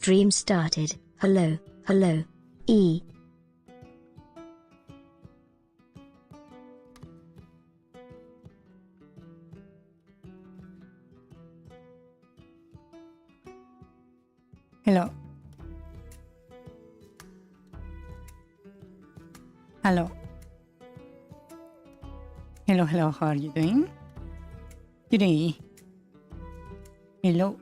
Stream started. Hello, hello. E. Hello. Hello. Hello, hello, how are you doing? Today. Hello.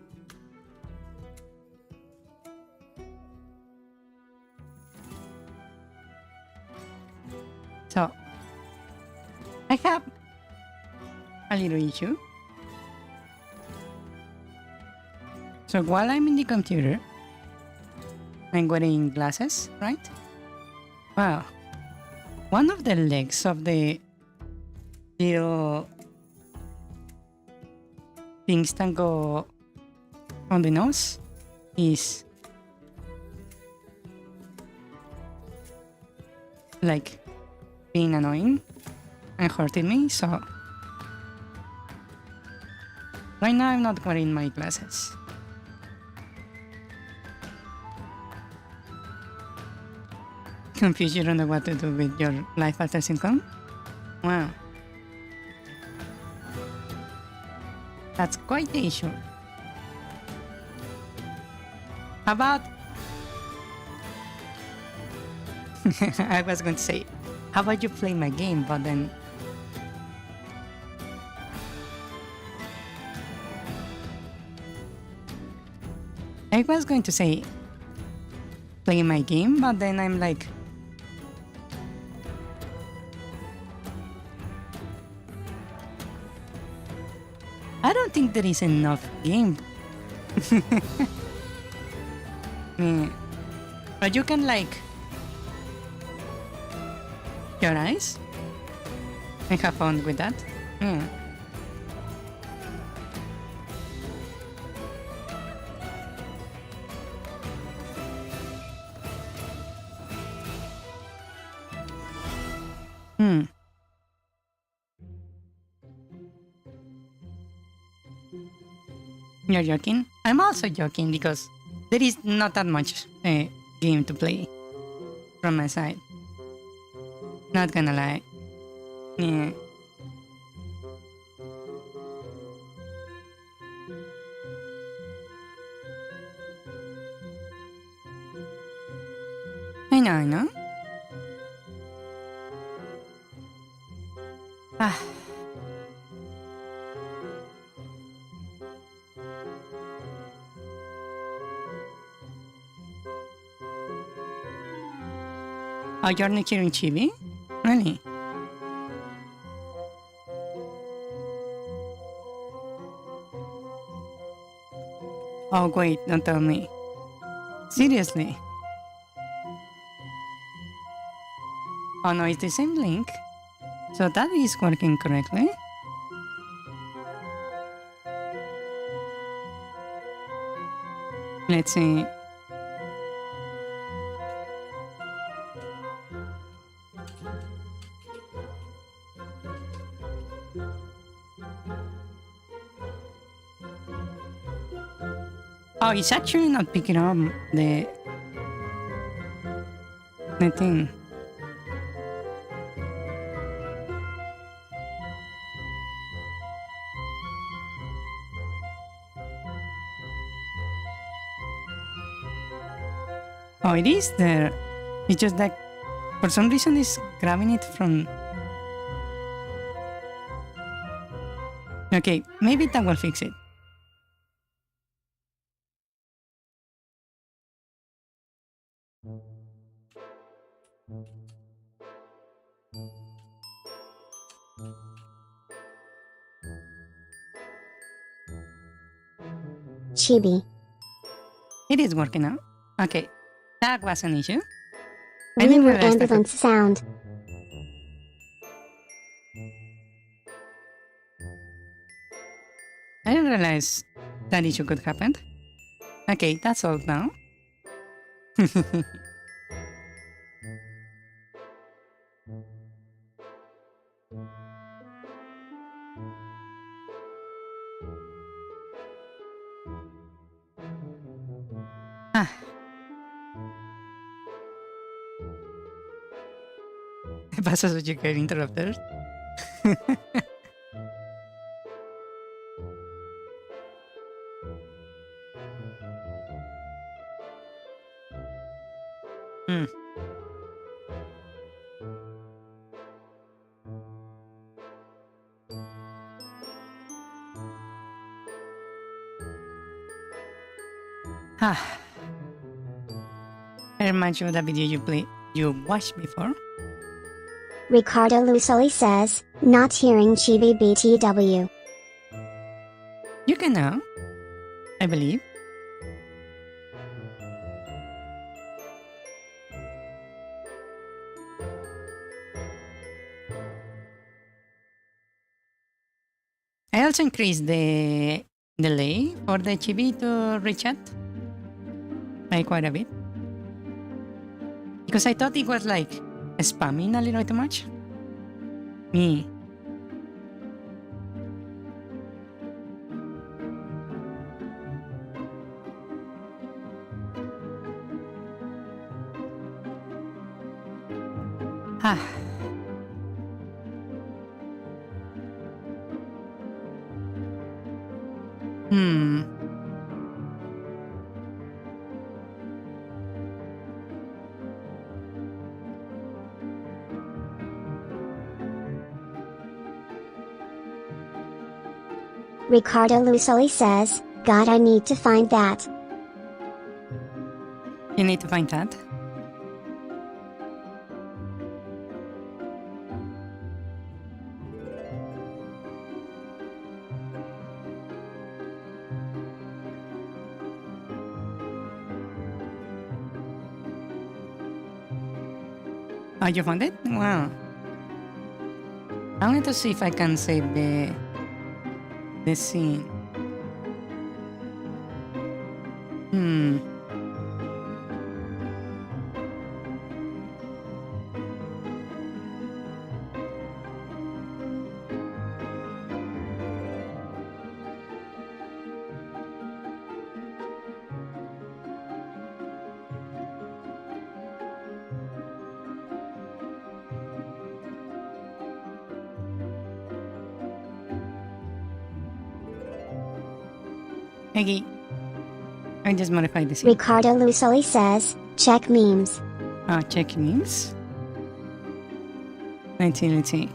So, I have a little issue. So while I'm in the computer, I'm wearing glasses, right? Wow. One of the legs of the little things that go on the nose is like being annoying and hurting me, so right now I'm not wearing my glasses. Confused, you don't know what to do with your life after syncon? Wow. That's quite the issue. How about... I was going to say, how about you play my game, but then... I was going to say, play my game, but then I'm like... I don't think there is enough game. But you can like your eyes and have fun with that. Yeah. You're joking? I'm also joking because there is not that much game to play from my side. Not gonna lie. Yeah. I know, I know. Ah. Oh, you're not hearing Chibi? Really? Oh wait, don't tell me. Seriously? Oh no, it's the same link. So that is working correctly. Let's see. Oh, it's actually not picking up the thing. Oh, it is there. It's just that for some reason it's grabbing it from... Okay, maybe that will fix it. Chibi. It is working out. Okay, that was an issue. We were ambulance sound. I didn't realize that issue could happen. Okay, that's all now. Ah. ¿Qué pasa, su chica interrupter? Hmm. Ah. How much of that video you watched before? Ricardo Lusoli says, not hearing Chibi BTW. You can now, I believe. I also increased the delay for the chibi to rechat by quite a bit. Because I thought it was like spamming a little too much. Me. Ah. Hmm. Ricardo Lusoli says, God, I need to find that. You need to find that. Oh, you found it? Wow. I wanted to see if I can save the scene. Hmm. Okay. I just modified the scene. Ricardo Lusoli says, check memes. Check memes. Let's see.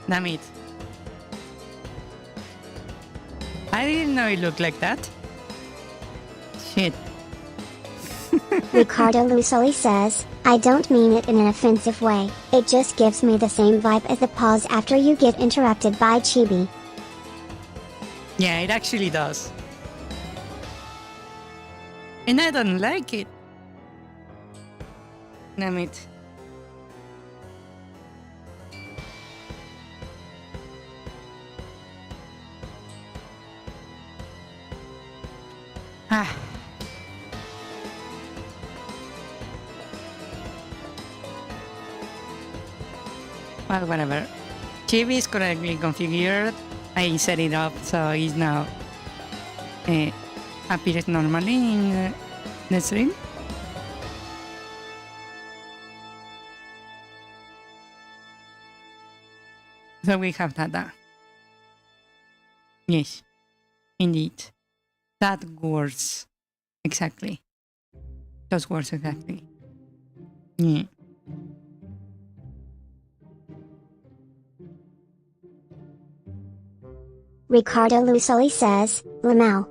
Damn it. I didn't know it looked like that. Shit. Ricardo Lusoli says, I don't mean it in an offensive way, it just gives me the same vibe as the pause after you get interrupted by Chibi. Yeah, it actually does. And I don't like it. Damn it. Ah. Well, whatever. Chibi is correctly configured. I set it up so it's now appears normally in the stream. So we have that. Yes, indeed. That words exactly. Those words exactly. Yeah. Ricardo Lusoli says, Lamau.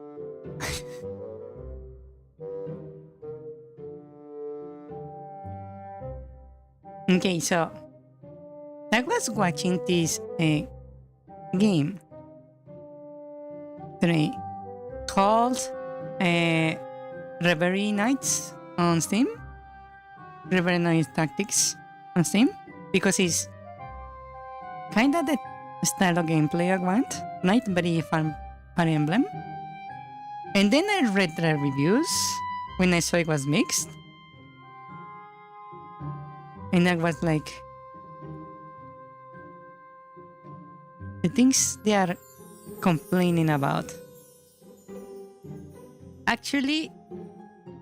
Okay, so I was watching this game today called Reverie Nights on Steam. Reverie Nights Tactics on Steam. Because it's kind of the style of gameplay I want, right? Very Fire Emblem. And then I read the reviews when I saw it was mixed. And I was like, the things they are complaining about actually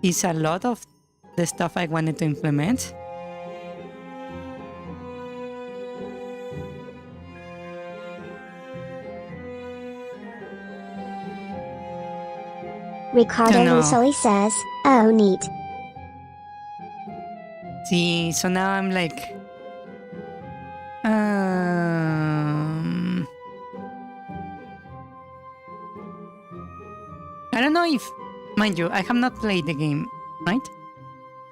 is a lot of the stuff I wanted to implement. Ricardo No. Lusoli says, oh neat. See, so now I'm like, I don't know if, mind you, I have not played the game, right?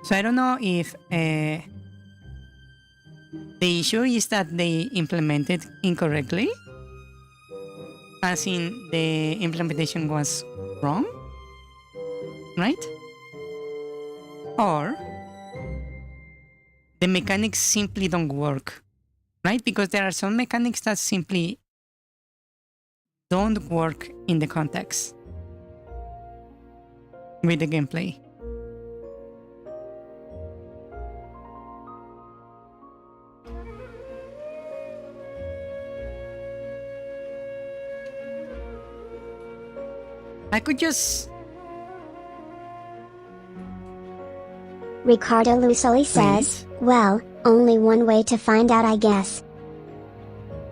So I don't know if the issue is that they implemented incorrectly, as in the implementation was wrong, right? Or the mechanics simply don't work, right? Because there are some mechanics that simply don't work in the context with the gameplay. I could just Ricardo Lusoli says, well, only one way to find out I guess.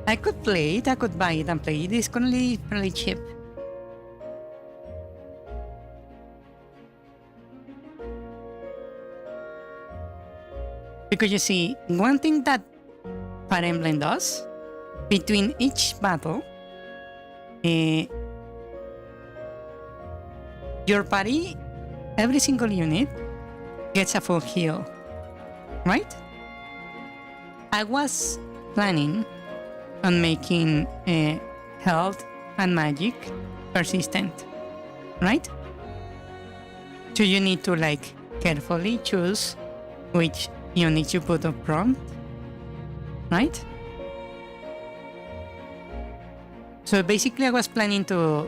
I could play it, I could buy it and play it. It's currently fairly cheap. Because you see, one thing that Fire Emblem does, between each battle, your party, every single unit, gets a full heal, right? I was planning on making health and magic persistent, right? So you need to like carefully choose which units you put up front, right? So basically I was planning to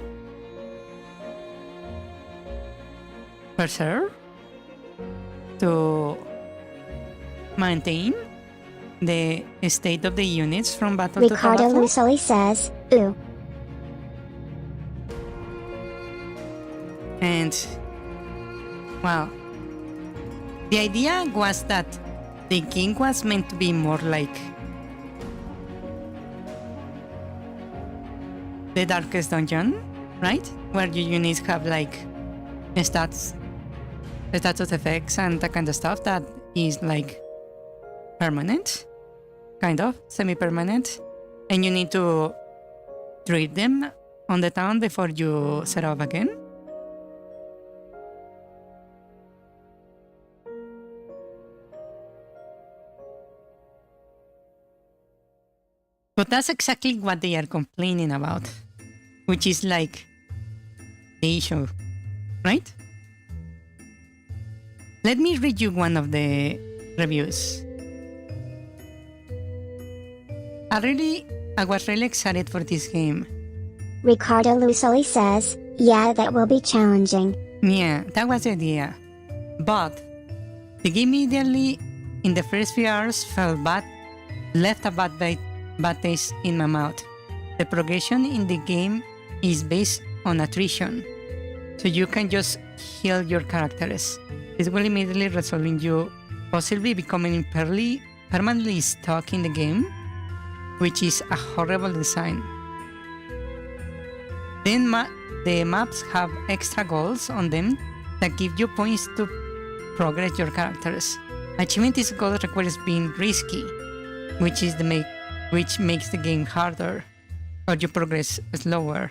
preserve, to maintain the state of the units from battle Ricardo to battle. Lusoli says, ooh. And, well, the idea was that the game was meant to be more like the Darkest Dungeon, right? Where your units have like status effects and that kind of stuff that is like permanent, kind of semi-permanent, and you need to treat them on the town before you set off again. But that's exactly what they are complaining about, which is like the issue, right? Let me read you one of the reviews. I was really excited for this game. Ricardo Lusoli says, yeah, that will be challenging. Yeah, that was the idea. But the game immediately, in the first few hours, felt bad, left a bad taste in my mouth. The progression in the game is based on attrition, so you can just heal your characters. It will immediately result in you possibly becoming permanently stuck in the game, which is a horrible design. Then the maps have extra goals on them that give you points to progress your characters. Achieving these goals requires being risky, which makes the game harder, or you progress slower.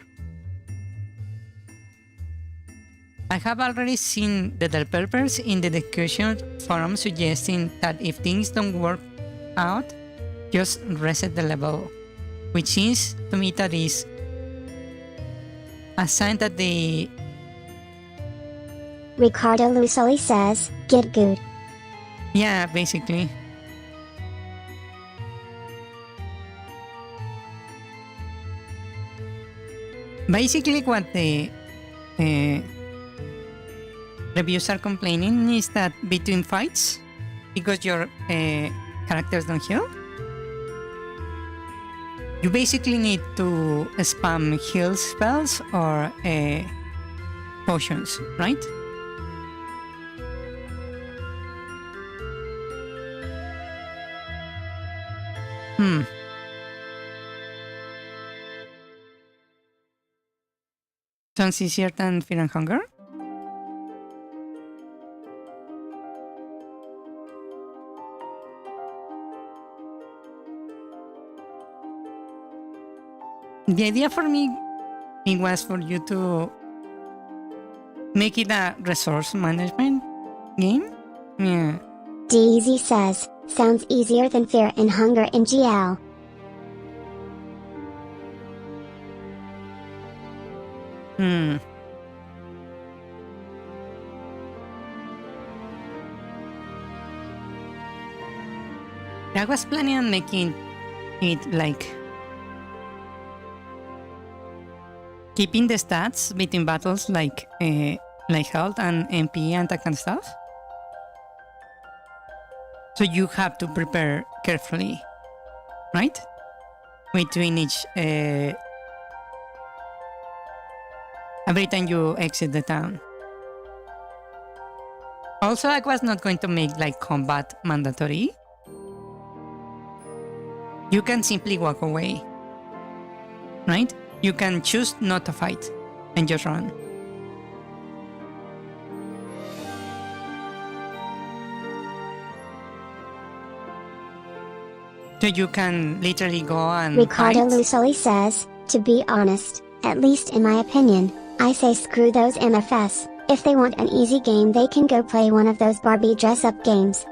I have already seen the developers in the discussion forum suggesting that if things don't work out, just reset the level. Which seems to me that is a sign that the... Ricardo Lusoli says, get good. Yeah, basically. Basically what the reviews are complaining is that between fights, because your characters don't heal, you basically need to spam heal spells or potions, right? Sounds easier than Fear and Hunger? The idea for me, it was for you to make it a resource management game. Yeah. DZ says, sounds easier than Fear and Hunger in GL. I was planning on making it like keeping the stats between battles like health and MP and that kind of stuff. So you have to prepare carefully, right? Between each every time you exit the town. Also, I was not going to make like combat mandatory. You can simply walk away, right? You can choose not to fight and just run. So you can literally go and Ricardo fight. Lusoli says, to be honest, at least in my opinion, I say screw those MFS. If they want an easy game, they can go play one of those Barbie dress-up games.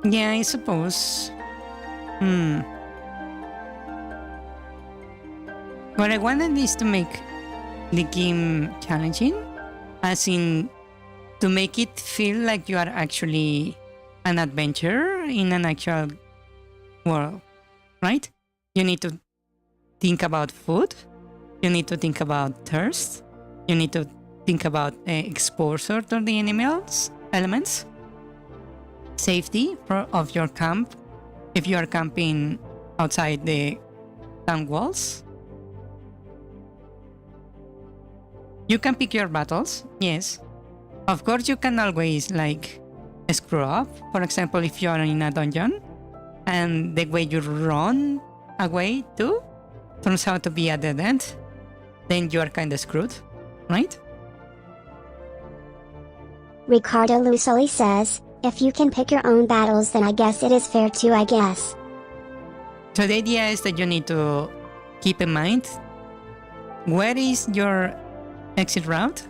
Yeah, I suppose. What I wanted is to make the game challenging, as in to make it feel like you are actually an adventurer in an actual world, right? You need to think about food, you need to think about thirst, you need to think about exposure to the elements, safety of your camp if you are camping outside the town walls. You can pick your battles, yes. Of course, you can always like screw up. For example, if you are in a dungeon and the way you run away too turns out to be a dead end, then you are kind of screwed, right? Ricardo Lusoli says, if you can pick your own battles, then I guess it is fair too, I guess. So the idea is that you need to keep in mind where is your exit route,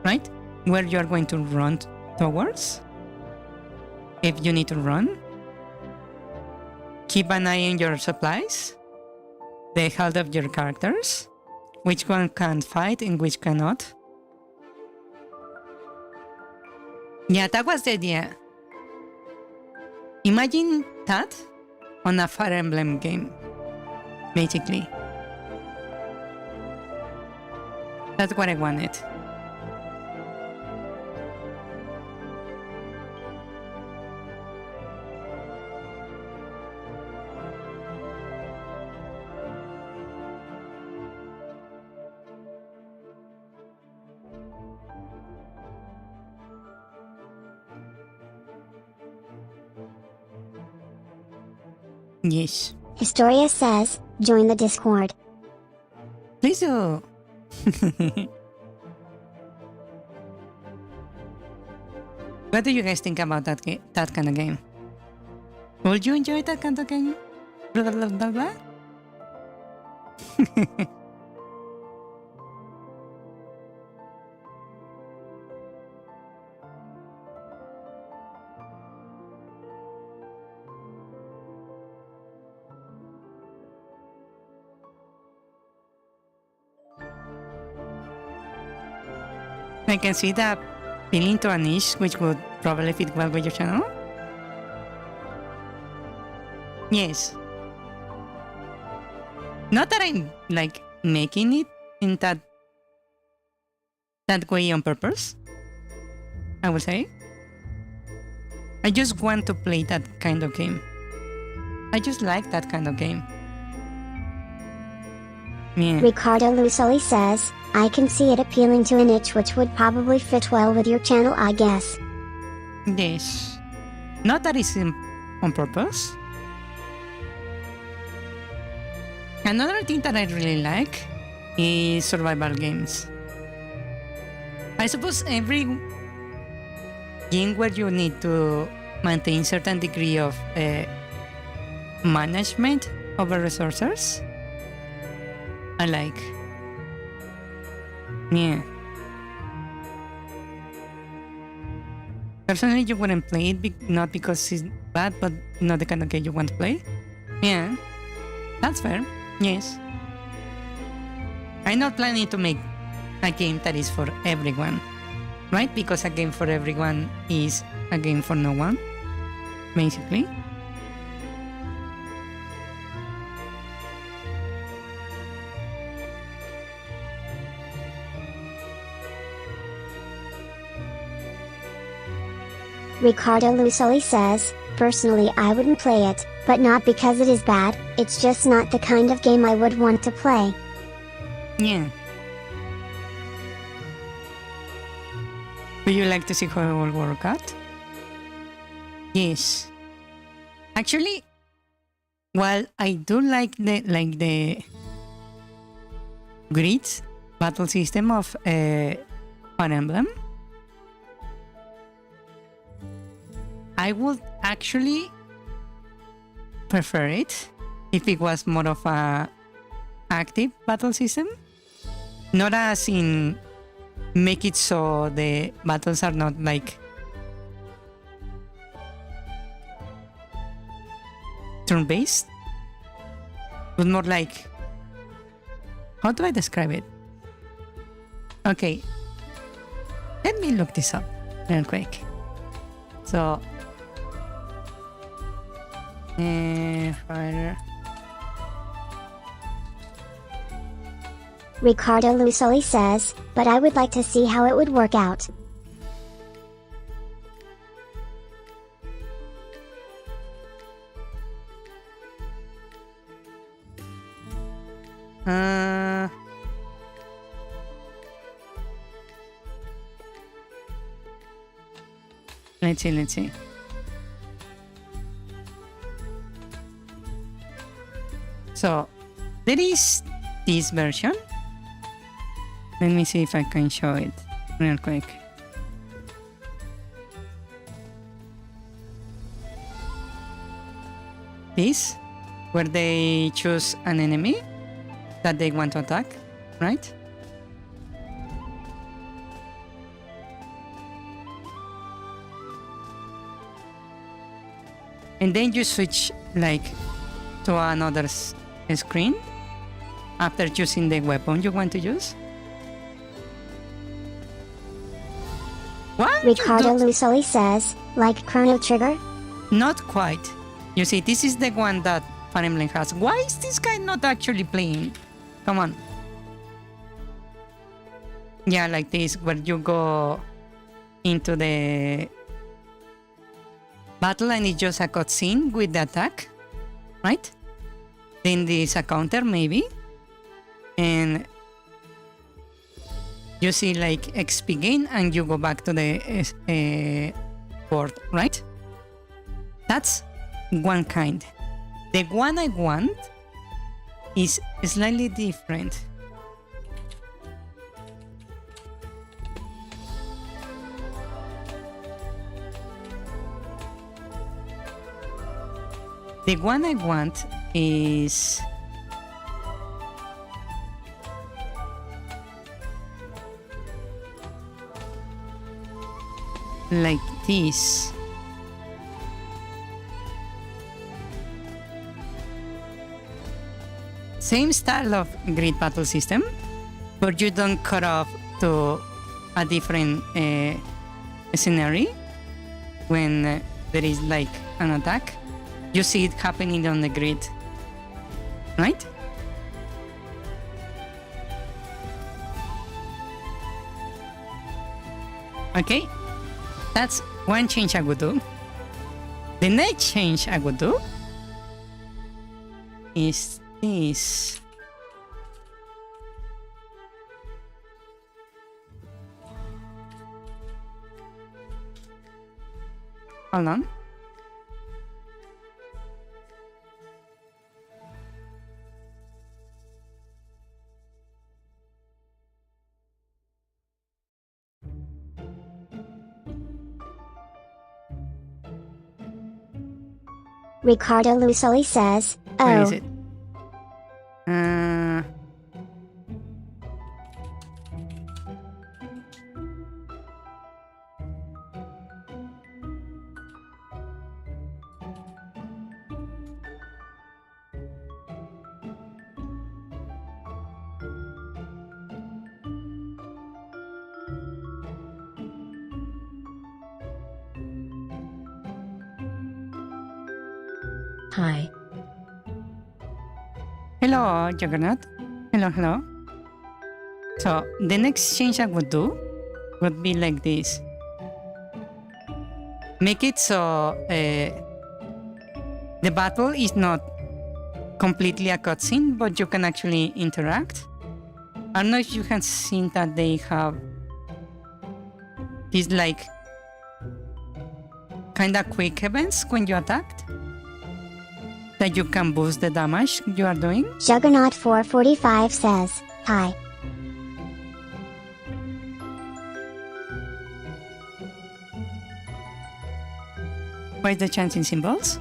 right? Where you are going to run towards. If you need to run, keep an eye on your supplies, the health of your characters, which one can fight and which cannot. Yeah, that was the idea. Imagine that on a Fire Emblem game, basically. That's what I wanted. Yes. Historia says, join the Discord. Please do. What do you guys think about that kind of game? Would you enjoy that kind of game? Blah, blah, blah, blah. I can see that appealing to a niche which would probably fit well with your channel. Yes. Not that I'm like making it in that way on purpose, I would say. I just want to play that kind of game. I just like that kind of game. Yeah. Ricardo Lusoli says, I can see it appealing to a niche which would probably fit well with your channel, I guess. Yes. Not that it's on purpose. Another thing that I really like is survival games. I suppose every game where you need to maintain certain degree of management over resources, I like. Yeah. Personally, you wouldn't play it not because it's bad, but not the kind of game you want to play. Yeah, that's fair. Yes. I'm not planning to make a game that is for everyone, right? Because a game for everyone is a game for no one, basically. Ricardo Lusoli says, personally I wouldn't play it, but not because it is bad, it's just not the kind of game I would want to play. Yeah. Would you like to see how it will work out? Yes. Actually, while I do like the grid battle system of Fire Emblem, I would actually prefer it if it was more of a active battle system, not as in make it so the battles are not like turn-based, but more like, how do I describe it? Okay, let me look this up real quick. So Fire. Ricardo Lusoli says, but I would like to see how it would work out. Let's see. So, there is this version. Let me see if I can show it real quick. This, where they choose an enemy that they want to attack, right? And then you switch like to another screen after choosing the weapon you want to use. What? Ricardo Lusoli says, like Chrono Trigger? Not quite. You see, this is the one that Fire Emblem has. Why is this guy not actually playing? Come on. Yeah, like this, where you go into the battle and it's just a cutscene with the attack, right? Then there's a counter maybe, and you see like XP gain and you go back to the board, right? That's one kind. The one I want is slightly different. The one I want is like this. Same style of grid battle system, but you don't cut off to a different scenario when there is like an attack. You see it happening on the grid, right? Okay, that's one change I would do. The next change I would do is this. Hold on. Ricardo Lusoli says, Where is oh, it? Hi. Hello, Juggernaut. Hello, hello. So the next change I would do would be like this. Make it so the battle is not completely a cutscene, but you can actually interact. I don't know if you have seen that they have these like kind of quick events when you attacked, that you can boost the damage you are doing. Juggernaut 445 says, hi. Why is the chanting symbols?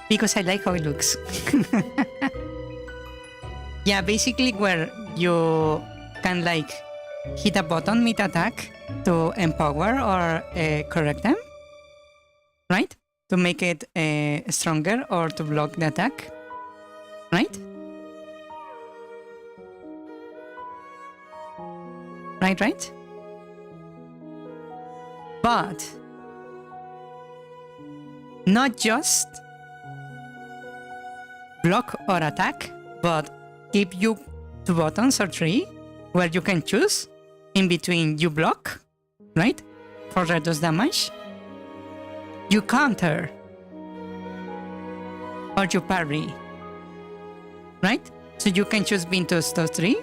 Because I like how it looks. Yeah, basically where you can like hit a button mid-attack to empower or correct them, right? To make it stronger or to block the attack, right? Right? But not just block or attack, but give you 2 buttons or 3 where you can choose in between you block, right? For reduce damage, you counter, or you parry, right? So you can choose between those 3.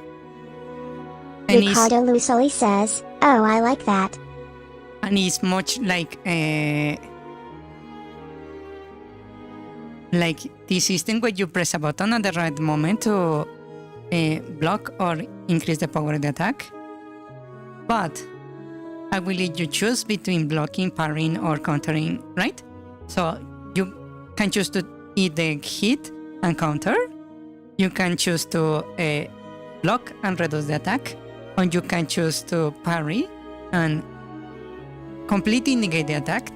And Ricardo Lusoli says, oh, I like that. And it's much like the system where you press a button at the right moment to block or increase the power of the attack. But I will let you choose between blocking, parrying, or countering, right? So you can choose to either hit and counter. You can choose to block and reduce the attack. Or you can choose to parry and completely negate the attack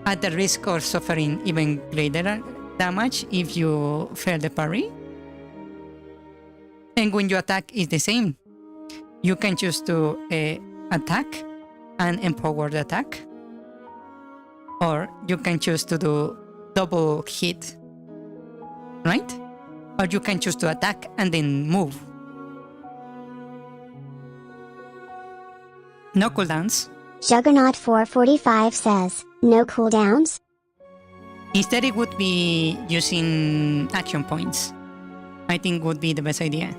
at the risk of suffering even greater damage if you fail the parry. And when you attack, it's the same. You can choose to attack and empower the attack, or you can choose to do double hit, right? Or you can choose to attack and then move. No cooldowns. Juggernaut 445 says, no cooldowns? Instead, it would be using action points. I think would be the best idea.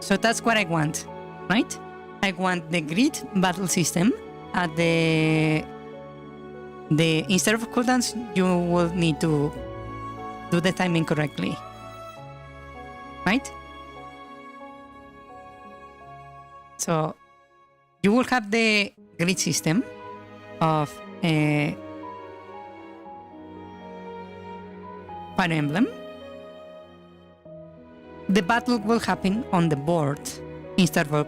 So that's what I want, right? I want the grid battle system at the instead of cooldowns, you will need to do the timing correctly, right? So you will have the grid system of Fire Emblem. The battle will happen on the board instead of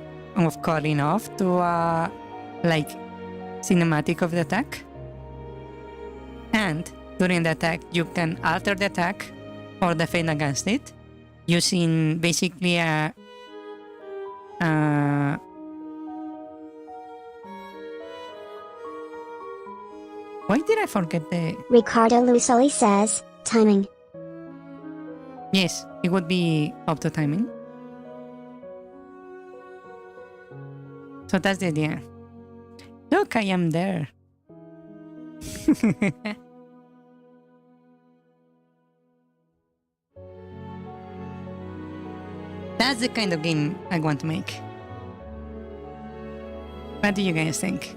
calling off to a like cinematic of the attack. And during the attack, you can alter the attack or defend against it using basically a Why did I forget the... Ricardo Lusoli says, timing. Yes, it would be up to timing. So that's the idea. Look, I am there. That's the kind of game I want to make. What do you guys think?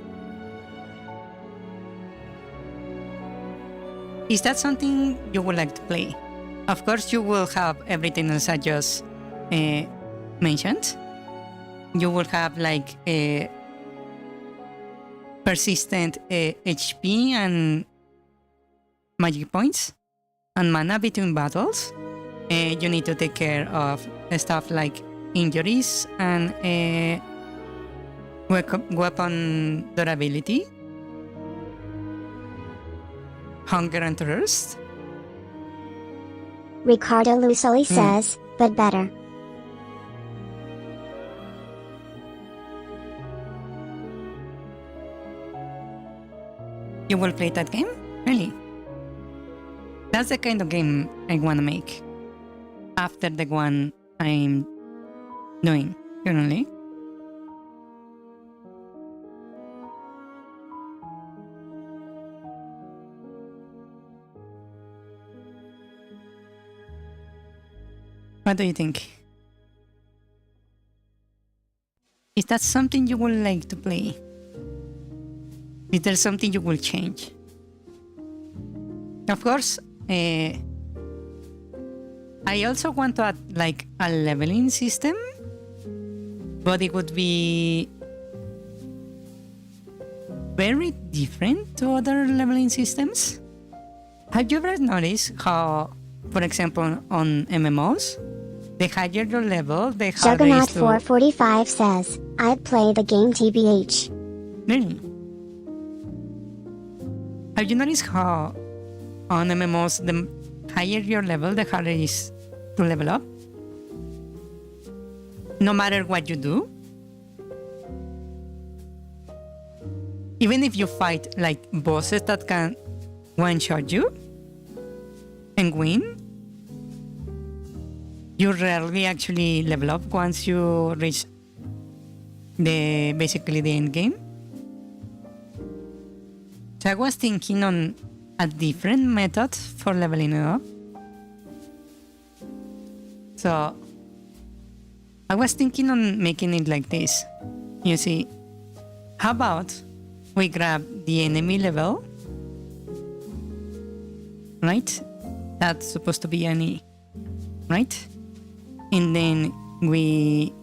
Is that something you would like to play? Of course, you will have everything else I just mentioned. You will have like a persistent HP and magic points and mana between battles. You need to take care of stuff like injuries and weapon durability, hunger and thirst. Ricardo Lusoli says, but better. You will play that game? Really? That's the kind of game I want to make. After the one I'm doing currently. What do you think? Is that something you would like to play? Is there something you will change? Of course, I also want to add like a leveling system, but it would be very different to other leveling systems. Have you ever noticed how, for example, on MMOs, the higher your level, the harder it is to... Juggernaut445 says, I'd play the game TBH. Really? Have you noticed how on MMOs, the higher your level, the harder it is to level up? No matter what you do? Even if you fight like bosses that can one-shot you and win, you rarely actually level up once you reach basically the end game. So I was thinking on a different method for leveling it up. So I was thinking on making it like this. You see, how about we grab the enemy level, right? That's supposed to be an E, right? And then we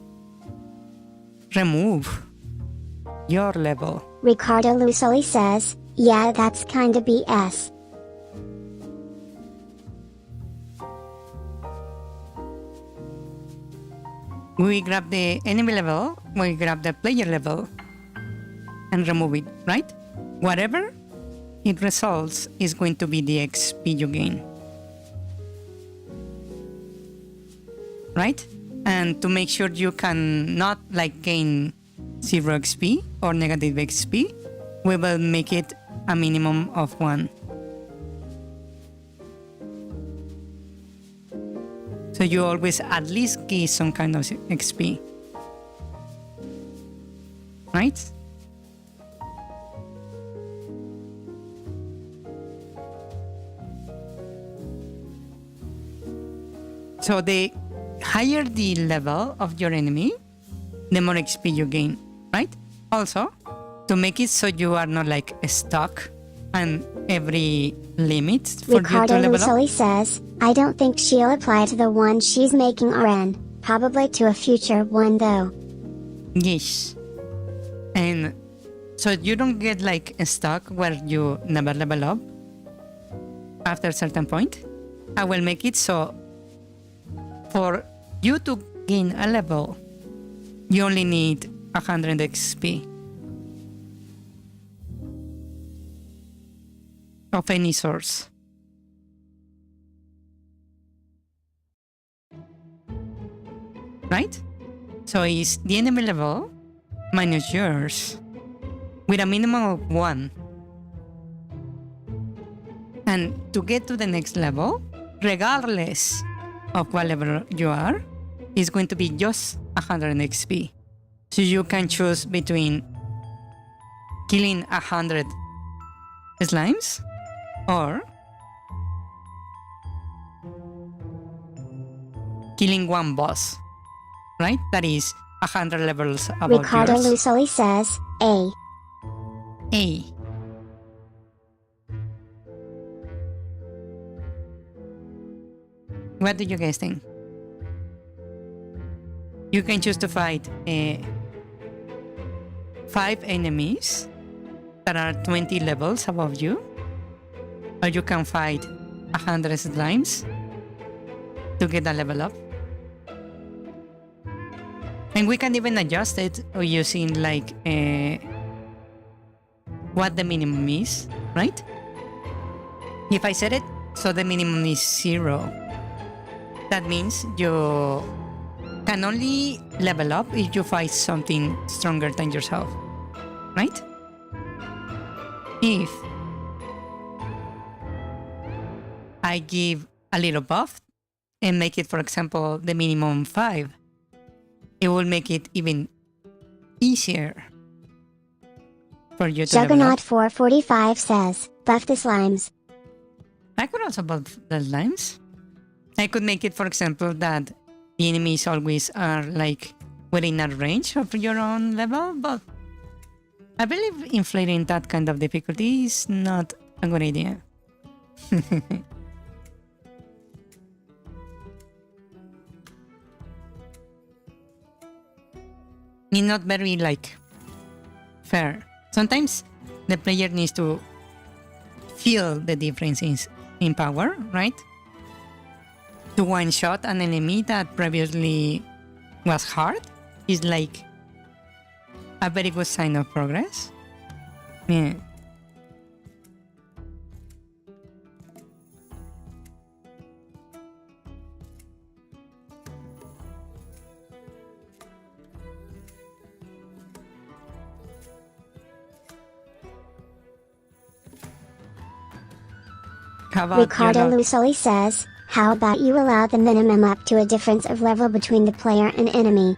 remove your level. Ricardo Lusoli says, yeah, that's kinda BS. We grab the enemy level, we grab the player level, and remove it, right? Whatever it results is going to be the XP you gain. Right? And to make sure you can not like gain 0 XP or negative XP, we will make it a minimum of 1. So you always at least get some kind of XP. Right? So the higher the level of your enemy, the more XP you gain, right? Also, to make it so you are not like stuck on every limit for Ricardo you to level up. Lusoli says, I don't think she'll apply to the one she's making RN, probably to a future one though. Yes. And so you don't get like stuck where you never level up after a certain point. I will make it so for you to gain a level, you only need 100 XP of any source. Right? So it's the enemy level minus yours with a minimum of 1. And to get to the next level, regardless of what level you are, is going to be just 100 XP. So you can choose between killing 100 slimes or killing one boss, right? That is 100 levels above Ricardo yours. Lucilli says, A. A. What do you guys think? You can choose to fight 5 enemies that are 20 levels above you, or you can fight 100 slimes to get a level up. And we can even adjust it using like what the minimum is, right? If I set it so the minimum is 0, that means you can only level up if you fight something stronger than yourself, right? If I give a little buff and make it, for example, the minimum 5, it will make it even easier for you to level up. Juggernaut 445 says, buff the slimes. I could also buff the slimes. I could make it, for example, that the enemies always are like within a range of your own level, but I believe inflating that kind of difficulty is not a good idea. It's not very like fair. Sometimes the player needs to feel the differences in power, right? To one-shot an enemy that previously was hard is like a very good sign of progress. Yeah. How about Ricardo your luck? Lucilli says, how about you allow the minimum up to a difference of level between the player and enemy?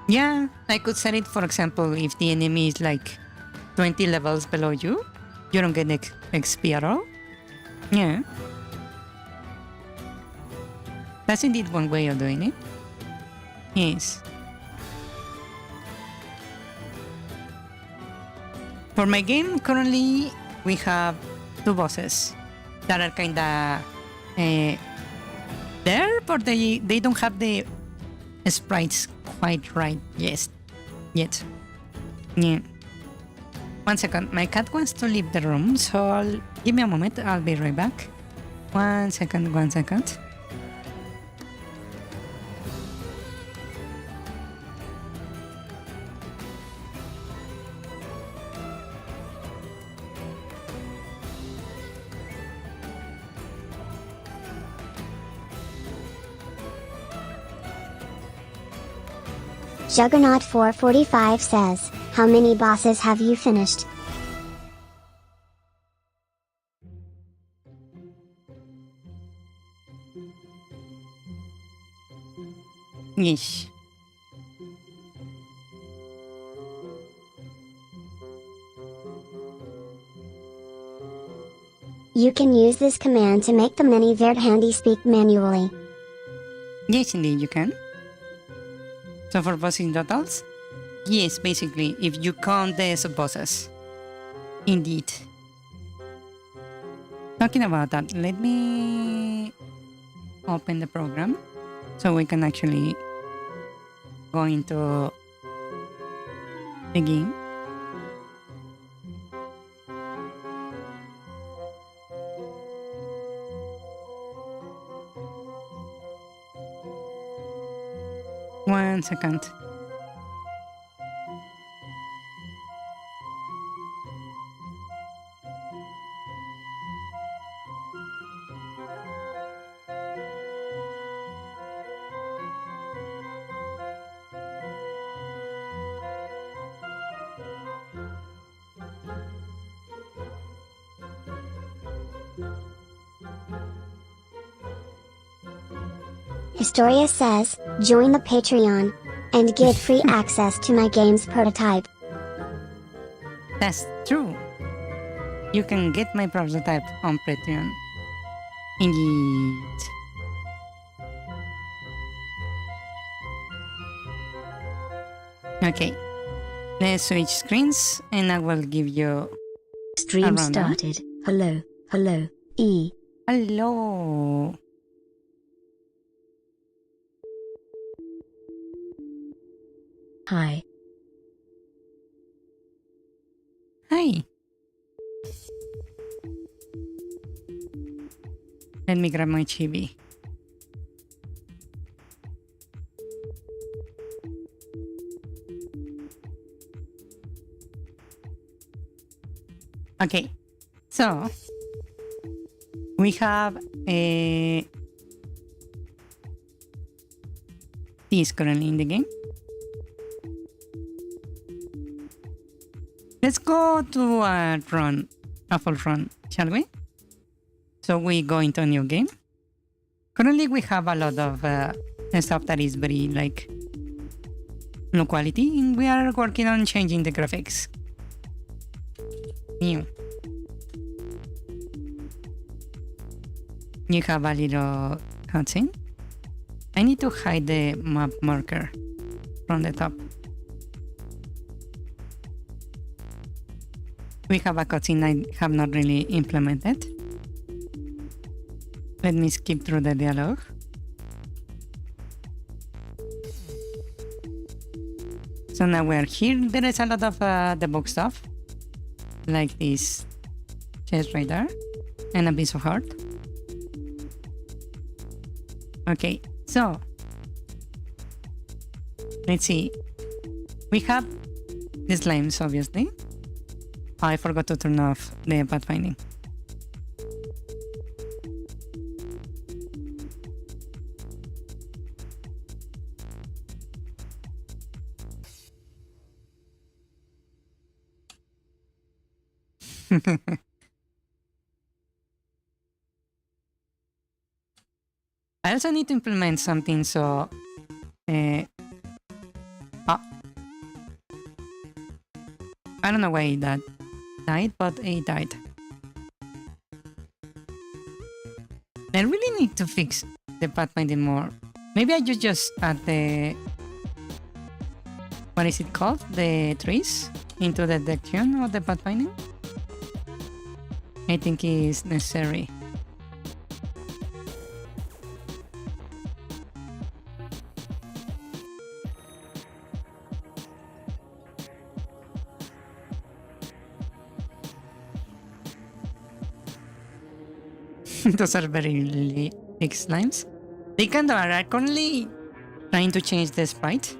Yeah, I could set it, for example, if the enemy is like 20 levels below you, you don't get XP at all. Yeah. That's indeed one way of doing it. Yes. For my game, currently, we have 2 bosses that are kinda there, but they don't have the sprites quite right yet. Yeah. One second, my cat wants to leave the room, so give me a moment, I'll be right back. One second. Juggernaut 445 says, how many bosses have you finished? Yeesh. You can use this command to make the mini Verthandy speak manually. Yes, indeed, you can. So for bossing totals, yes, basically, if you count the sub-bosses. Indeed. Talking about that, let me open the program so we can actually go into the game. One second. Historia says, join the Patreon, and get free access to my game's prototype. That's true. You can get my prototype on Patreon. Indeed. Okay. Let's switch screens and I will give you Stream a rundown. started. Hello, hello, E. Hello. Hi. Hi. Let me grab my chibi. Okay, so we have this currently in the game. Let's go to a run, a full run, shall we? So we go into a new game. Currently we have a lot of stuff that is very like low quality, and we are working on changing the graphics. New. You have a little cutscene. I need to hide the map marker from the top. We have a cutscene I have not really implemented. Let me skip through the dialogue. So now we're here. There is a lot of the book stuff. Like this chest right there. And a piece of heart. Okay, so let's see. We have the slimes, obviously. I forgot to turn off the pathfinding. I also need to implement something so I don't know why that died, but it died. I really need to fix the pathfinding more. Maybe I just add the, what is it called? The trees into the detection of the pathfinding? I think is necessary. Those are very big slimes. They kind of are currently trying to change the sprite.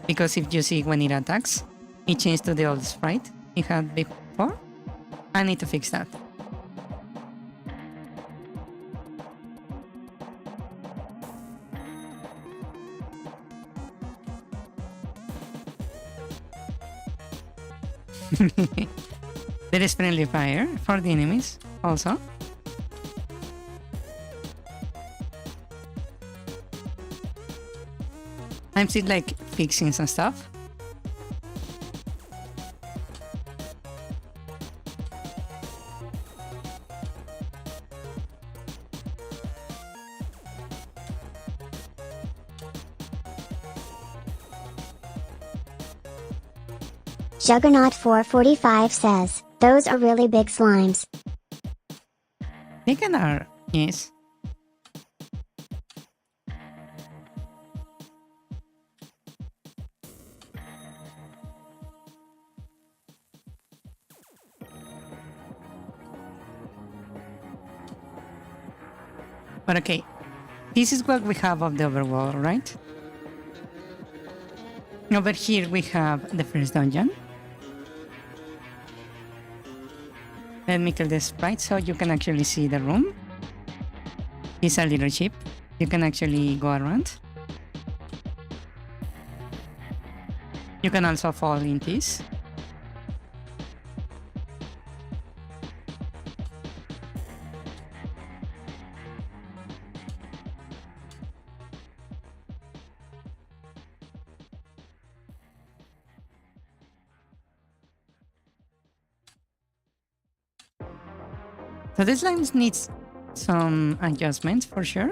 Because if you see when it attacks, it changed to the old sprite it had before. I need to fix that. There is friendly fire for the enemies also. I'm still like fixing some stuff. Juggernaut 445 says, those are really big slimes. They can are, yes. But okay, this is what we have of the overworld, right? Over here we have the first dungeon. Let me kill the sprite so you can actually see the room. It's a little ship. You can actually go around. You can also fall in this. So this line needs some adjustments for sure.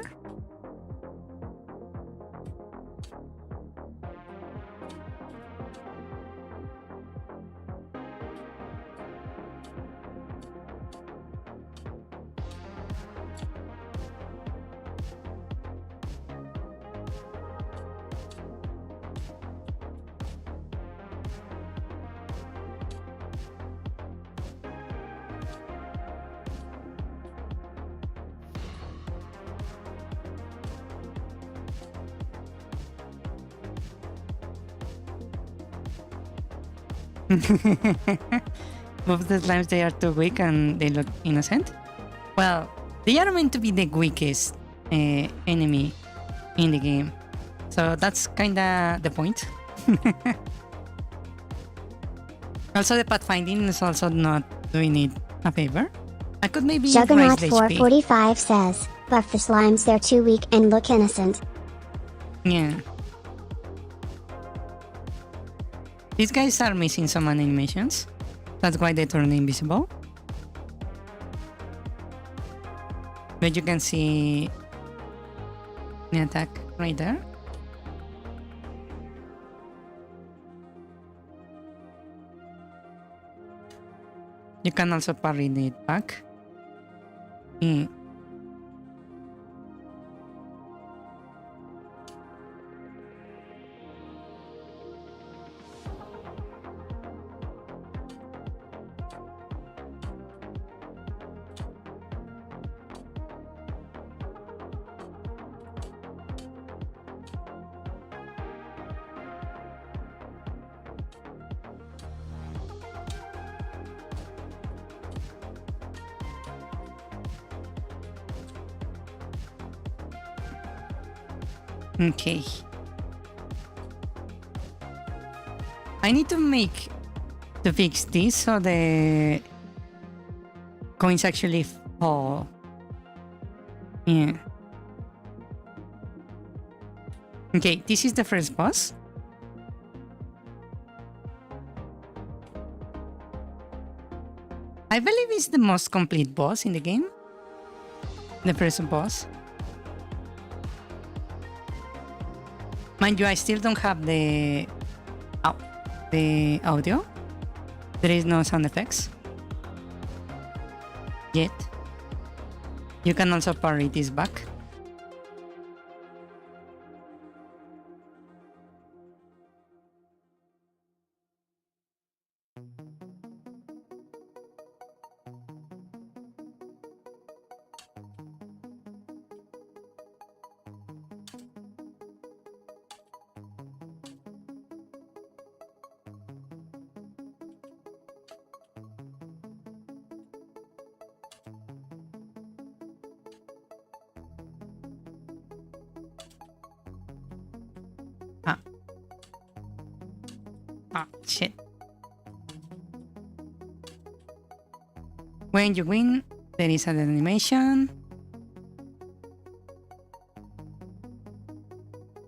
Most of the slimes, they are too weak and they look innocent. Well, they are meant to be the weakest enemy in the game. So that's kinda the point. Also, the pathfinding is also not doing it a favor. I could maybe Juggernaut raise the HP. 445 says, buff the slimes, they're too weak and look innocent. Yeah. These guys are missing some animations. That's why they turn invisible. But you can see the attack right there. You can also parry it back. Okay. I need to fix this so the coins actually fall. Yeah. Okay, this is the first boss. I believe it's the most complete boss in the game. The first boss. Mind you, I still don't have the audio. There is no sound effects yet. You can also parry this back. Shit. When you win, there is an animation.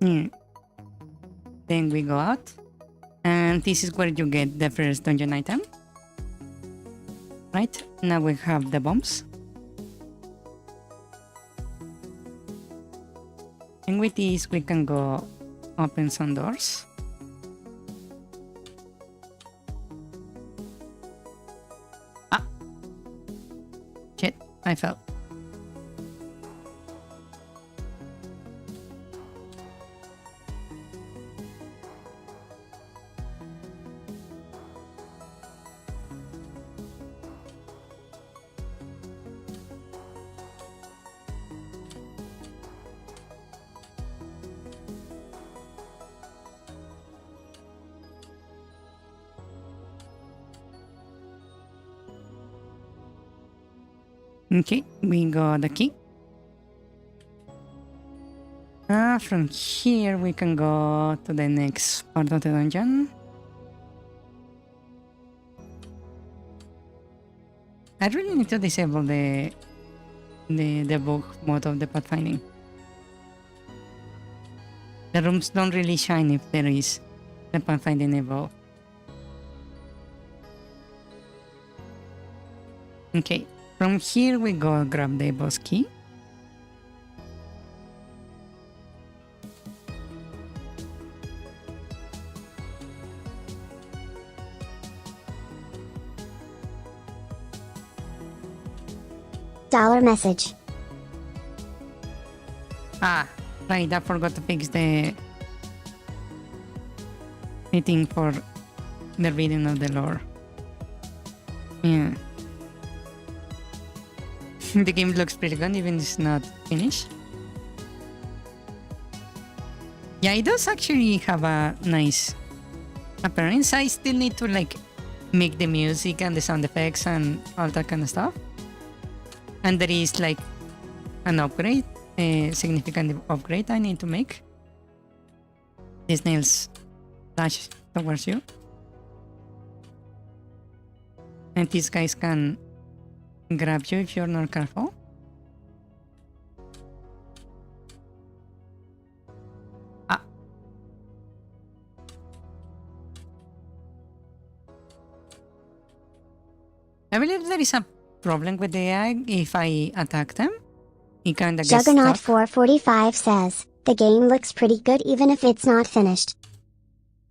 Then we go out. And this is where you get the first dungeon item. Right? Now we have the bombs. And with this we can go open some doors. Shit, I fell. Okay, we got the key. From here we can go to the next part of the dungeon. I really need to disable the debug mode of the pathfinding. The rooms don't really shine if there is the pathfinding evolve. Okay. From here we go grab the boss key. Dollar message. Ah, right, I forgot to fix the thing for the reading of the lore. Yeah. The game looks pretty good even if it's not finished. Yeah, it does actually have a nice appearance. I still need to like make the music and the sound effects and all that kind of stuff. And there is like an upgrade, a significant upgrade I need to make. The snails dash towards you. And these guys can grab you if you're not careful. Ah. I believe there is a problem with the AI. If I attack them, it kinda gets Juggernaut stuck. 445 says, the game looks pretty good even if it's not finished.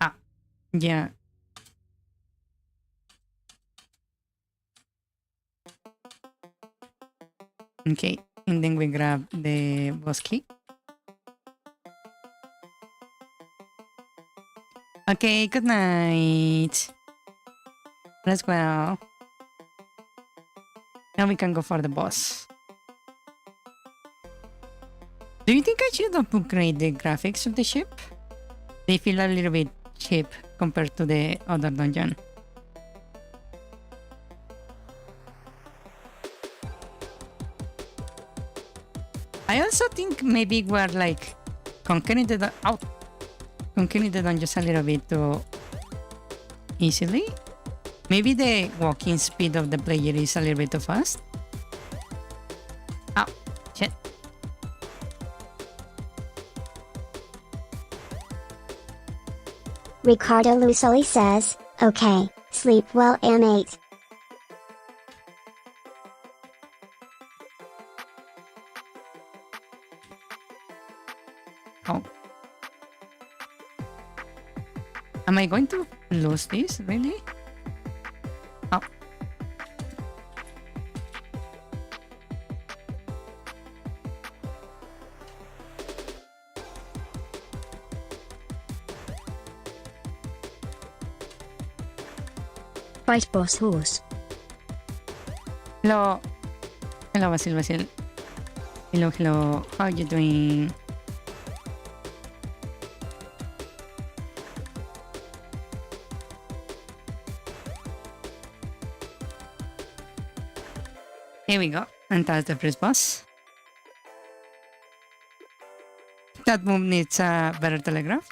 Ah, yeah. Okay, and then we grab the boss key. Okay, good night. Let's go. Now we can go for the boss. Do you think I should upgrade the graphics of the ship? They feel a little bit cheap compared to the other dungeon. I also think maybe we're like conquering the dungeons a little bit too easily. Maybe the walking speed of the player is a little bit too fast. Oh, shit. Ricardo Lusoli says, okay, sleep well M8. Oh. Am I going to lose this? Really? Oh. Fight boss horse. Hello. Hello, Basil. Hello. How are you doing? Here we go. And that's the first boss. That move needs a better telegraph.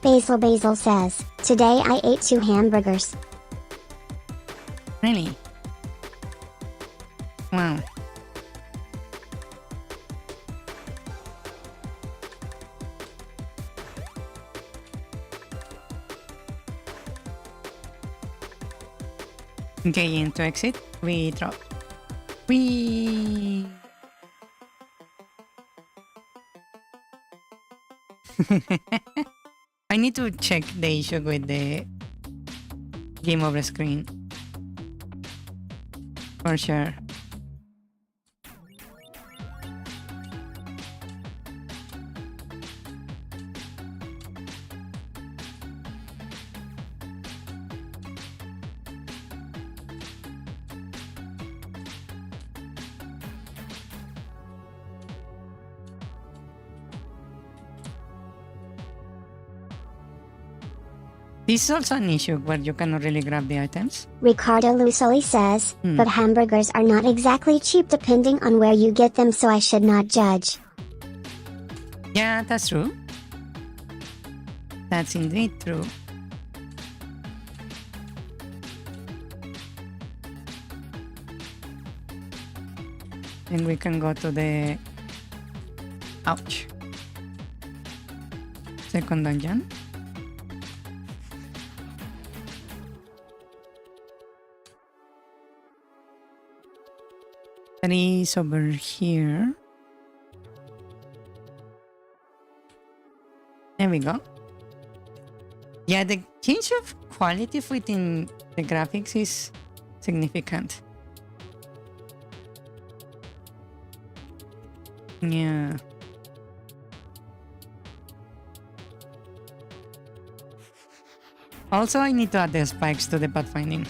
Basil says, today I ate 2 hamburgers. Really? Wow. Okay, and to exit, we drop. We. I need to check the issue with the game over screen. For sure. This is also an issue where you cannot really grab the items. Ricardo Lusoli says, but hamburgers are not exactly cheap depending on where you get them, so I should not judge. Yeah, that's true. That's indeed true. And we can go to the... Ouch. Second dungeon. That is over here. There we go. Yeah, the change of quality within the graphics is significant. Yeah. Also, I need to add the spikes to the pathfinding.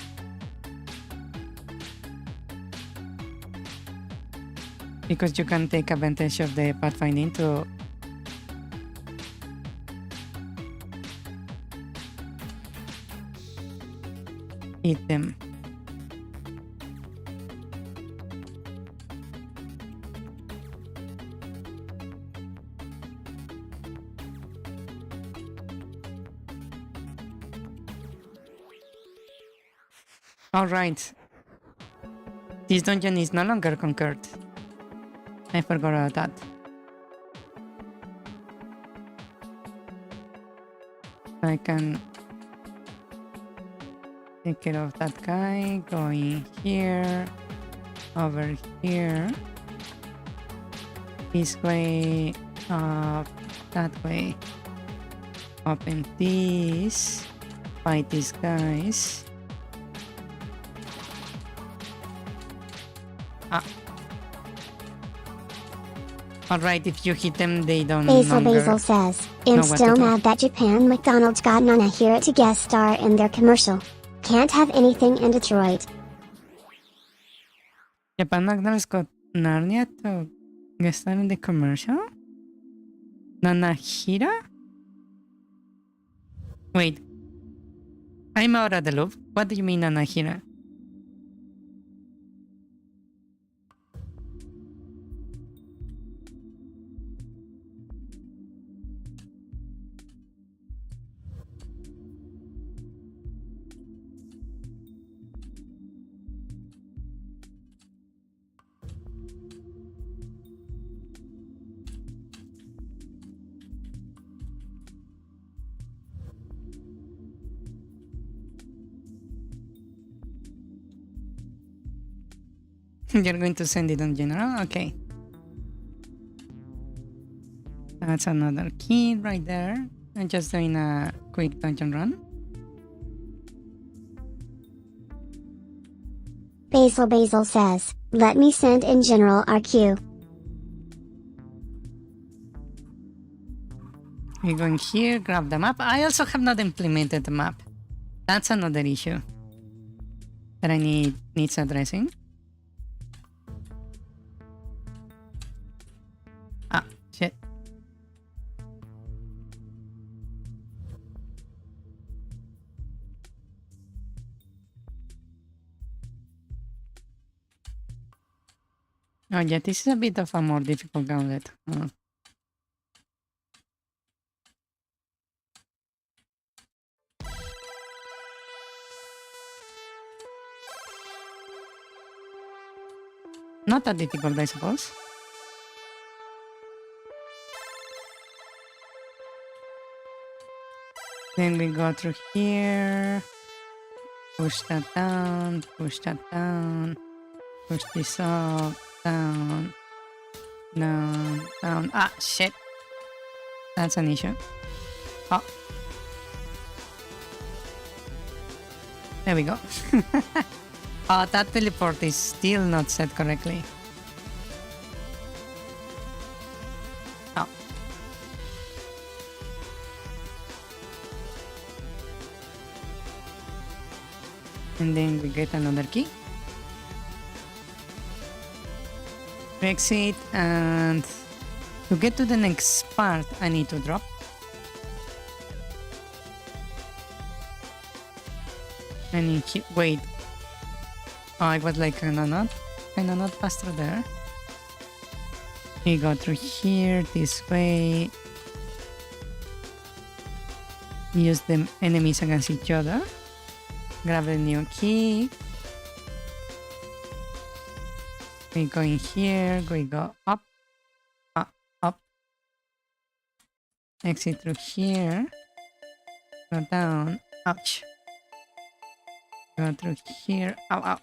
Because you can take advantage of the pathfinding to eat them. Alright. This dungeon is no longer conquered. I forgot about that. I can take care of that guy. Going here. Over here. This way. Up. That way. Open this. Fight these guys. Alright, if you hit them, they don't Basil says, I'm still mad that Japan McDonald's got Nanahira to guest star in their commercial. Can't have anything in Detroit. Japan McDonald's got Narnia to guest star in the commercial? Nanahira? Wait. I'm out of the loop. What do you mean Nanahira? You're going to send it on general? Okay. That's another key right there. I'm just doing a quick dungeon run. Basil says, let me send in general RQ. We're going here, grab the map. I also have not implemented the map. That's another issue that I needs addressing. Ah, shit. Oh yeah, this is a bit of a more difficult gauntlet. Not that difficult, I suppose. Then we go through here. Push that down, push that down. Push this up, down, down, down. Ah, shit. That's an issue. Oh. There we go. Oh, that teleport is still not set correctly. Oh. And then we get another key. Exit, and to get to the next part, I need to drop. And wait. Oh, I was like kinda not pass through there. We go through here, this way. Use the enemies against each other. Grab a new key. We go in here, we go up, up. Exit through here. Go down, ouch. Go through here, ow, ow.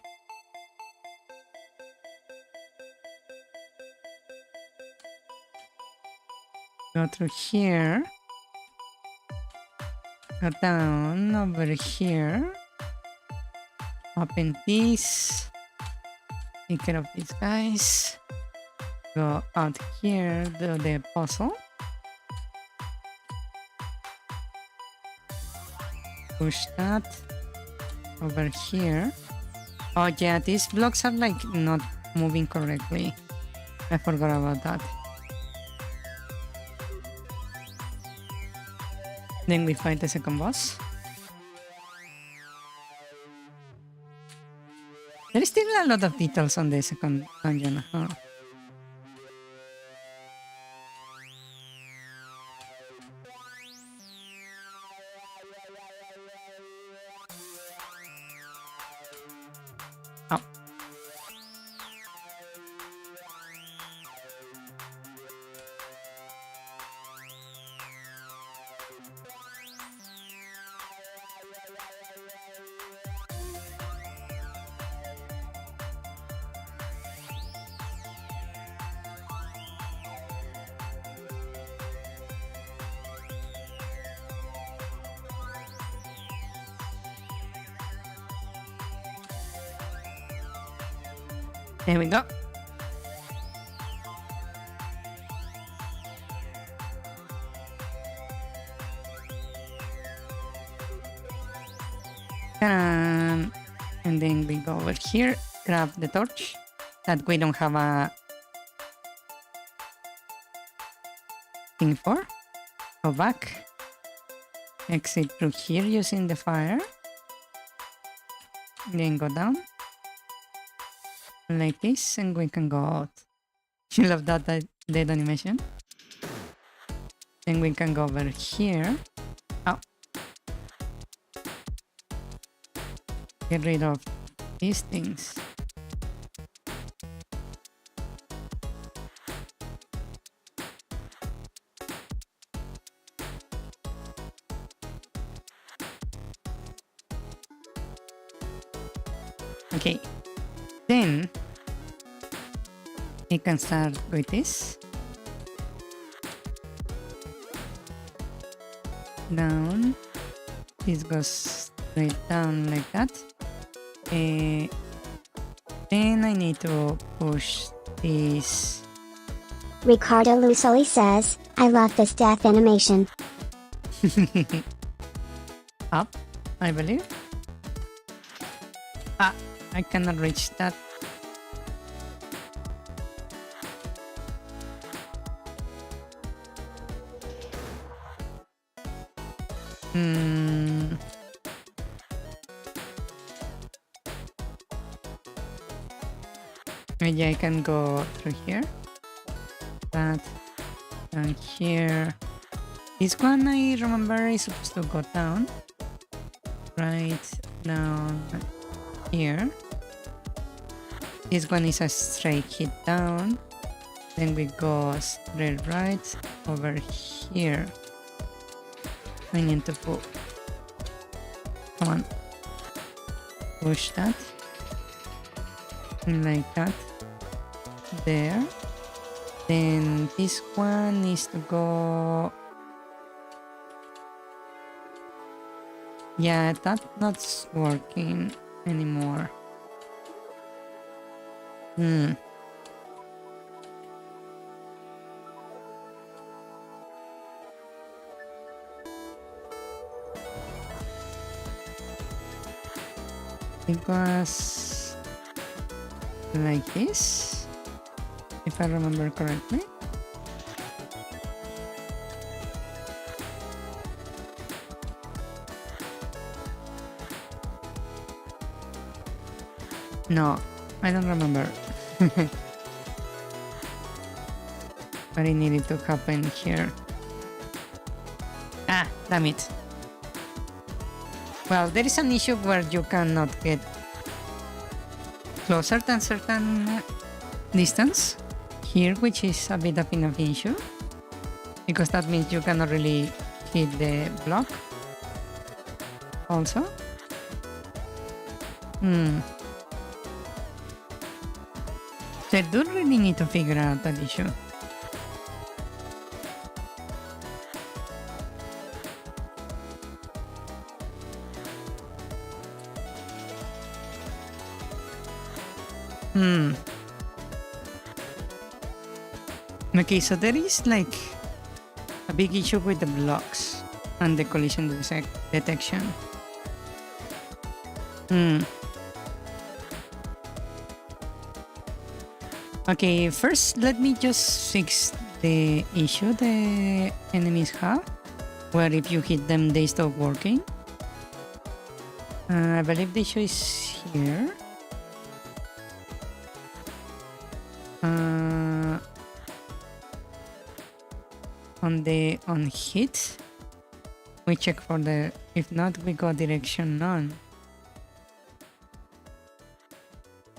Go through here. Go down over here. Open this. Take care of these guys. Go out here, do the puzzle. Push that over here. Oh yeah, these blocks are like not moving correctly. I forgot about that. Then we fight the second boss. There is still a lot of details on the second dungeon. Huh? Oh. There we go. And then we go over here, grab the torch that we don't have a thing for. Go back. Exit through here using the fire. Then go down. Like this, and we can go out. You love that dead animation? Then we can go over here. Oh. Get rid of these things. Okay. Then you can start with this. Down. This goes straight down like that. Then I need to push this. Ricardo Lusoli says, I love this death animation. Up, I believe. Ah, I cannot reach that. Maybe I can go through here. That. Down here. This one I remember is supposed to go down. Right down here. This one is a straight hit down. Then we go straight right over here. I need to pull. Come on. Push that. Like that. There. Then this one needs to go. Yeah, that's not working anymore. It was like this, if I remember correctly. No, I don't remember. But it needed to happen here. Ah, damn it. Well, there is an issue where you cannot get closer than certain distance here, which is a bit of an issue, because that means you cannot really hit the block also. So I do really need to figure out that issue. Okay, so there is like a big issue with the blocks and the collision detection. Okay, first let me just fix the issue the enemies have, where if you hit them they stop working. I believe the issue is here. On hit, we check for the, if not we go direction none.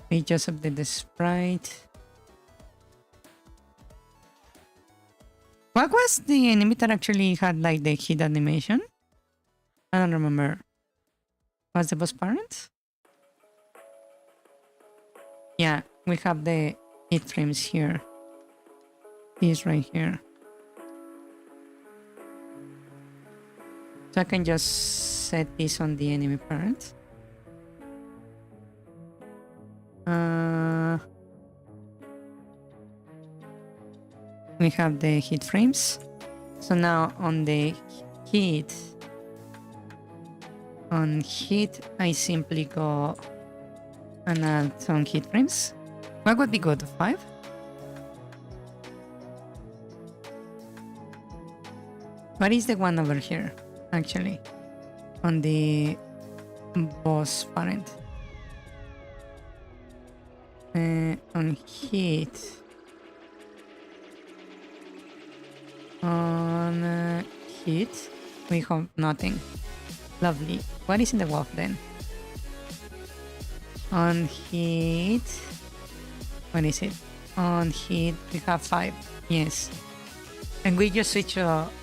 We just update the sprite. What was the enemy that actually had like the hit animation? I don't remember. Was the boss parent? Yeah, we have the hit frames here. This right here. So I can just set this on the enemy parent. We have the hit frames. So now on the hit, I simply go and add some hit frames. What would be good? 5? What is the one over here, actually? On the boss parent. On hit. On hit, we have nothing. Lovely. What is in the wolf then? On hit, what is it? On hit, we have 5. Yes. And we just switch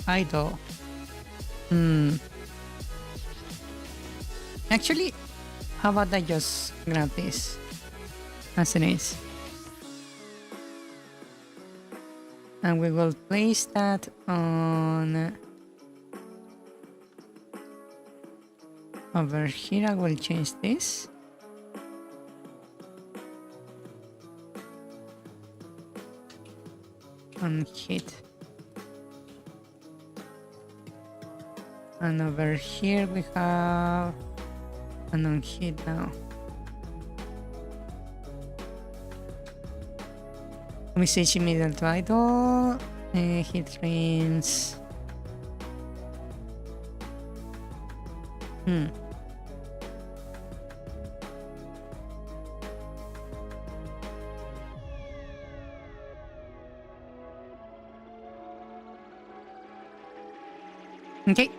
idle. Actually, how about I just grab this as it is? And we will place that on over here. I will change this. On hit. And over here we have an on hit now. We switch middle to idle, hit frames. Okay.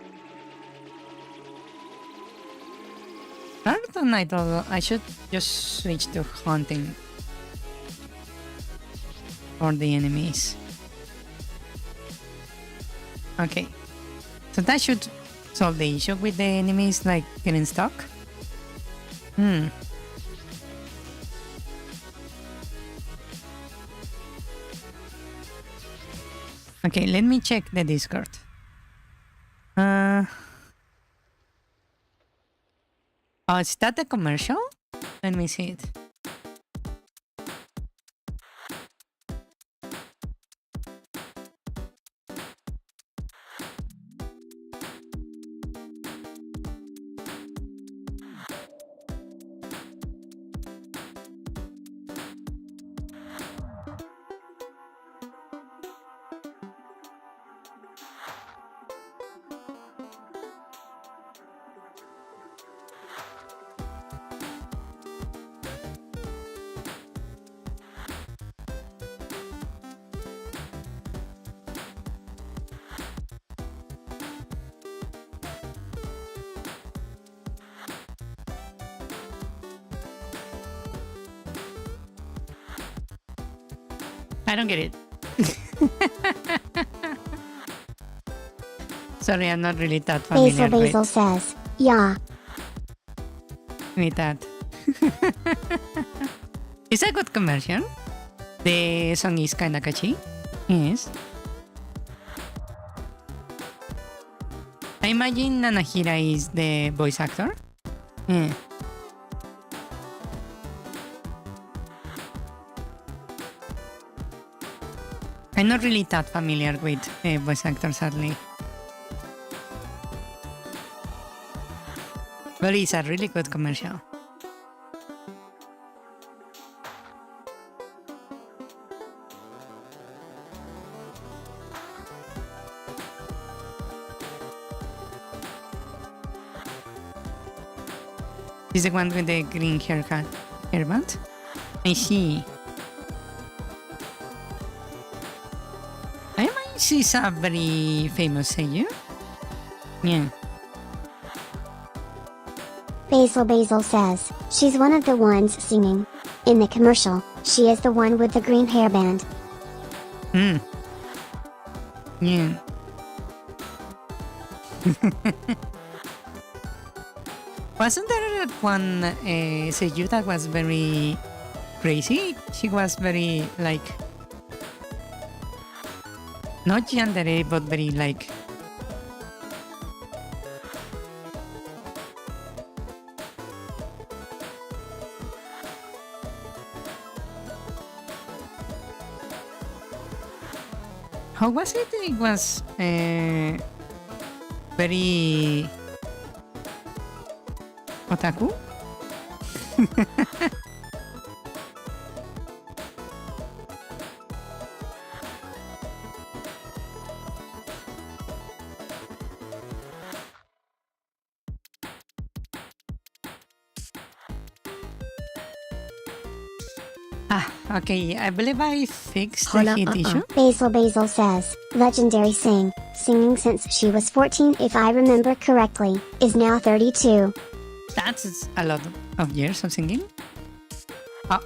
Rather than idle, I should just switch to hunting for the enemies. Okay, so that should solve the issue with the enemies like getting stuck. Okay, let me check the Discord. Oh, is that the commercial? Let me see it. I don't get it. Sorry, I'm not really that familiar Basil says, yeah. with that. It's a good commercial. The song is kinda catchy. Yes. I imagine Nanahira is the voice actor. Yeah. I'm not really that familiar with voice actors, sadly. But it's a really good commercial. This is the one with the green haircut, hairband? I see. She's a very famous singer. Yeah. Basil says, she's one of the ones singing. In the commercial, she is the one with the green hairband. Yeah. Wasn't there one seiyuu that was very crazy? She was very, like, not yandere, but very, like, how was it? It was very otaku? Okay, I believe I fixed the heat issue. Basil says, legendary singing since she was 14 if I remember correctly, is now 32. That's a lot of years of singing. Oh.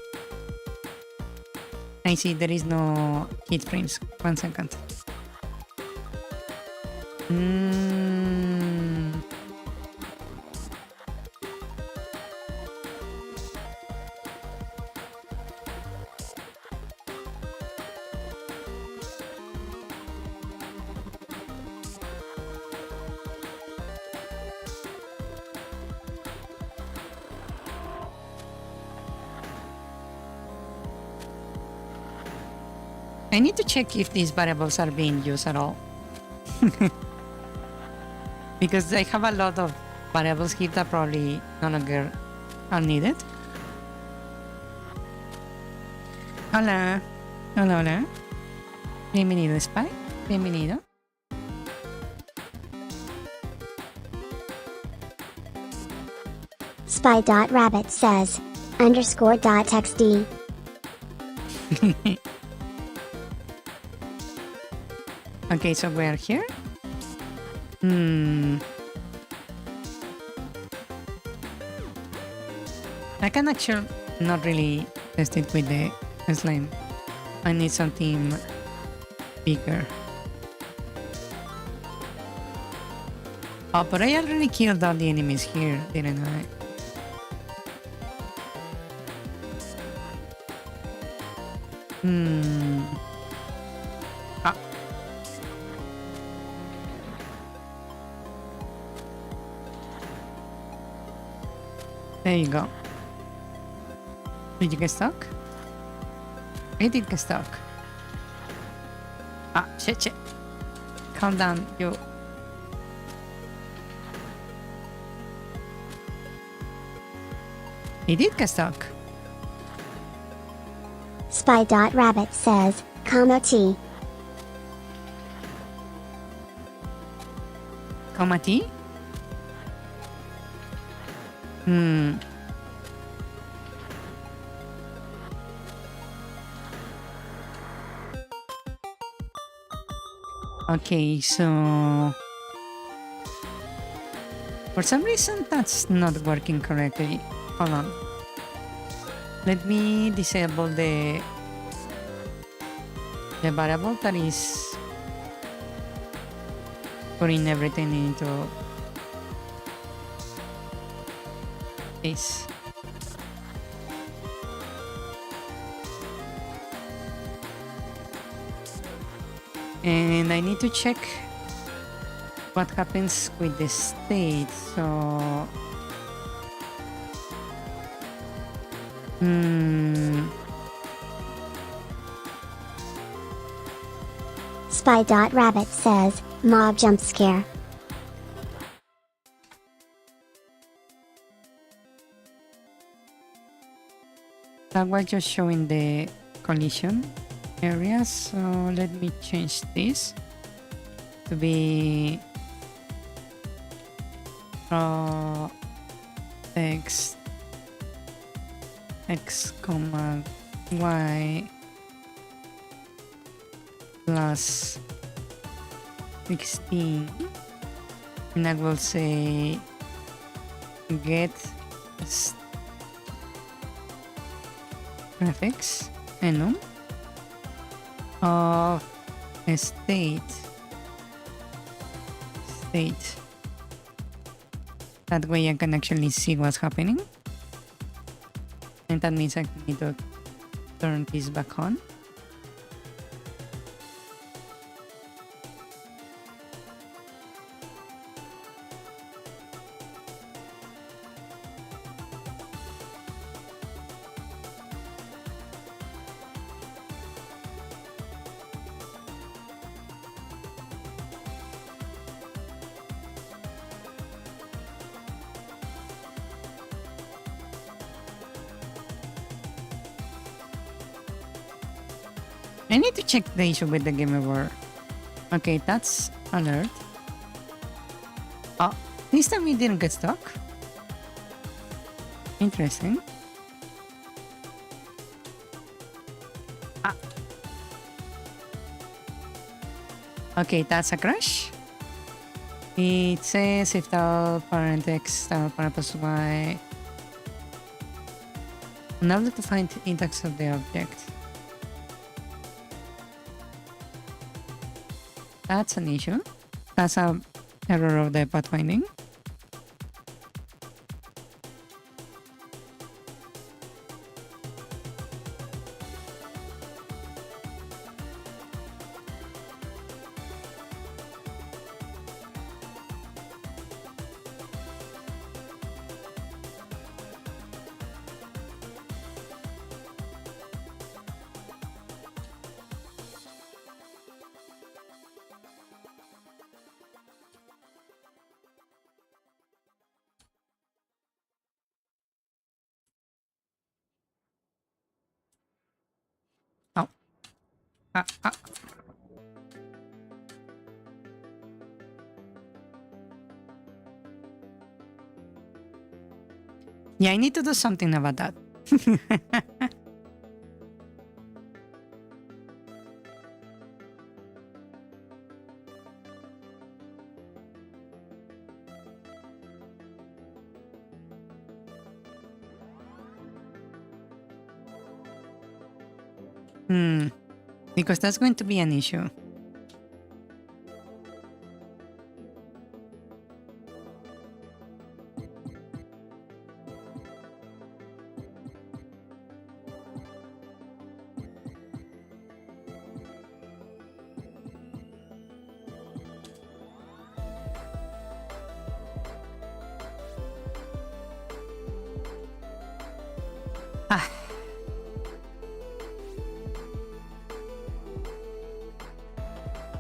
I see, there is no hit frames. 1 second. I need to check if these variables are being used at all. Because I have a lot of variables here that probably no longer are needed. Hola. Hola, hola. Bienvenido, Spy. Bienvenido. Spy.rabbit says, _.xd. Okay, so we're here. I can actually not really test it with the slime. I need something bigger. Oh, but I already killed all the enemies here, didn't I? There you go. Did you get stuck? I did get stuck. Shit. Calm down, you. He did get stuck. Spy.rabbit says, T. Comma T? Okay, so for some reason that's not working correctly. Hold on. Let me disable the variable that is putting everything into this. And I need to check what happens with the state. So Spy.rabbit says, mob jump scare. That was just showing the collision area, so let me change this to be x comma y plus 16, and I will say get graphics enum of state. That way I can actually see what's happening, and that means I need to turn this back on. I need to check the issue with the game over. Okay, that's alert. Oh, this time we didn't get stuck. Interesting. Ah. Okay, that's a crash. It says if the parent x parent plus y unable to find index of the object. That's an issue. That's a error of the pathfinding. Oh. Yeah, I need to do something about that. Because that's going to be an issue.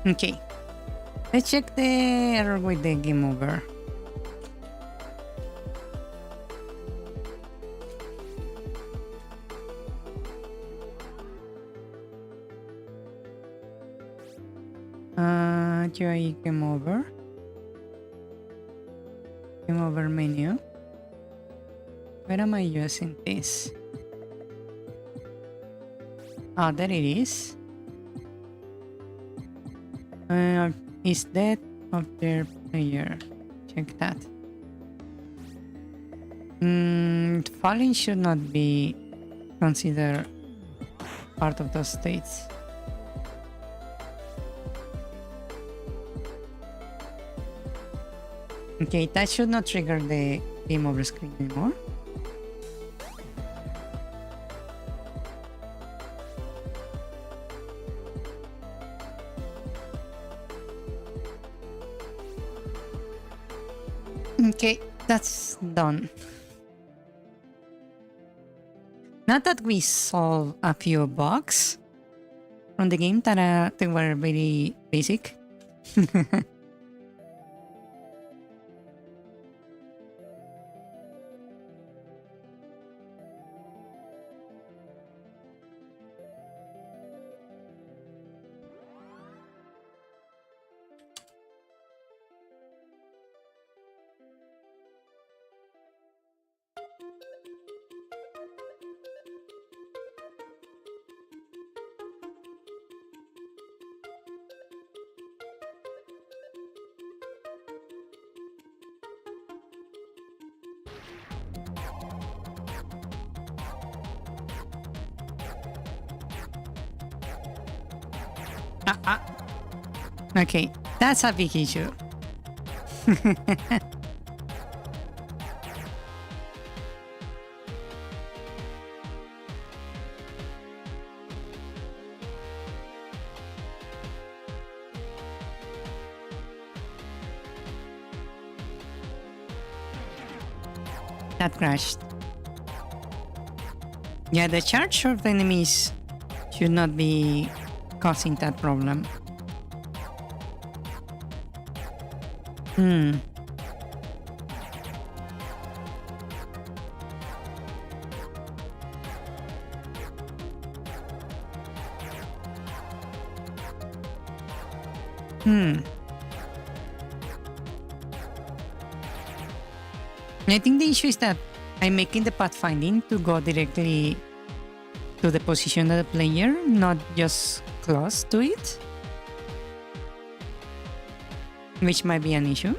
Okay, let's check the error with the game over. UI game over. Game over menu. Where am I using this? Ah, there it is. Is that of their player? Check that. Falling should not be considered part of those states. Okay, that should not trigger the game over screen anymore. Okay, that's done. Now that we solve a few bugs, from the game that were very basic. Okay, that's a big issue. That crashed. Yeah, the charge of the enemies should not be causing that problem. Hmm. I think the issue is that I'm making the pathfinding to go directly to the position of the player, not just close to it, which might be an issue.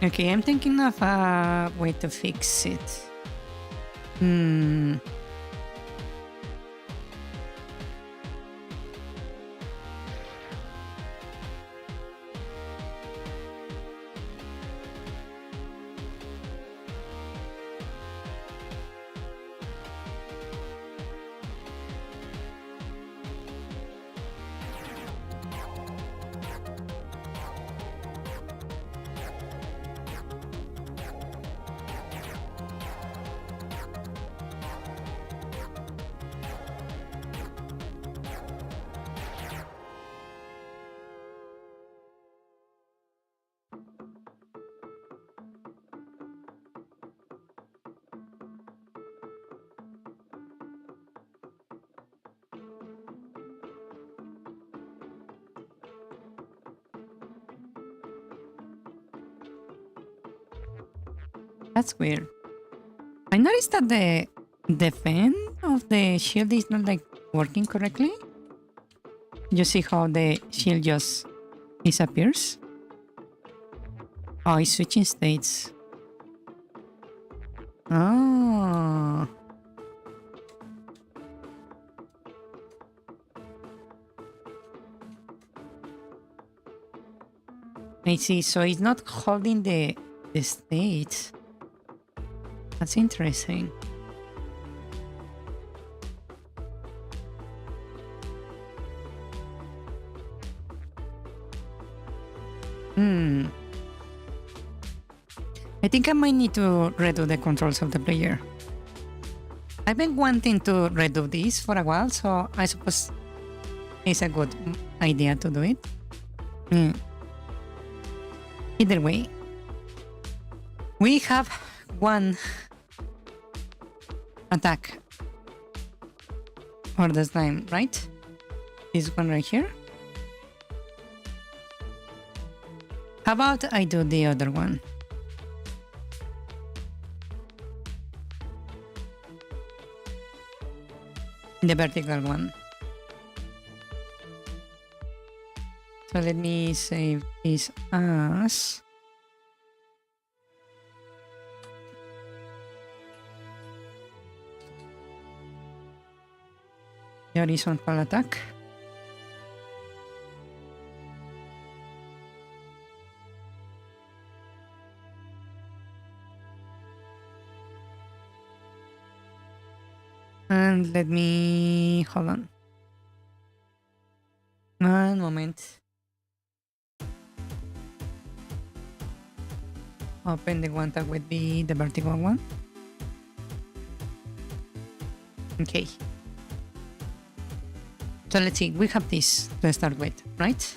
Okay, I'm thinking of a way to fix it. That's weird. I noticed that the fan of the shield is not like working correctly. You see how the shield just disappears? Oh, it's switching states. Oh. I see, so it's not holding the state. That's interesting. I think I might need to redo the controls of the player. I've been wanting to redo this for a while, so I suppose it's a good idea to do it. Either way, we have one attack for this time, right? This one right here. How about I do the other one? The vertical one. So let me save this as the horizontal attack. And let me hold on. One moment. Open the one that would be the vertical one. Okay. So let's see, we have this to start with, right?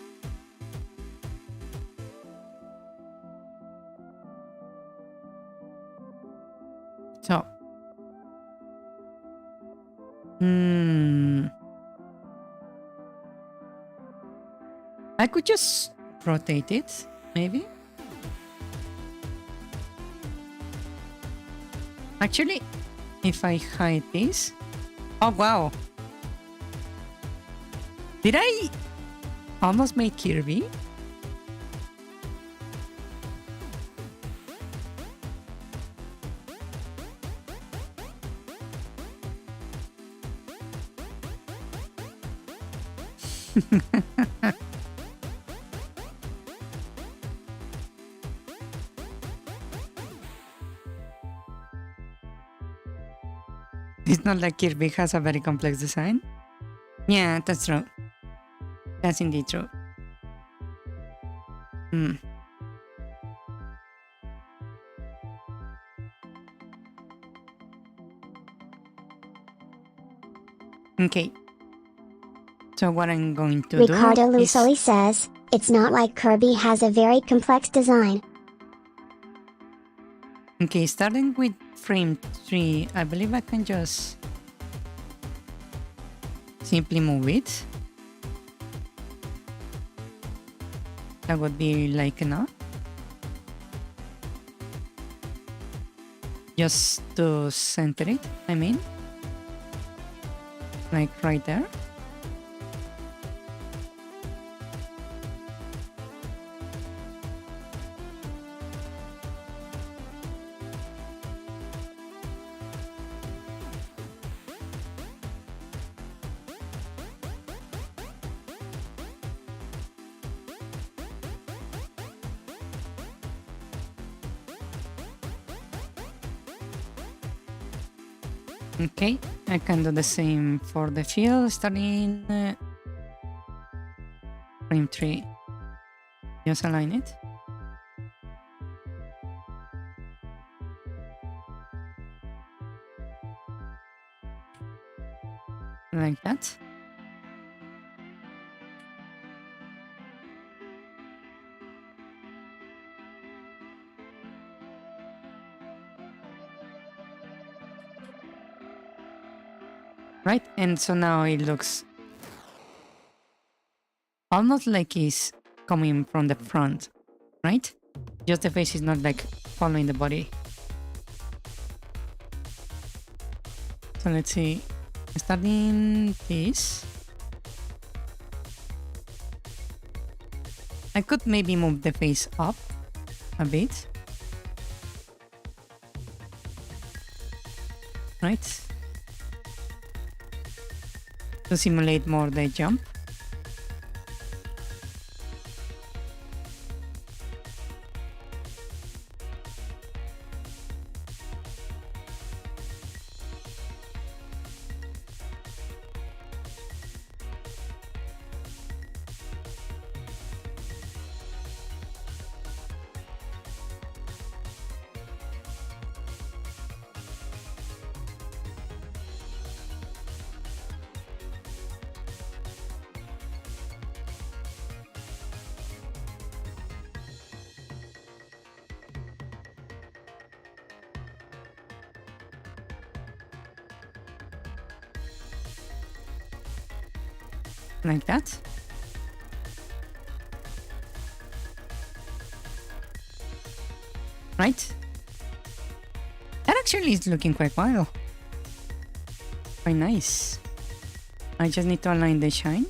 So. I could just rotate it, maybe. Actually, if I hide this... Oh, wow. Did I almost make Kirby? It's not like Kirby has a very complex design. Yeah, that's true. That's indeed true. Okay. So what I'm going to Ricardo do is... Lucili says, it's not like Kirby has a very complex design. Okay, starting with frame 3, I believe I can just simply move it. That would be like enough. Just to center it, I mean. Like right there. Okay, I can do the same for the field starting frame 3. Just align it. Like that. Right, and so now it looks almost like it's coming from the front, right? Just the face is not like following the body. So let's see, starting this. I could maybe move the face up a bit. Right? To simulate more the jump. Like that. Right? That actually is looking quite wild. Quite nice. I just need to align the shine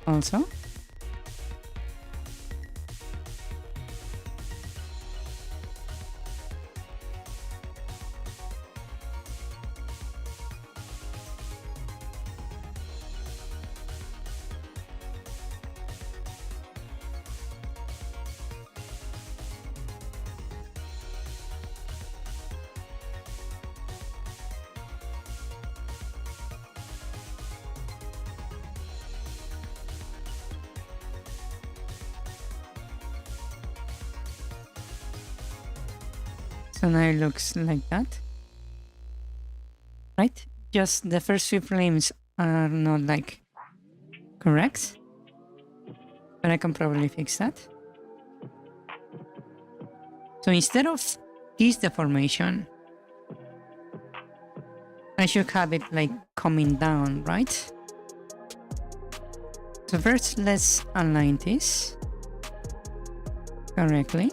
also. So now it looks like that, right? Just the first few frames are not like correct, but I can probably fix that. So instead of this deformation, I should have it like coming down, right? So first let's align this correctly.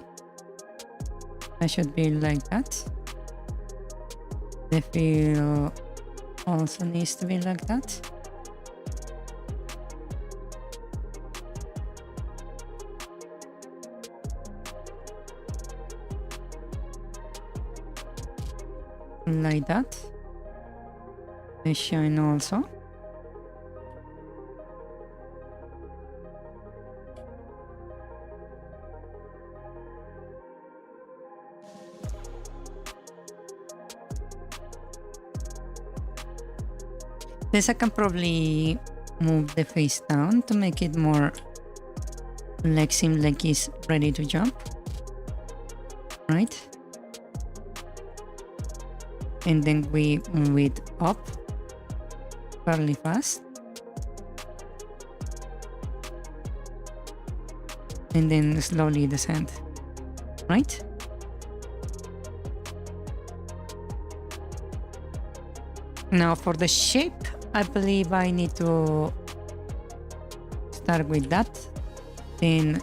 That should be like that. The fill also needs to be like that. Like that. The shine also. This I can probably move the face down to make it more like seem like it's ready to jump, right? And then we move it up fairly fast. And then slowly descend, right? Now for the shape, I believe I need to start with that. Then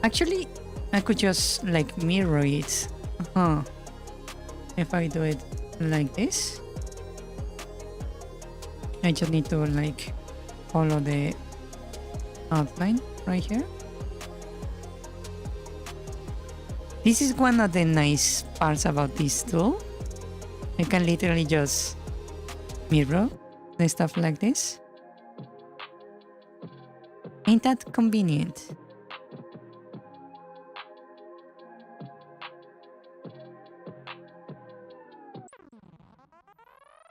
actually I could just like mirror it. If I do it like this, I just need to like follow the outline right here. This is one of the nice parts about this tool. I can literally just mirror the stuff like this. Ain't that convenient?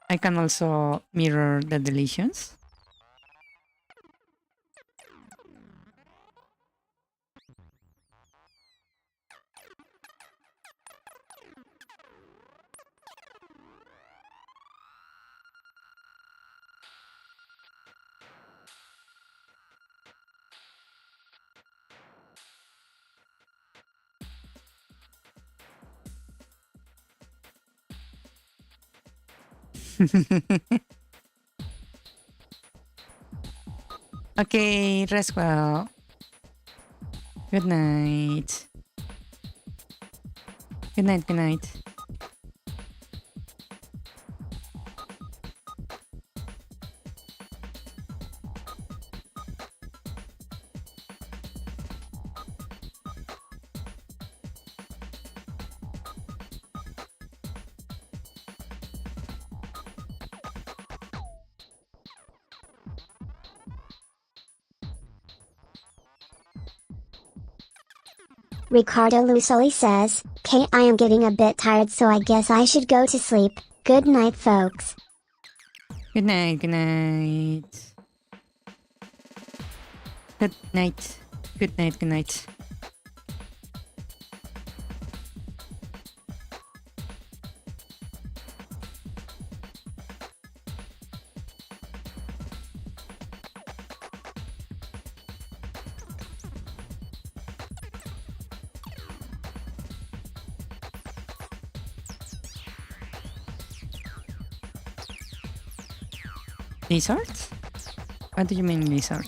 I can also mirror the deletions. Okay, rest well. Good night. Good night, good night. Ricardo Lusoli says, "K, I am getting a bit tired, so I guess I should go to sleep. Good night, folks." Good night, good night. Good night. Good night, good night. Lizard? What do you mean lizard?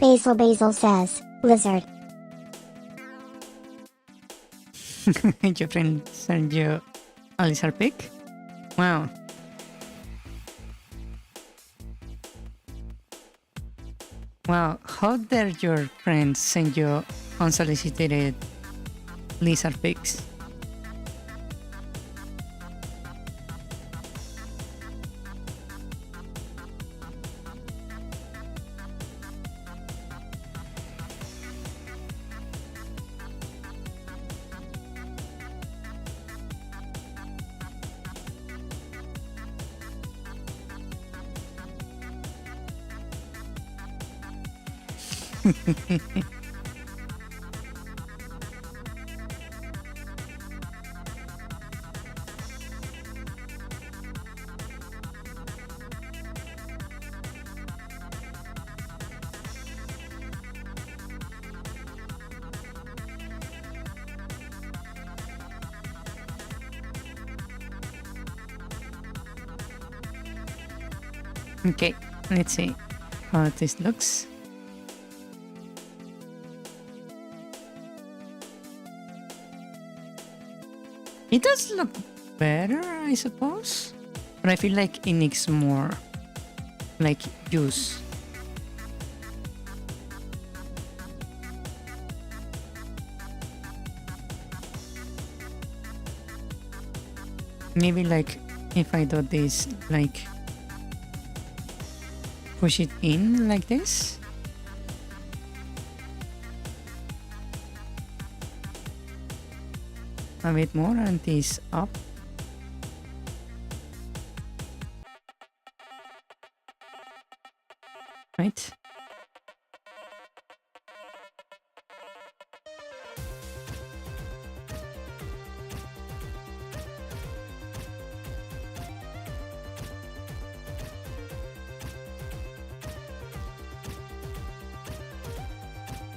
Basil says, lizard. Your friend sent you a lizard pic? Wow. Wow, how dare your friends send you unsolicited lizard pics? Okay, let's see how this looks. It does look better, I suppose, but I feel like it needs more like juice. Maybe like if I do this, like push it in like this. A bit more and this up. Right?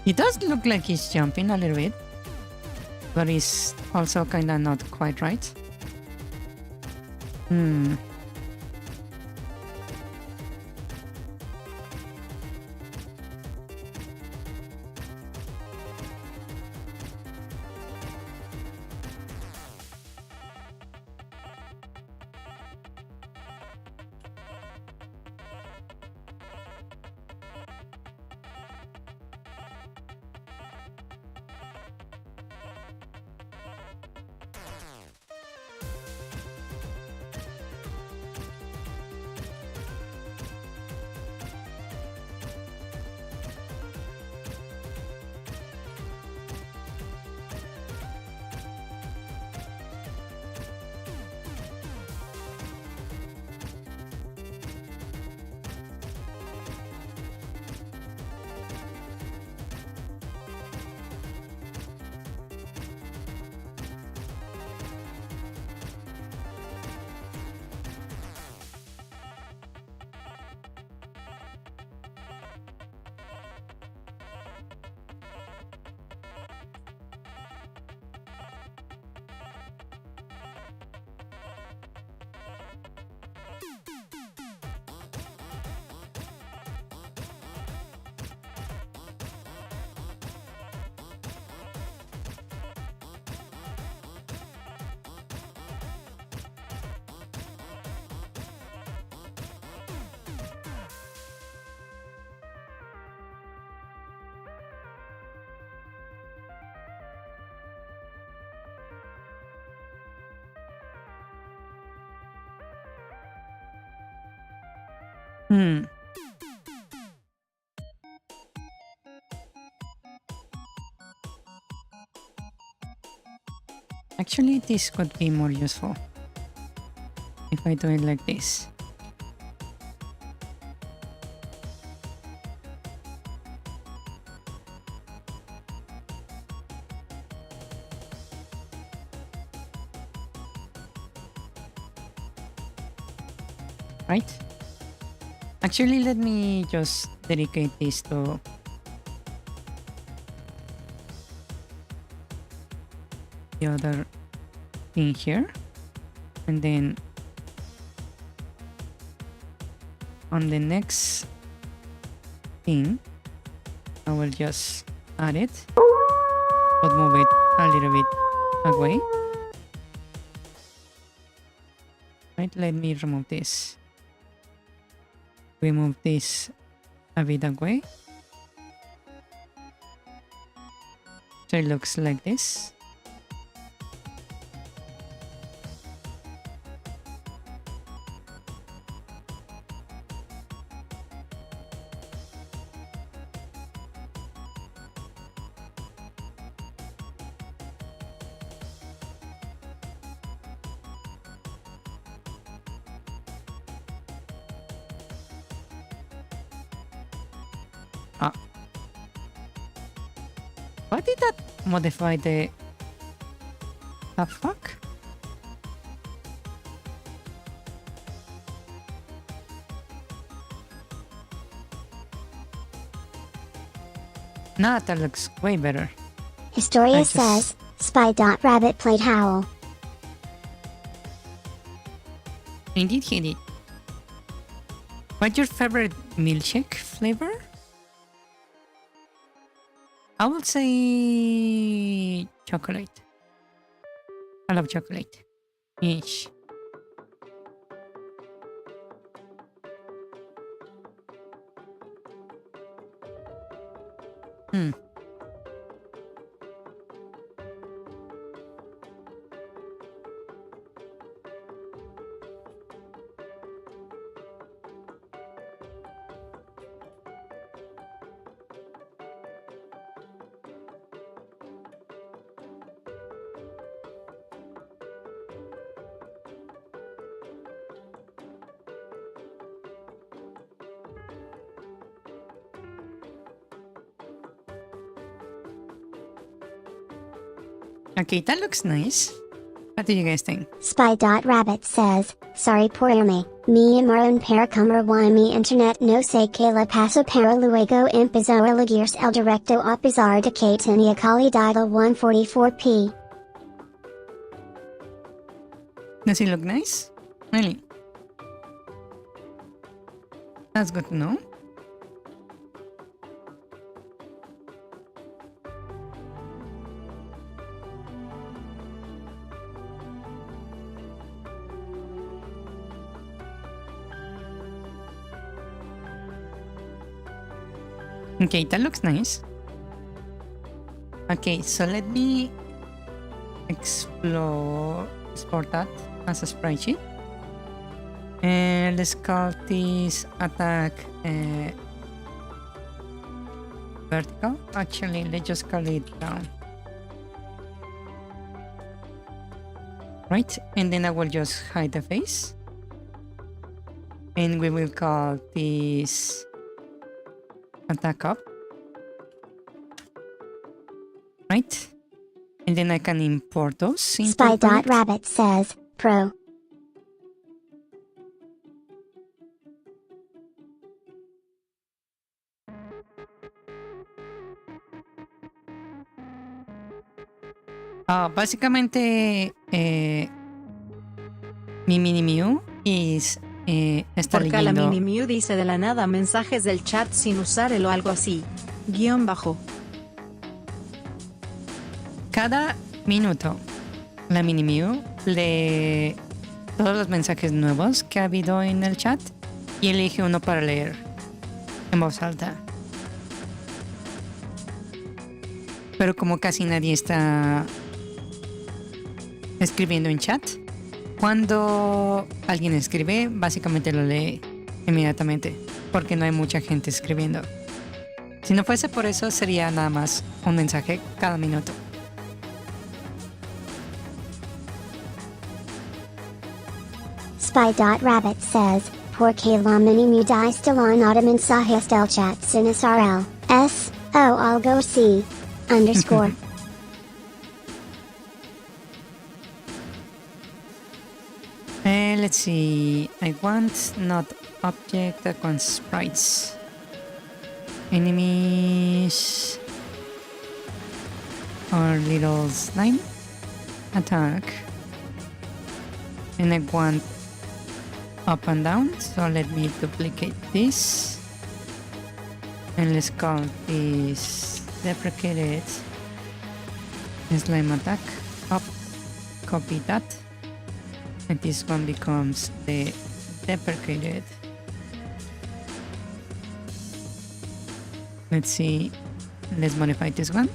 It does look like he's jumping a little bit, but it's also kinda not quite right. Actually, this could be more useful if I do it like this. Right? Actually, let me just dedicate this to the other thing here, and then on the next thing I will just add it, but move it a little bit away. Right, let me remove this. Remove this a bit away. So it looks like this. Ah. Why did that modify the fuck? Nah, that looks way better. Historia says, Spy.Rabbit played Howl. Indeed he did. What's your favorite milkshake flavor? I would say chocolate. I love chocolate. Ish. Okay, that looks nice. What do you guys think? Spy.Rabbit says, sorry por irme, mi amaron para comer y mi internet no sé que le paso para luego empezar a elegirse el directo a pesar de que tenía calidad 144p. Does it look nice? Really? That's good to know. Okay, that looks nice. Okay, so let me export that as a sprite sheet. And let's call this attack vertical. Actually, let's just call it down. Right, and then I will just hide the face. And we will call this attack up. Right? And then I can import those into Spy.Rabbit says, Pro. Básicamente, mi mini Mew está Porque la leyendo. mini Mew dice de la nada mensajes del chat sin usar el o algo así. Guión bajo. Cada minuto, la mini Mew lee todos los mensajes nuevos que ha habido en el chat y elige uno para leer en voz alta. Pero como casi nadie está escribiendo en chat, cuando alguien escribe, básicamente lo lee inmediatamente, porque no hay mucha gente escribiendo. Si no fuese por eso, sería nada más un mensaje cada minuto. Spy.Rabbit says, porque la mini Mew diste la nota mensajes del chat sin SRL, S, O algo así, underscore. Let's see. I want not object, I want sprites. Enemies or little slime. Attack. And I want up and down, so let me duplicate this. And let's call this deprecated slime attack. Up, copy that. And this one becomes the deprecated. Let's see. Let's modify this one.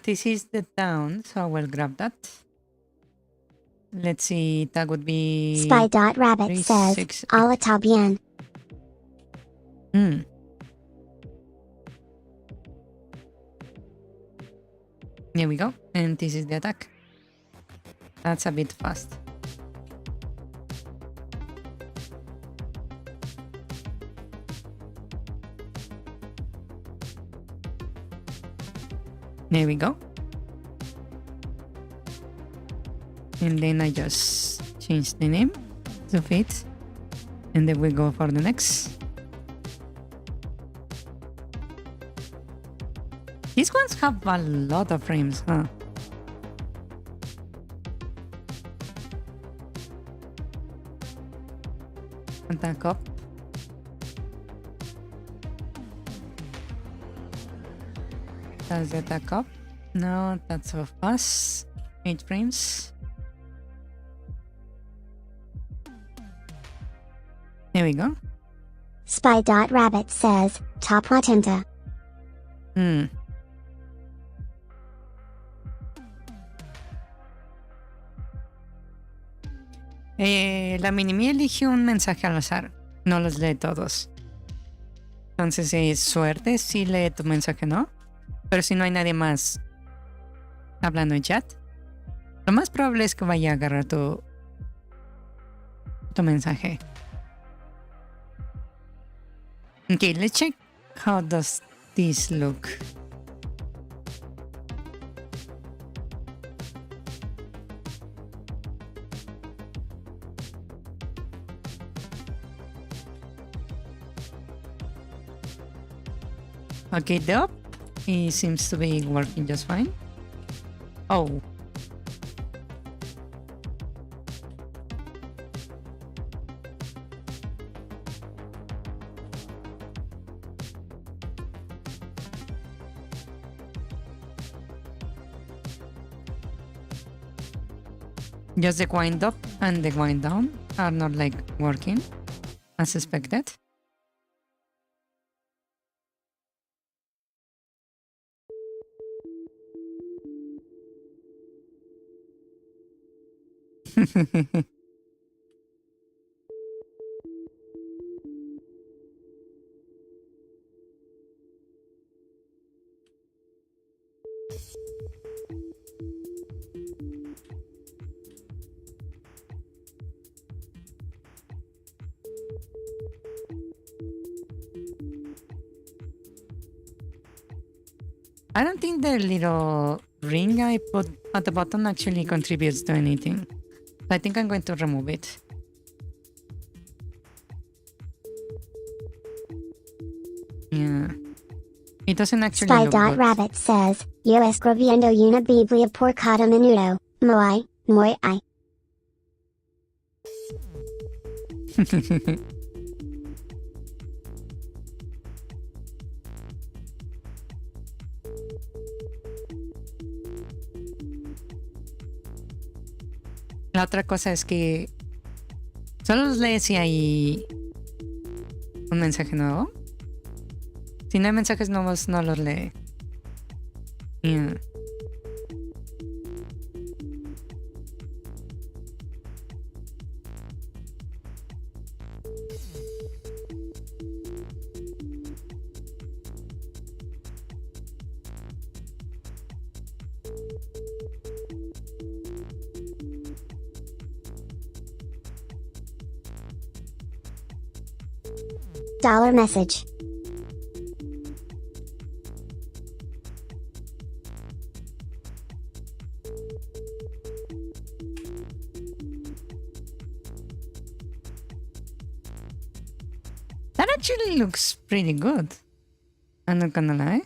This is the down, so I will grab that. Let's see, that would be... Spy.rabbit says, 368. a la ta bien. There we go. And this is the attack. That's a bit fast. There we go. And then I just change the name to fit. And then we go for the next. These ones have a lot of frames, huh? Attack up. That's the attack up. No, that's so fast. 8 frames. There we go. Spy.rabbit says, top patenta. La Minimi eligió un mensaje al azar. No los lee todos. Entonces es suerte si lee tu mensaje, ¿no? Pero si no hay nadie más hablando en chat, lo más probable es que vaya a agarrar tu mensaje. Okay, let's check how does this look. Okay, the up, it seems to be working just fine. Oh. Just the wind up and the wind down are not like working as expected. I don't think the little ring I put at the bottom actually contributes to anything. I think I'm going to remove it. Yeah. It doesn't actually look good. Spy.rabbit says, yo escribiendo una biblia por cada minuto, muy I. La otra cosa es que solo los lee si hay un mensaje nuevo. Si no hay mensajes nuevos, no los lee. Yeah. Dollar message. That actually looks pretty good. I'm not gonna lie.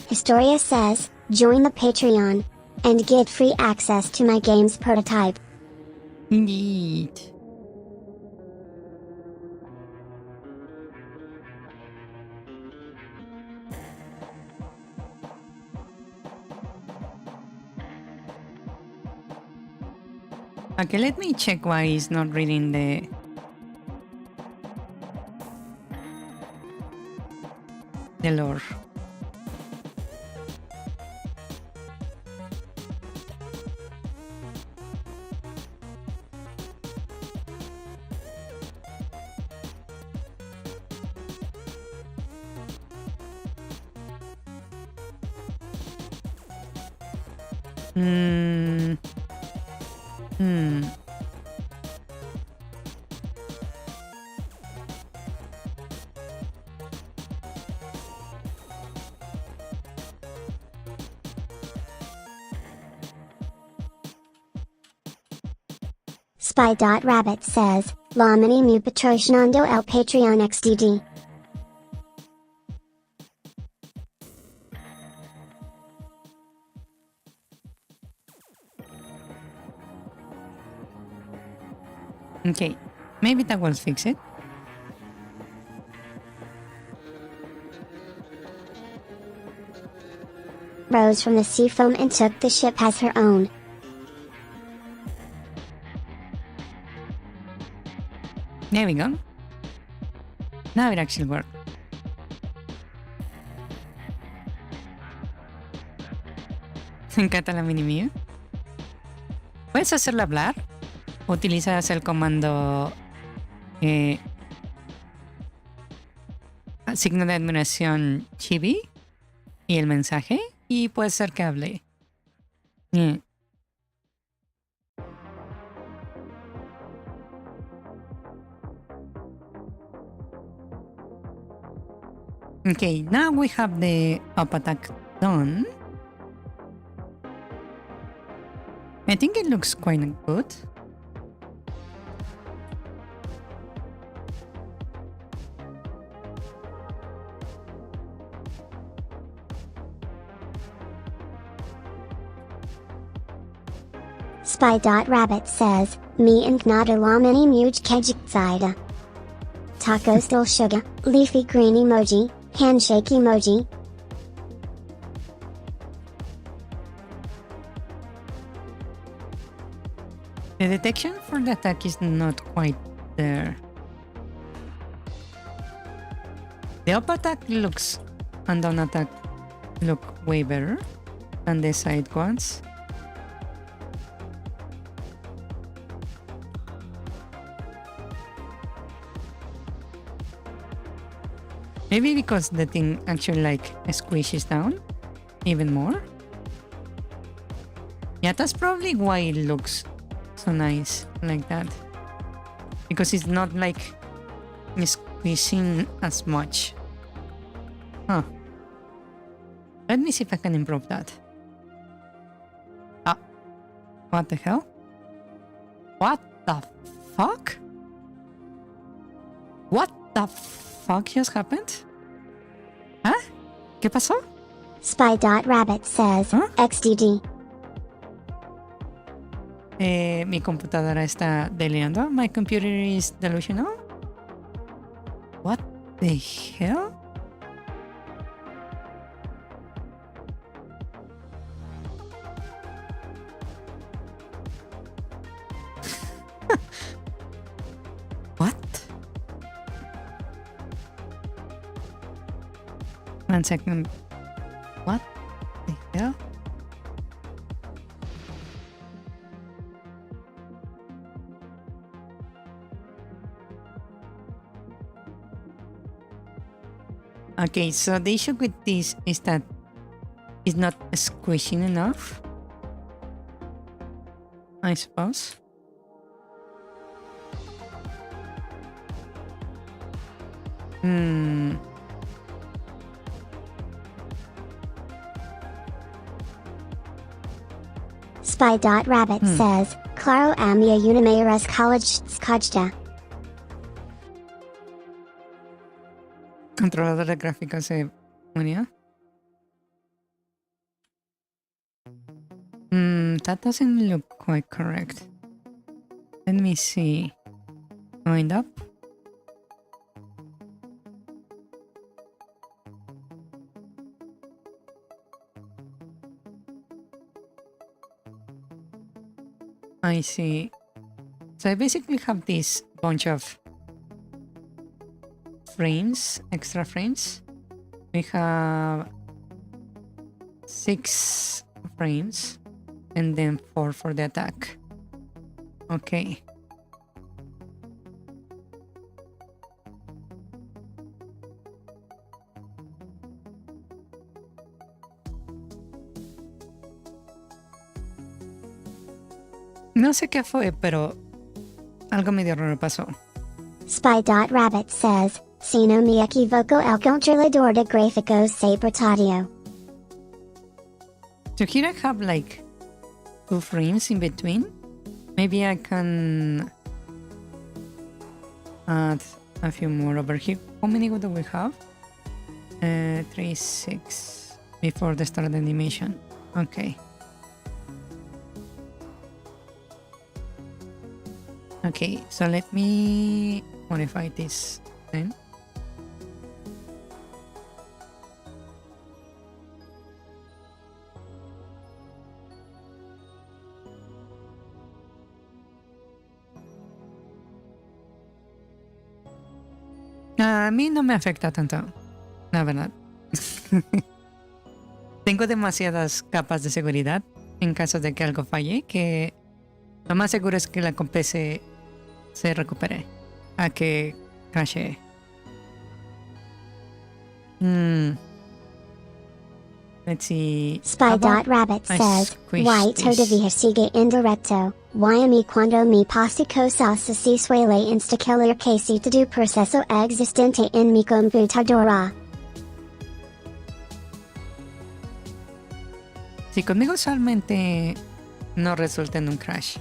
Historia says, join the Patreon and get free access to my game's prototype. Indeed. Okay, let me check why he's not reading the lore. Spy.rabbit says, Lamini mu patrocinando el Patreon XDD. Okay, maybe that will fix it. Rose from the sea foam and took the ship as her own. There we go. Now it actually worked. Me encanta la mini Mew. ¿Puedes hacerla hablar? Utilizas el comando signo de admiración chibi y el mensaje y puede ser que hable. Okay, now we have the up attack done. I think it looks quite good. Spy.rabbit says, me and Gnada Lamini muj kejikzida. Taco still sugar, leafy green emoji, handshake emoji. The detection for the attack is not quite there. The up attack looks and down attack look way better than the side ones. Maybe because the thing actually like squishes down even more. Yeah, that's probably why it looks so nice like that. Because it's not like squeezing as much. Huh. Let me see if I can improve that. Ah. What the hell? What the fuck? What the fuck just happened? ¿Ah? ¿Qué pasó? Spy.rabbit says, Huh? XDD. Mi computadora está delirando. My computer is delusional. What the hell? What? 1 second. What the hell? Okay, so the issue with this is that it's not squishing enough, I suppose. Spy.rabbit says, Claro a minha Unimaras College Skajda. controlador de gráficos se unió. That doesn't look quite correct. Let me see. Wind up. I see. So I basically have this bunch of frames, extra frames. We have 6 frames and then 4 for the attack. Okay. No sé qué fue, pero algo medio raro pasó. Spy.rabbit says, Sino me equivoco el controlador de gráficos se portadio. So here I have like 2 frames in between. Maybe I can add a few more over here. How many do we have? 3, 6 before the start of the animation. Okay. Okay, so let me modify this then. A mí no me afecta tanto, la verdad. Tengo demasiadas capas de seguridad en caso de que algo falle, que lo más seguro es que la comp se recupere a que crashee. Let's see. Spy.rabbit says, Why todavía sigue indirecto, y a mí cuando mi pasa cosas así suele instalar casi todo proceso existente en mi computadora. Si conmigo usualmente no resulta en un crash.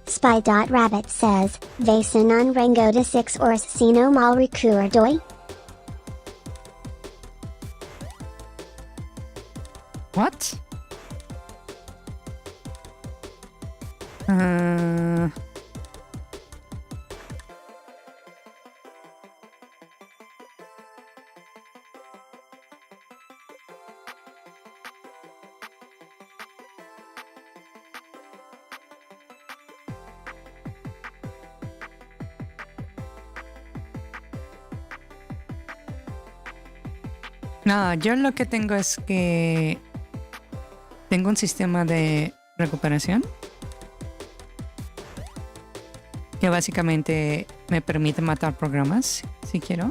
Spy.rabbit says, Vason on Rango de 6 horas sino mal recuerdoy? What? No, yo lo que tengo es que tengo un sistema de recuperación que básicamente me permite matar programas si quiero.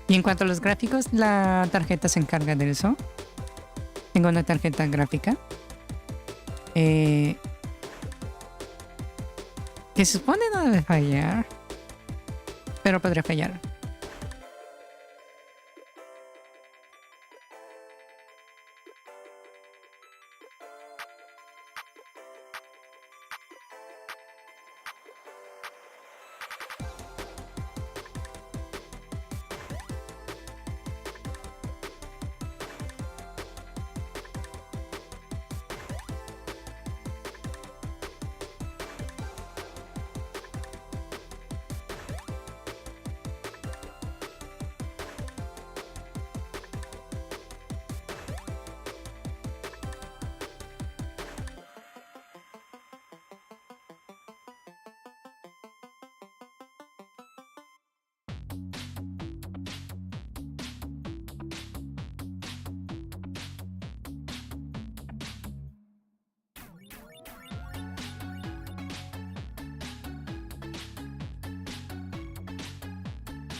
Y en cuanto a los gráficos, la tarjeta se encarga de eso. Tengo una tarjeta gráfica que se supone no debe fallar, pero podría fallar.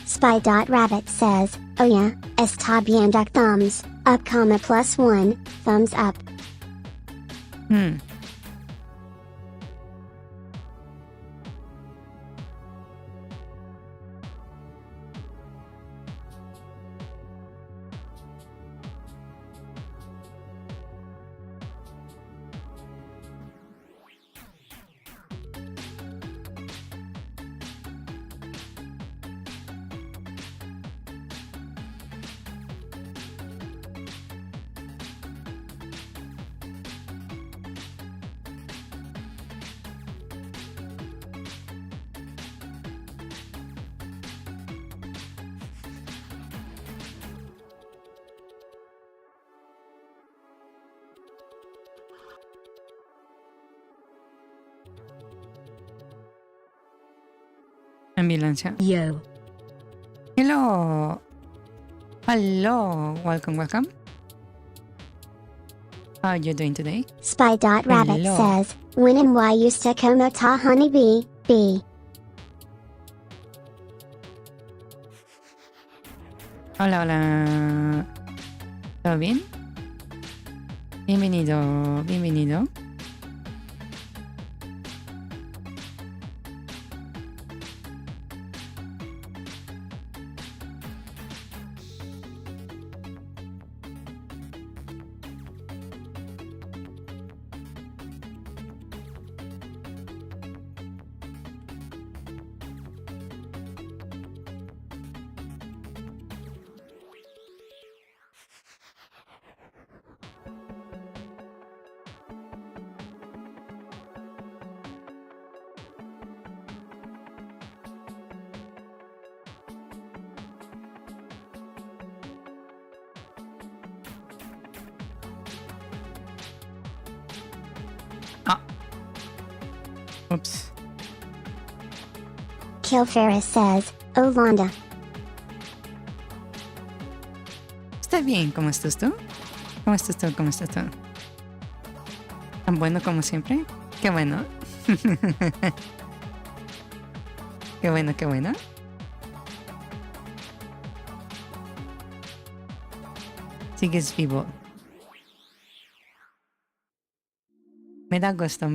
Spy.rabbit says, oh yeah, está bien duck thumbs, up comma +1, thumbs up. Ambulancia. Yo. Hello. Hello. Welcome. How are you doing today? Spy.rabbit Hello. says, when and why used to como ta honeybee, bee. Hola. ¿Todo bien? Bienvenido. Oops. Kill Ferris says, oh Londa. ¿Estás bien? ¿Cómo estás tú? ¿Cómo estás tú? ¿Tan bueno como siempre? Qué bueno. Qué bueno. Sigues vivo. Me da gusto.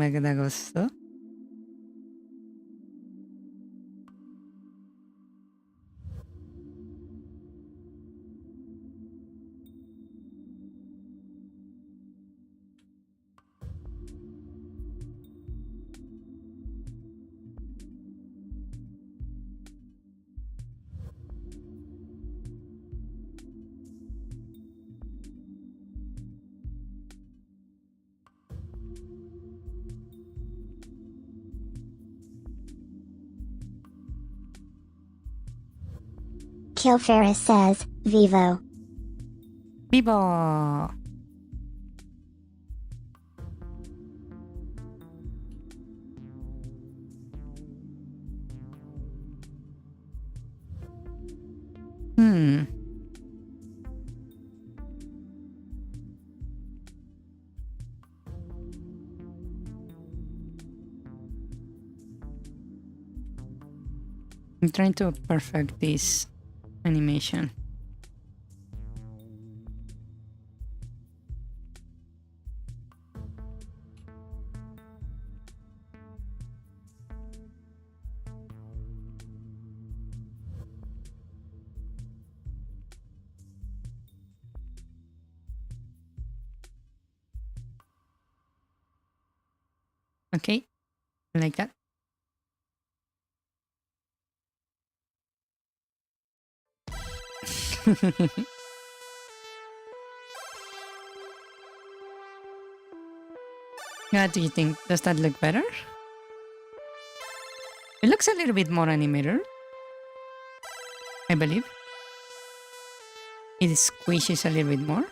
Kill Ferris says, vivo. Vivo. I'm trying to perfect this animation. Okay, like that. What do you think? Does that look better? It looks a little bit more animated, I believe. It squishes a little bit more.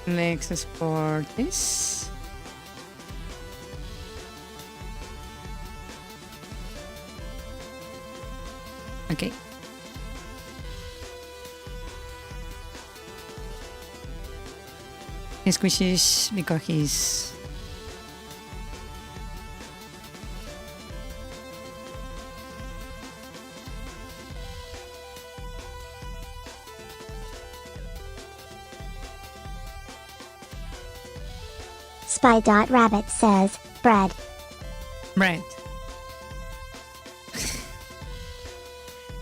Let's export this. Okay. He squishes because he's Spy.rabbit says, bread. bread.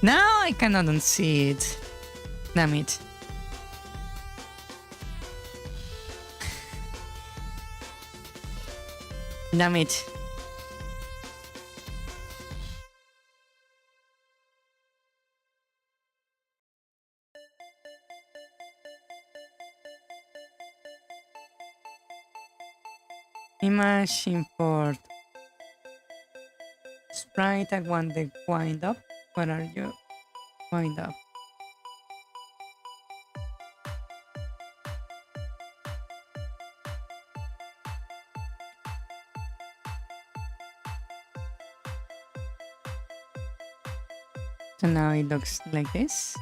Now I cannot unsee it. Damn it. Damn it. Image import. Sprite, I want the wind up. Where are you? Wind up. So now it looks like this.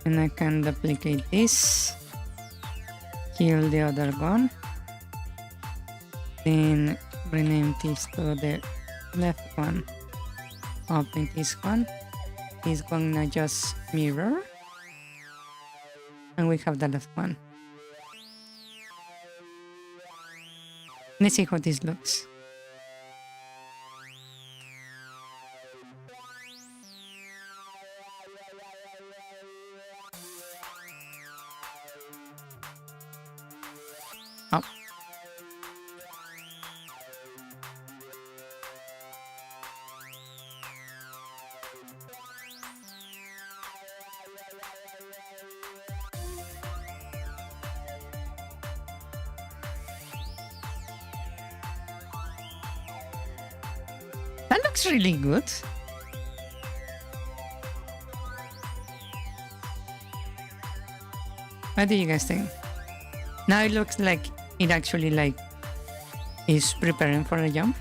And I can duplicate this. Kill the other one. Then rename this to the left one. Open this one. This one now just mirror. And we have the left one. Let's see how this looks. Oh. That looks really good. What do you guys think? Now it looks like it actually like is preparing for a jump.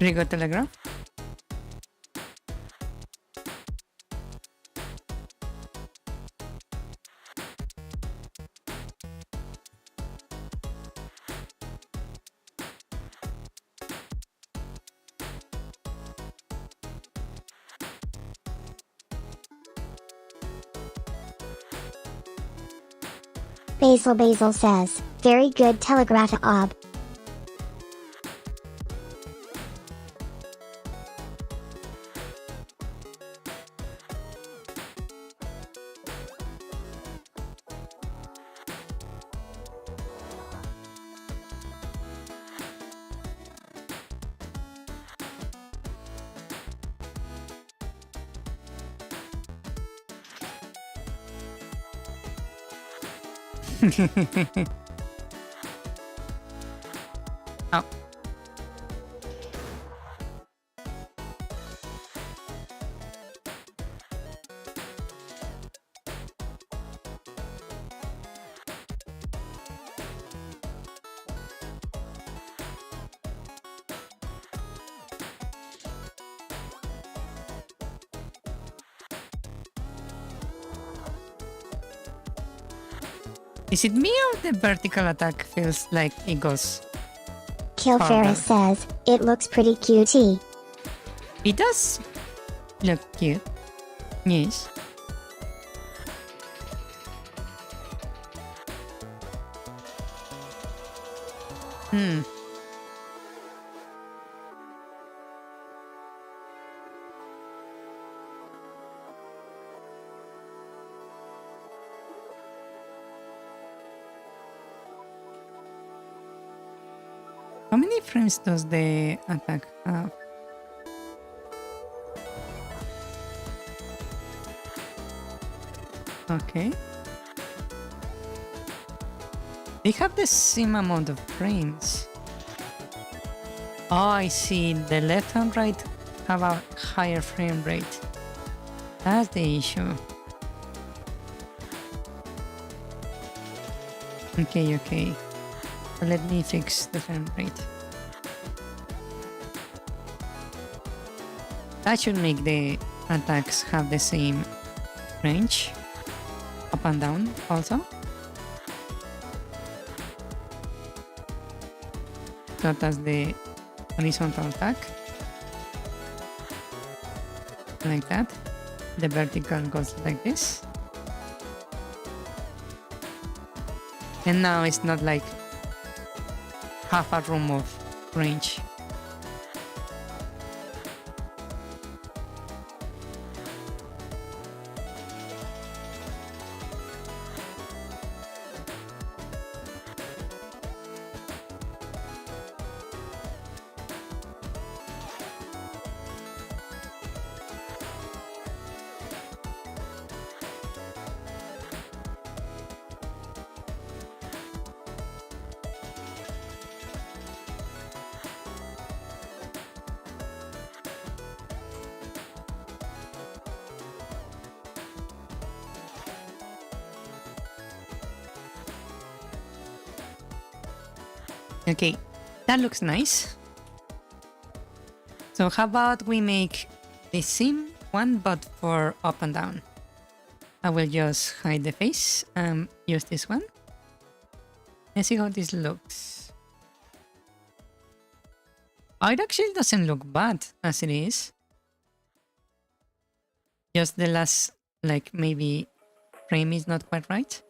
Rigo Telegraph. Basil says, very good telegraph ob. Oh. Is it me or the vertical attack feels like it goes? Kill Harder. Ferris says, it looks pretty cutie. It does look cute. Yes. Hmm. How many frames does the attack have? Okay. They have the same amount of frames. Oh, I see. The left and right have a higher frame rate. That's the issue. Okay. So let me fix the frame rate. That should make the attacks have the same range, up and down also. So that's the horizontal attack, like that. The vertical goes like this. And now it's not like half a room of range. Okay, that looks nice. So how about we make the same one but for up and down? I will just hide the face and use this one. Let's see how this looks. Oh, it actually doesn't look bad as it is. Just the last, like, maybe frame is not quite right.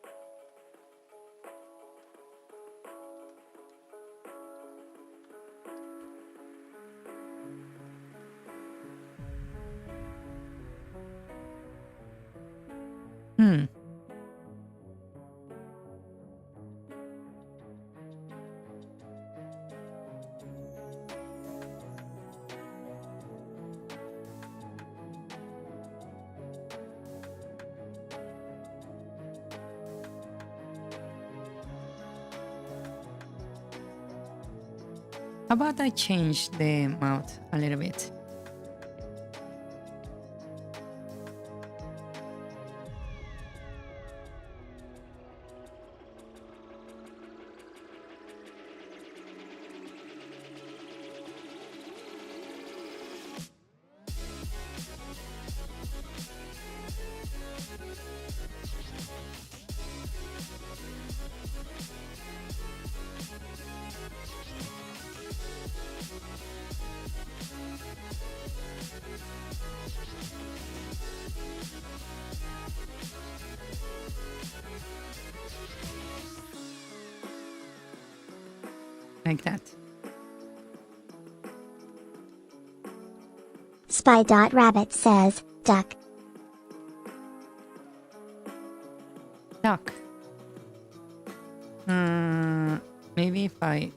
How about I change the mouth a little bit? Like that. Spy.rabbit says, duck. Duck. Maybe if I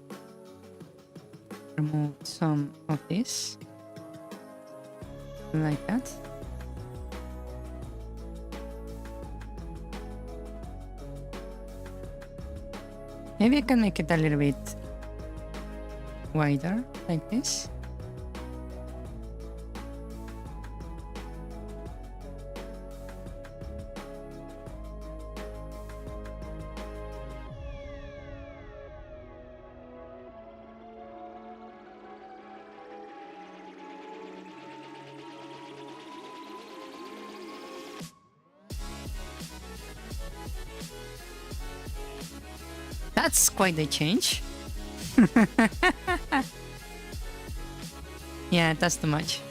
remove some of this, like that. Maybe I can make it a little bit wider, like this. That's quite a change. Yeah, that's too much.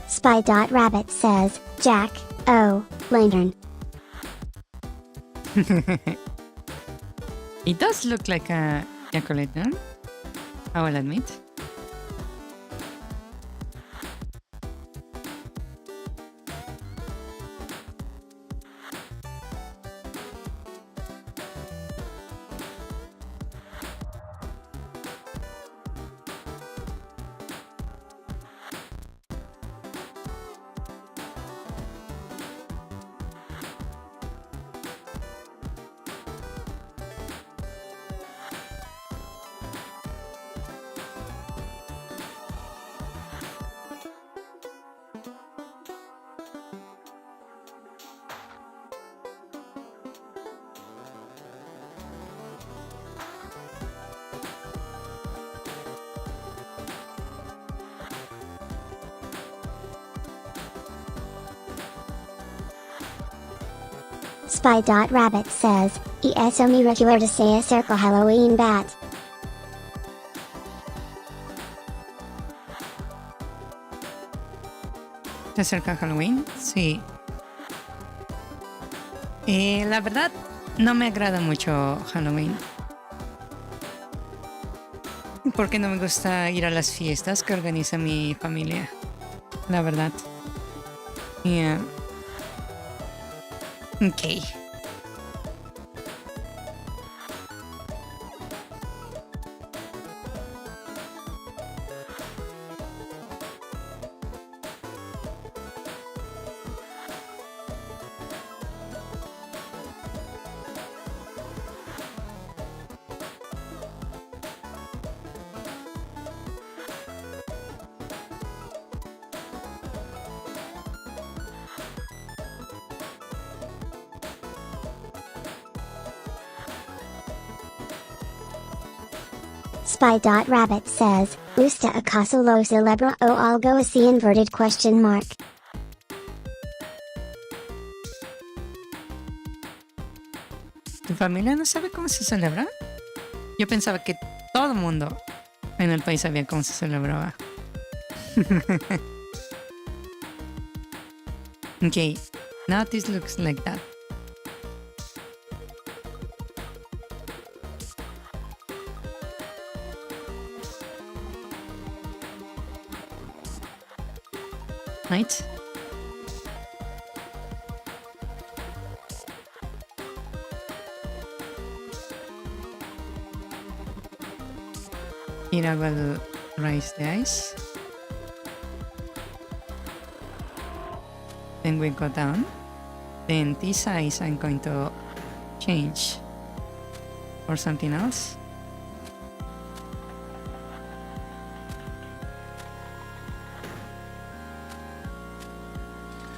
Spy.Rabbit says, Jack, oh, lantern. It does look like a jack-o'-lantern, I will admit. Spy.Rabbit says, eso me recuerda a circle Halloween bat. ¿Se acerca Halloween? Sí. La verdad, no me agrada mucho Halloween. Porque no me gusta ir a las fiestas que organiza mi familia. La verdad. Yeah. Okay. Spy.Rabbit says, ¿Usta acaso lo celebra o algo así inverted question mark? ¿Tu familia no sabe cómo se celebra? Yo pensaba que todo el mundo en el país sabía cómo se celebraba. Okay, now this looks like that. Right? Here I will raise the eyes. Then we go down. Then this eyes I'm going to change for something else.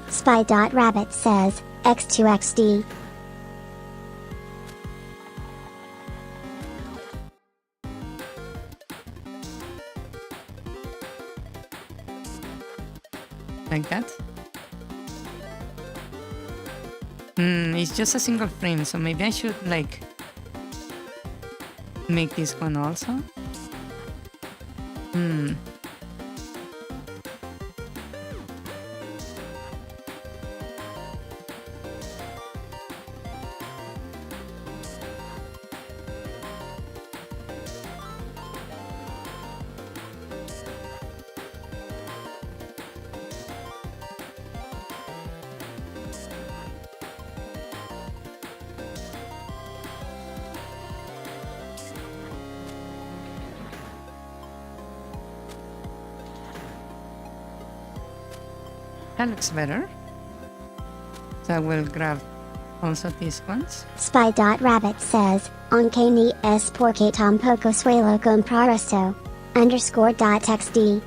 Spy.Rabbit says, X2XD. Like that. It's just a single frame, so maybe I should like make this one also. That looks better. So I will grab also these ones. Spy.rabbit says, aunque ni es porque tampoco suelo comprar esto. _.xd.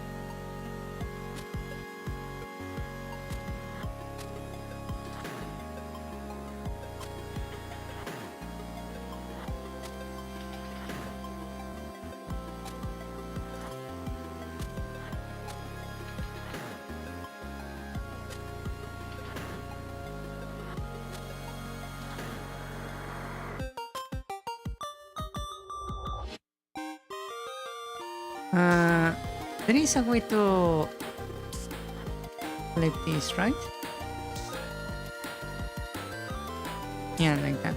There is a way to flip this, right? Yeah, like that.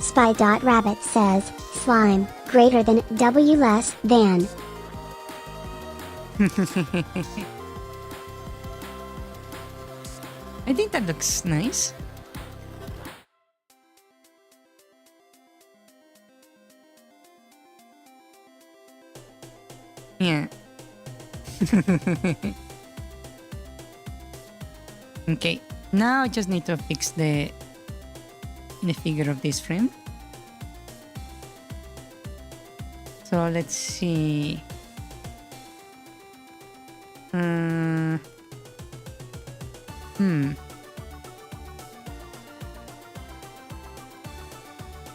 Spy.rabbit says, slime, greater than, W less than. I think that looks nice. Yeah. Okay, now I just need to fix the figure of this frame. So let's see.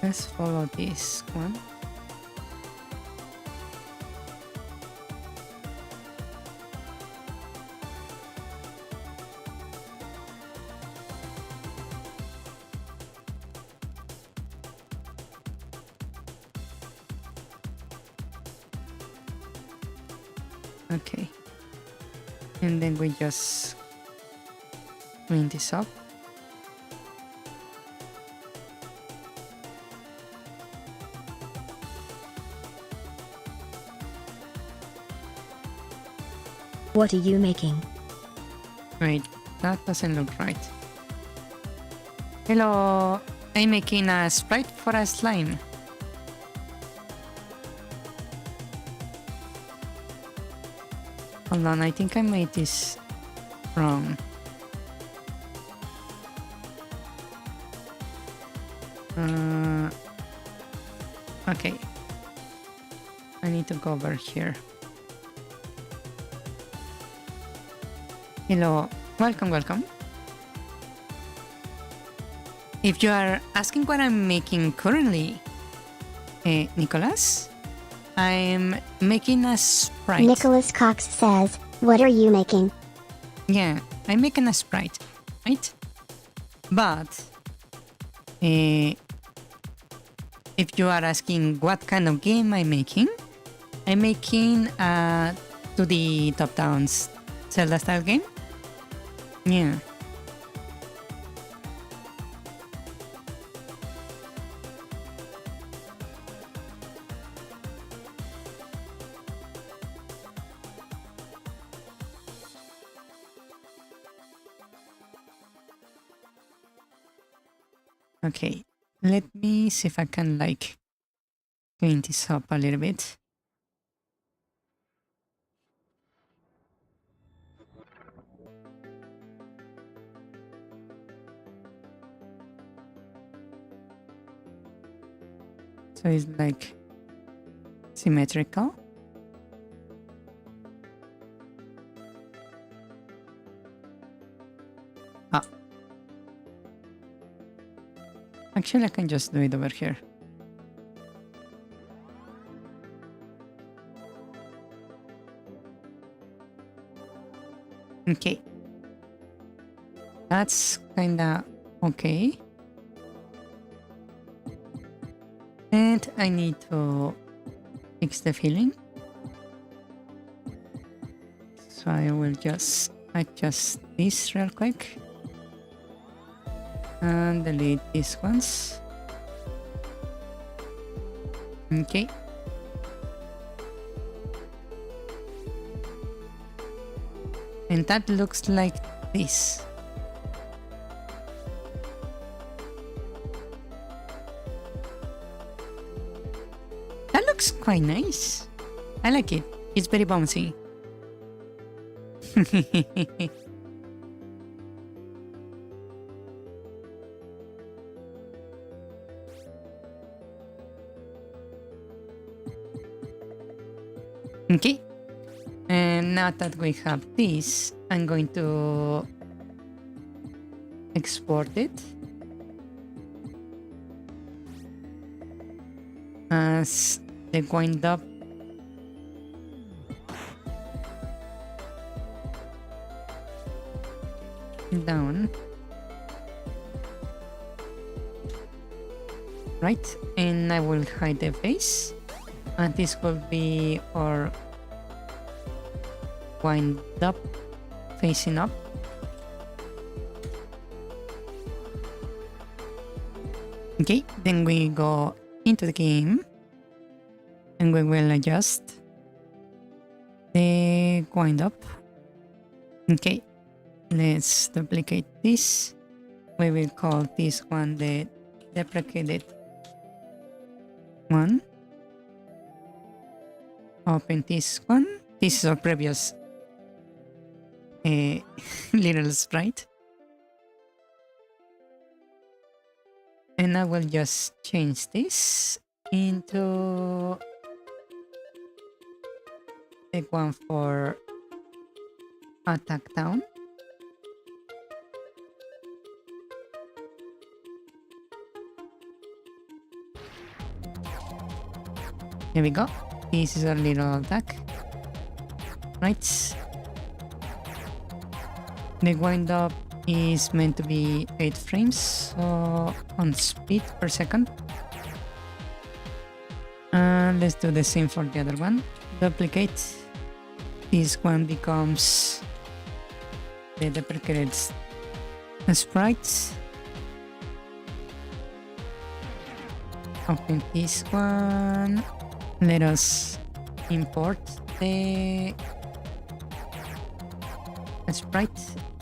Let's follow this one. Okay. And then we just clean this up. What are you making? Wait, that doesn't look right. Hello, I'm making a sprite for a slime. Hold on, I think I made this wrong. Okay. I need to go over here. Hello, welcome. If you are asking what I'm making currently, Nicholas, I'm making a sprite. Nicholas Cox says, what are you making? Yeah, I'm making a sprite, right? But if you are asking what kind of game I'm making a 2D top-down Zelda style game. Yeah. Okay, let me see if I can like clean this up a little bit. So it's like symmetrical. Ah. Actually, I can just do it over here. Okay. That's kinda okay. And I need to fix the filling. So I will just adjust this real quick. And delete these ones. Okay. And that looks like this. That looks quite nice. I like it. It's very bouncy. Okay. And now that we have this, I'm going to export it as the wind up down, right? And I will hide the face, and this will be our wind up facing up. Okay, then we go into the game and we will adjust the wind up. Okay, let's duplicate this. We will call this one the deprecated one. Open this one. This is our previous little sprite. And I will just change this into the one for attack down. Here we go. This is a little attack. Right. The wind up is meant to be 8 frames, so on speed per second. And let's do the same for the other one. Duplicate. This one becomes the deprecated sprite. Open this one. Let us import the sprite.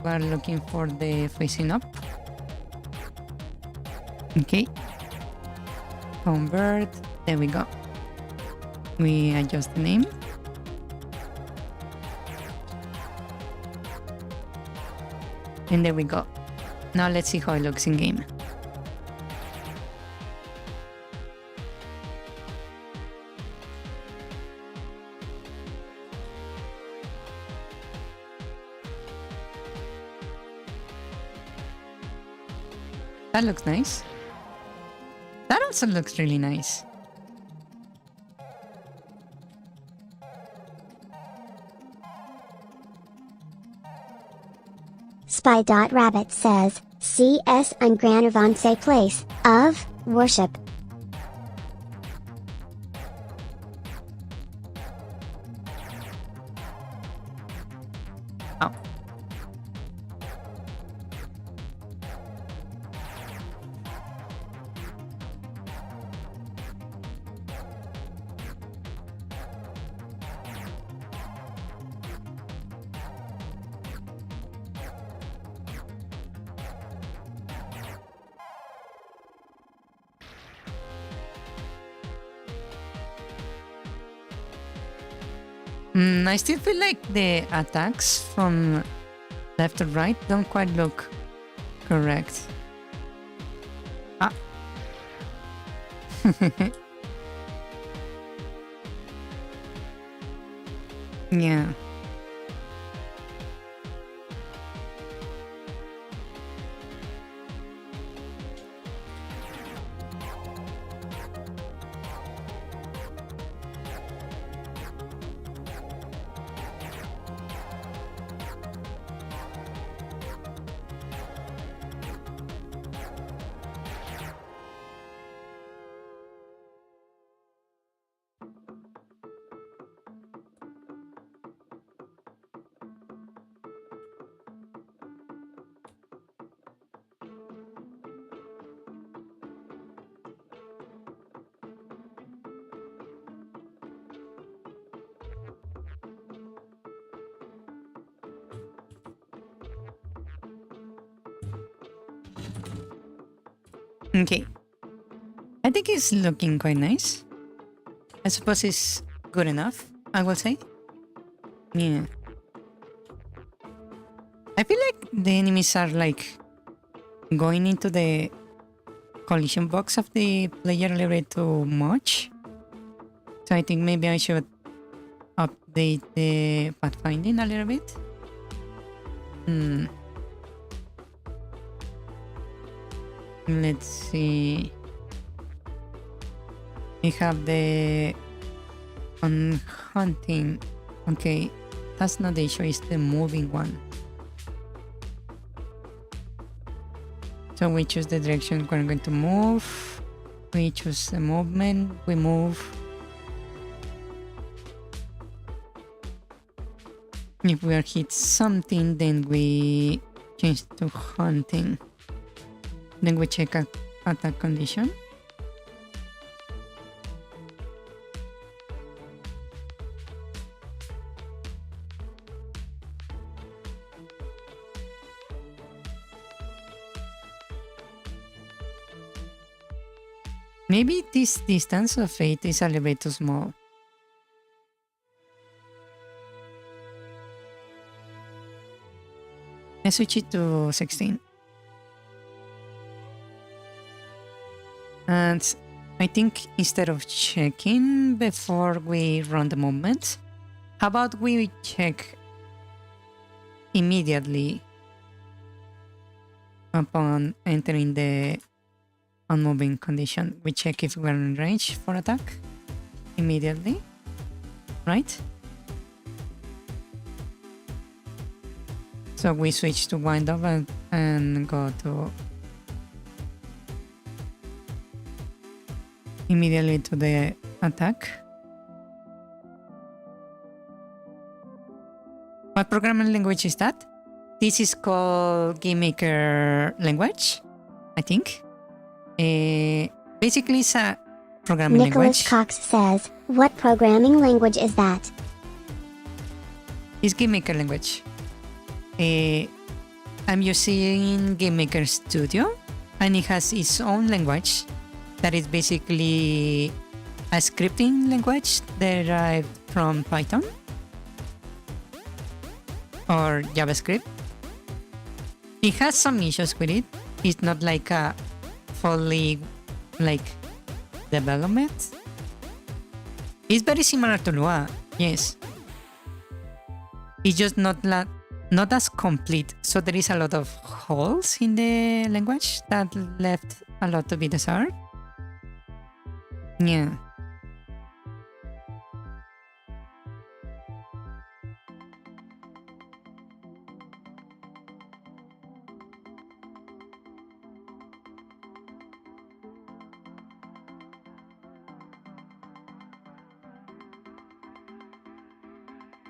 We're looking for the facing up. Okay. Convert. There we go. We adjust the name. And there we go. Now let's see how it looks in game. That looks nice. That also looks really nice. Spy.rabbit says, CS and Granavance place of worship. Oh. I still feel like the attacks from left to right don't quite look correct. Ah. Yeah. Okay. I think it's looking quite nice. I suppose it's good enough, I will say. Yeah. I feel like the enemies are like going into the collision box of the player a little bit too much. So I think maybe I should update the pathfinding a little bit. Let's see. We have the on hunting. Okay, that's not the issue, it's the moving one. So we choose the direction we're going to move. We choose the movement. We move. If we are hit something, then we change to hunting. Then we check attack condition. Maybe this distance of 8 is a little bit too small. Let's switch it to 16. And I think instead of checking before we run the movement, how about we check immediately upon entering the unmoving condition? We check if we're in range for attack immediately, right? So we switch to wind up and go to immediately to the attack. What programming language is that? This is called GameMaker language, I think. Basically, it's a programming Nicholas language. Cox says, what programming language is that? It's GameMaker language. I'm using GameMaker Studio, and it has its own language that is basically a scripting language derived from Python or JavaScript. It has some issues with it. It's not like a fully like development. It's very similar to Lua, yes. It's just not as complete, so there is a lot of holes in the language that left a lot to be desired. Yeah.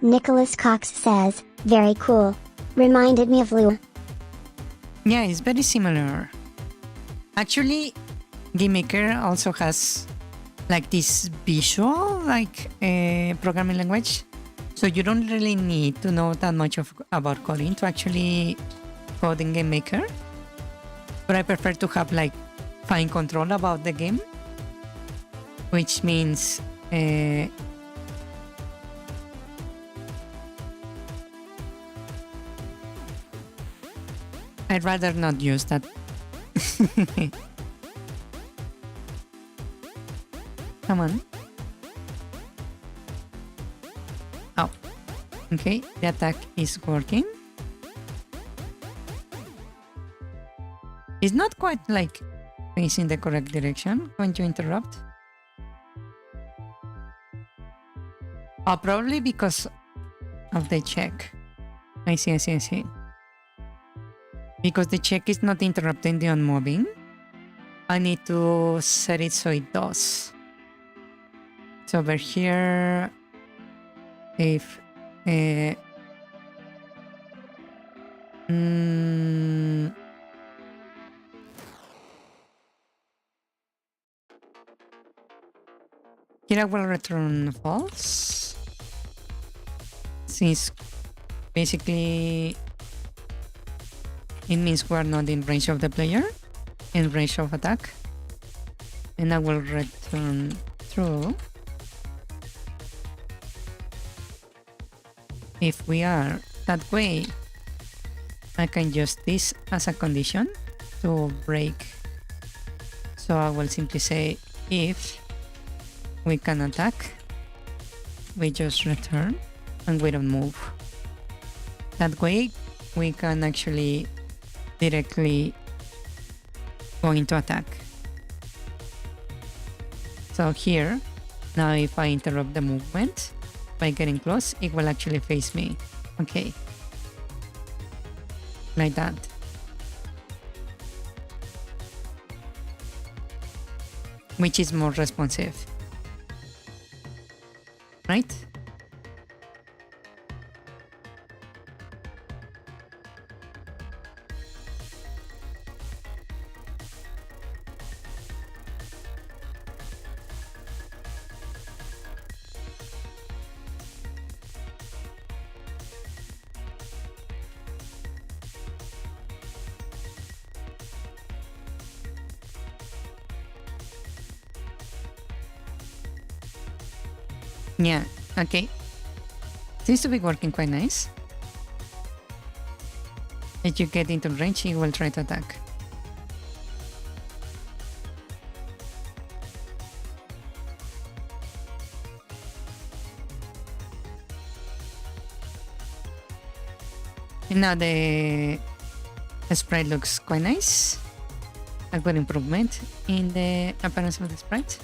Nicholas Cox says, very cool. Reminded me of Lua. Yeah, it's very similar. Actually, GameMaker also has like this visual like programming language, so you don't really need to know that much about coding to actually code in GameMaker. But I prefer to have like fine control about the game, which means I'd rather not use that. Come on. Oh. Okay, the attack is working. It's not quite like facing the correct direction when you interrupt. Oh, probably because of the check. I see. Because the check is not interrupting the unmoving, I need to set it so it does. So over here, if here I will return false, since basically it means we're not in range of the player, in range of attack, and I will return true if we are. That way I can use this as a condition to break. So I will simply say if we can attack, we just return and we don't move. That way we can actually directly go into attack. So here, now if I interrupt the movement by getting close, it will actually face me. Okay. Like that. Which is more responsive. Right? Yeah, okay. Seems to be working quite nice. If you get into range, he will try to attack. And now the sprite looks quite nice. A good improvement in the appearance of the sprite.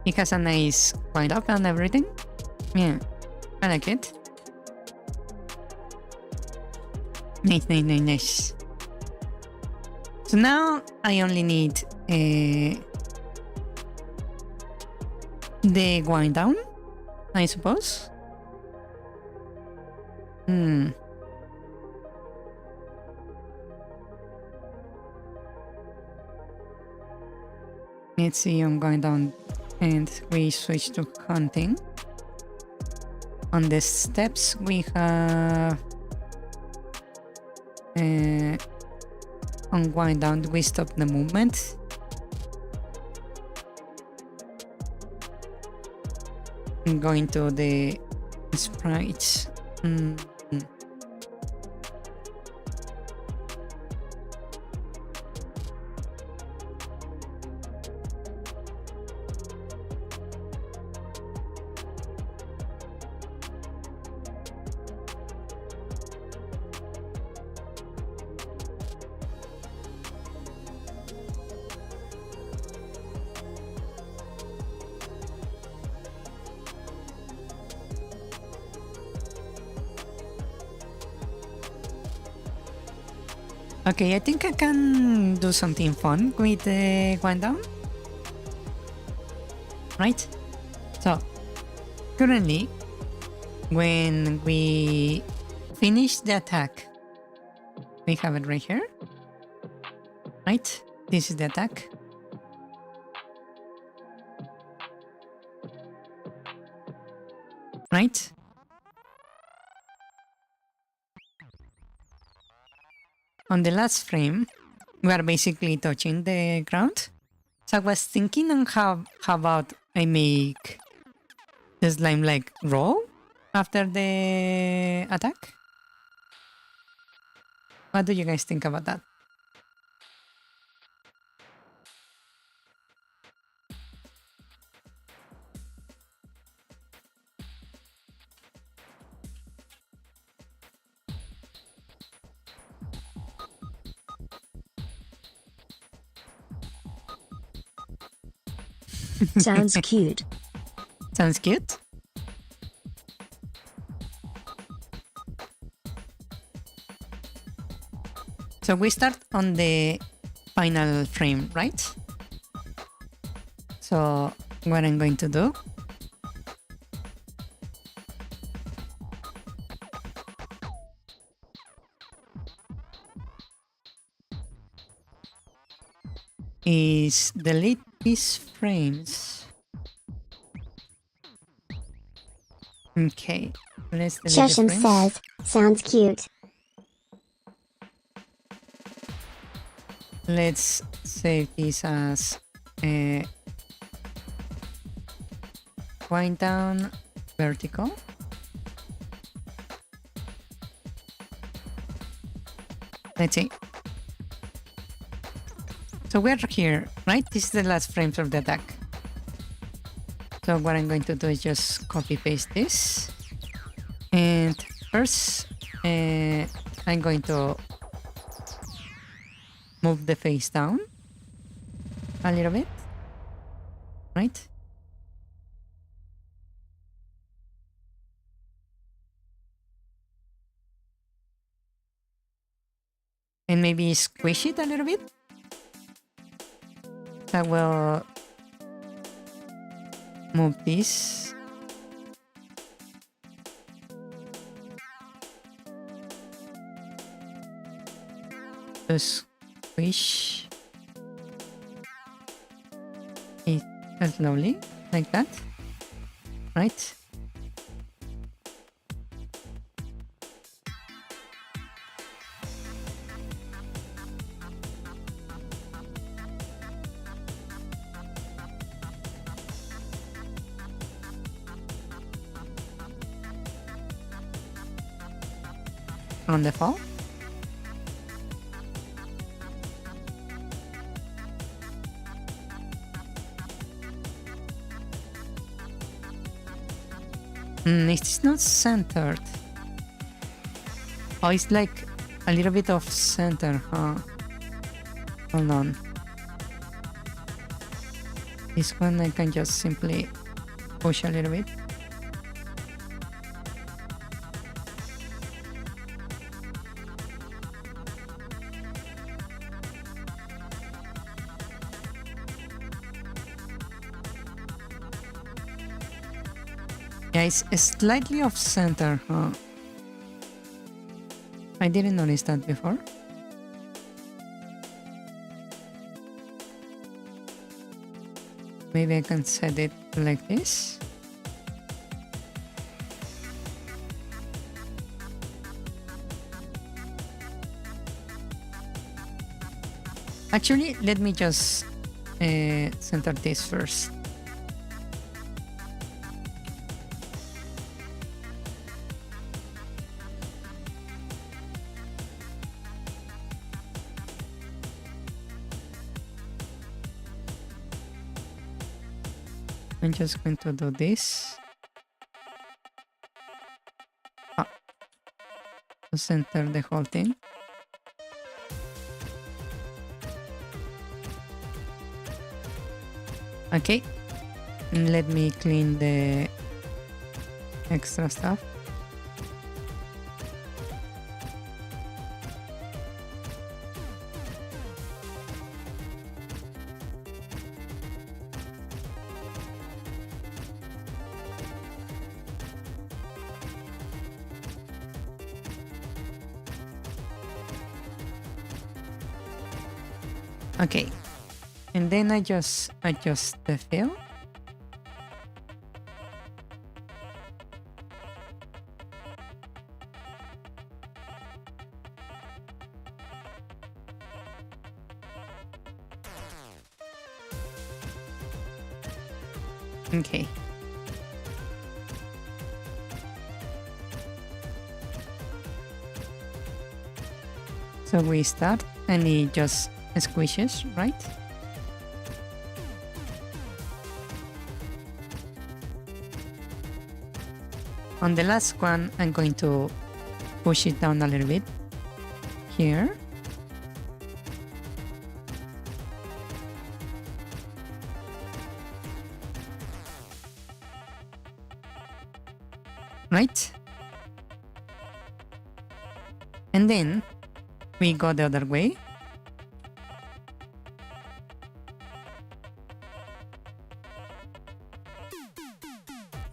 It has a nice wind up and everything. Yeah, I like it. Nice. So now I only need the wind down, I suppose. Let's see, I'm going down and we switch to hunting. On the steps we have on wind down we stop the movement. I'm going to the sprites. Okay, I think I can do something fun with the wind down. Right? So, currently, when we finish the attack, we have it right here. Right? This is the attack. right? On the last frame, we are basically touching the ground. So I was thinking on how about I make the slime like roll after the attack? What do you guys think about that? Sounds cute. Sounds cute. So we start on the final frame, right? So what I'm going to do is delete these frames. Okay, let's delete the Sheshem frames. says, sounds cute. Let's save this as point down vertical. Let's see. So we're here, right? This is the last frames of the attack. So what I'm going to do is just copy paste this. And first, I'm going to move the face down a little bit, right? And maybe squish it a little bit. I will move this. Just squish it slowly, like that, right? On the fall. It's not centered. Oh, it's like a little bit off center, huh? Hold on. This one I can just simply push a little bit. Yeah, it's slightly off center, huh? I didn't notice that before. Maybe I can set it like this. Actually, let me just center this first. I'm just going to do this. To center the whole thing. Okay. Let me clean the extra stuff. Okay, and then I just adjust the fill. Okay. So we start and it just squishes, right? On the last one, I'm going to push it down a little bit here. Right? And then we go the other way.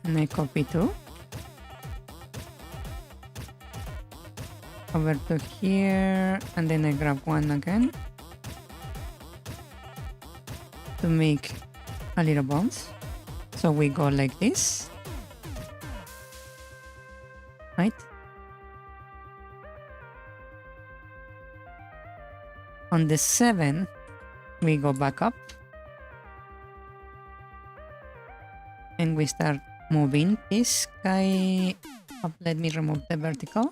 And I copy two. Over to here, and then I grab one again to make a little bounce. So we go like this, right? On the 7, we go back up and we start moving this guy up. Let me remove the vertical.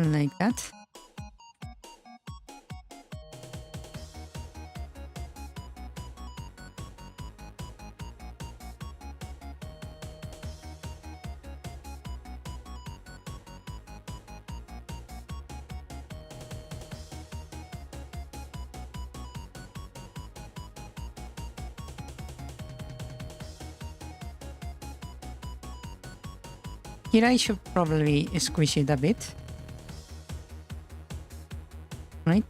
Like that. Here I should probably squish it a bit. Right?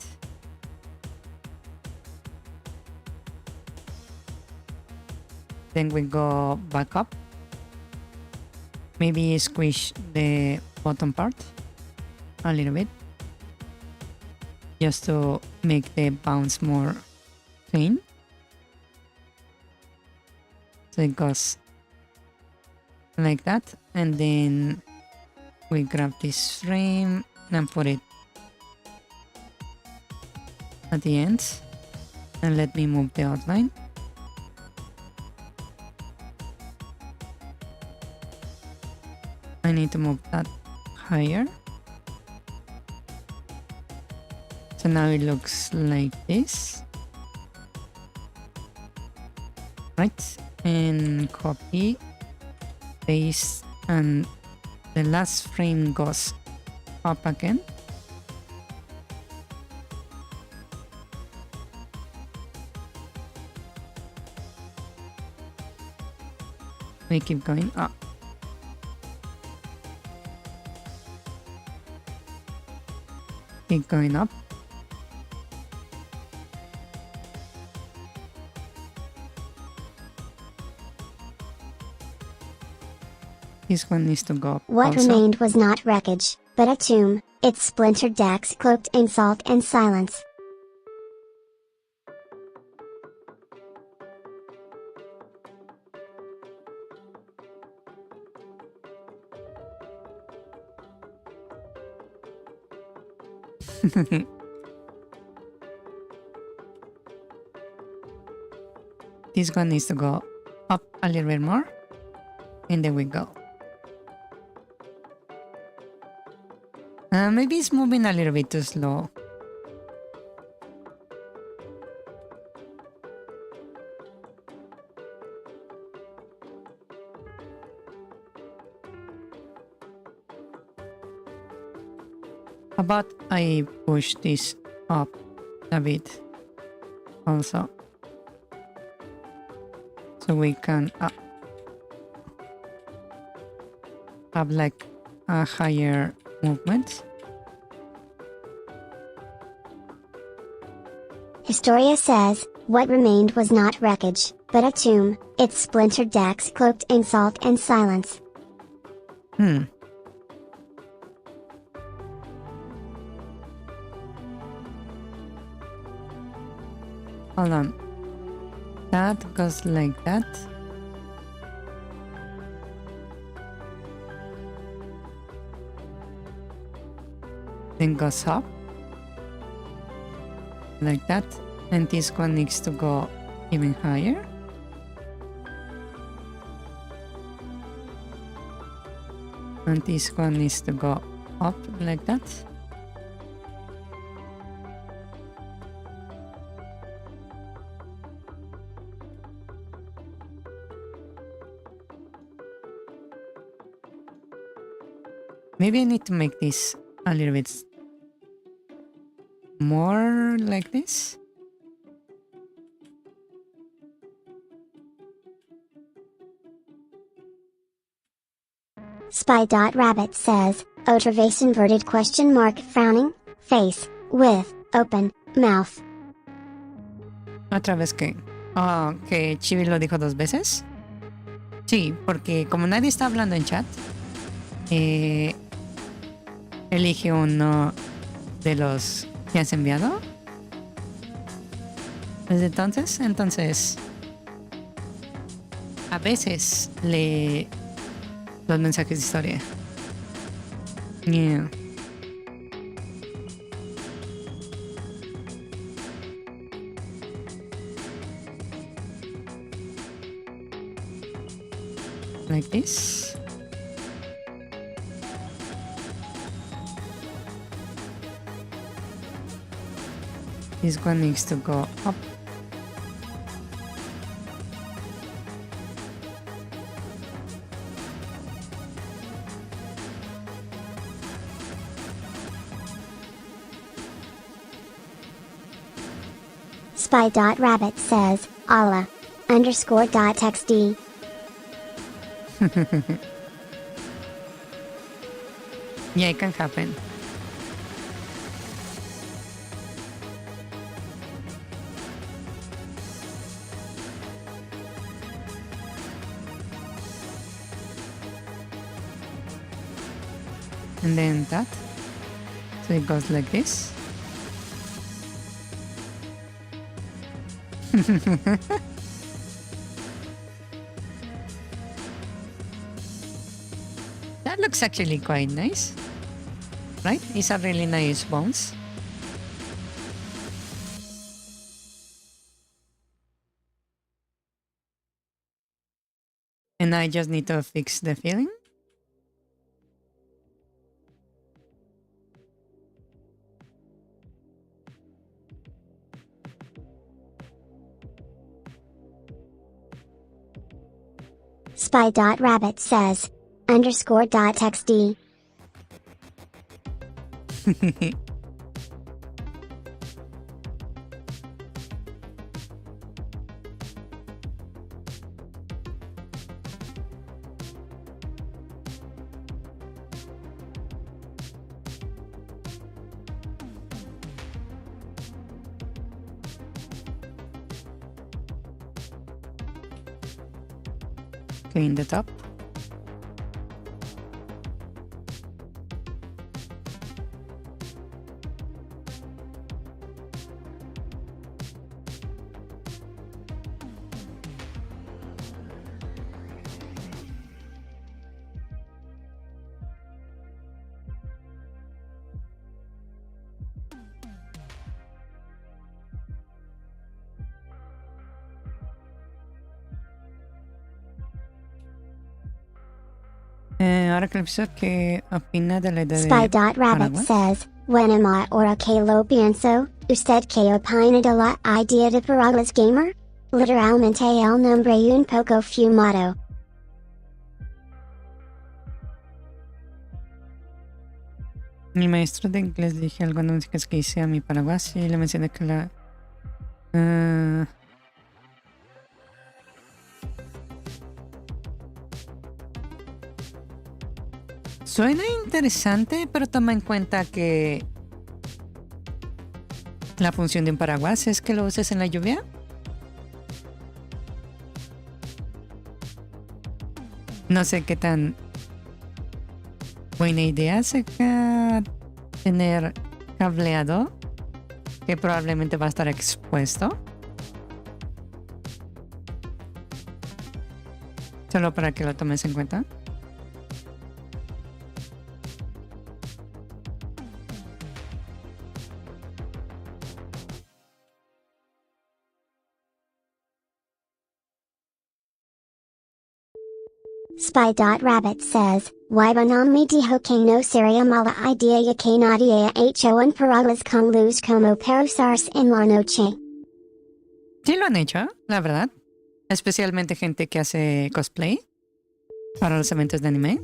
Then we go back up. Maybe squish the bottom part a little bit, just to make the bounce more clean. So it goes like that, and then we grab this frame and put it at the end, and let me move the outline. I need to move that higher. So now it looks like this. Right, and copy, paste, and the last frame goes up again. We keep going up. Keep going up. This one needs to go up. What also. remained was not wreckage, but a tomb, its splintered decks cloaked in salt and silence. This one needs to go up a little bit more, and there we go. Maybe it's moving a little bit too slow. How about I push this up a bit also, so we can have like a higher movement. Historia says, what remained was not wreckage, but a tomb, its splintered decks cloaked in salt and silence. Hold on. That goes like that. Then goes up. Like that. And this one needs to go even higher. And this one needs to go up like that. Maybe I need to make this a little bit more like this. Spy.rabbit says, Otraves inverted question mark frowning, face, with, open, mouth. Otra vez que... Oh, que Chibi lo dijo 2 veces. Sí, porque como nadie está hablando en chat, elige uno de los que has enviado. Desde entonces, a veces lee los mensajes de historia. Yeah. Like this. This one needs to go up. Spy.rabbit says, Allah, _.xd. Yeah, it can happen. And then that. So it goes like this. That looks actually quite nice, right? It's a really nice bounce. And I just need to fix the feeling. Spy.rabbit says, _.xd. Clean the top. Ahora que pienso, ¿qué opina de la idea de Spy.rabbit paraguas? says, when am I ora que lo pienso, usted que opina de la idea de paraguas gamer? Literalmente el nombre un poco fumado. Mi maestro de inglés dije algunas músicas que hice a mi paraguas y le mencioné que la... Suena interesante, pero toma en cuenta que la función de un paraguas es que lo uses en la lluvia. No sé qué tan buena idea sería tener cableado que probablemente va a estar expuesto. Solo para que lo tomes en cuenta. Spy.rabbit says, why banami dijo que no sería mala idea ya que nadie ha hecho un paraguas con luz como para usarse en la noche? Sí lo han hecho, la verdad. Especialmente gente que hace cosplay para los eventos de anime.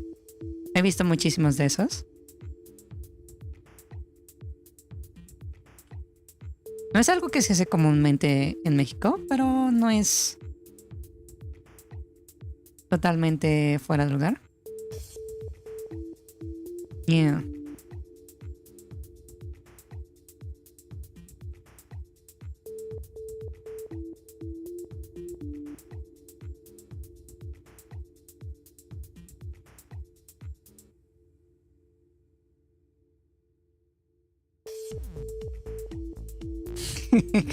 He visto muchísimos de esos. No es algo que se hace comúnmente en México, pero no es totalmente fuera de lugar. Yeah.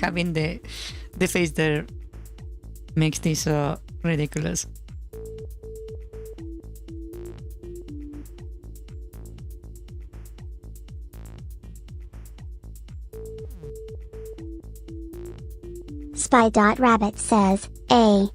Having the face there makes this so ridiculous. Spy.rabbit says, a__xd.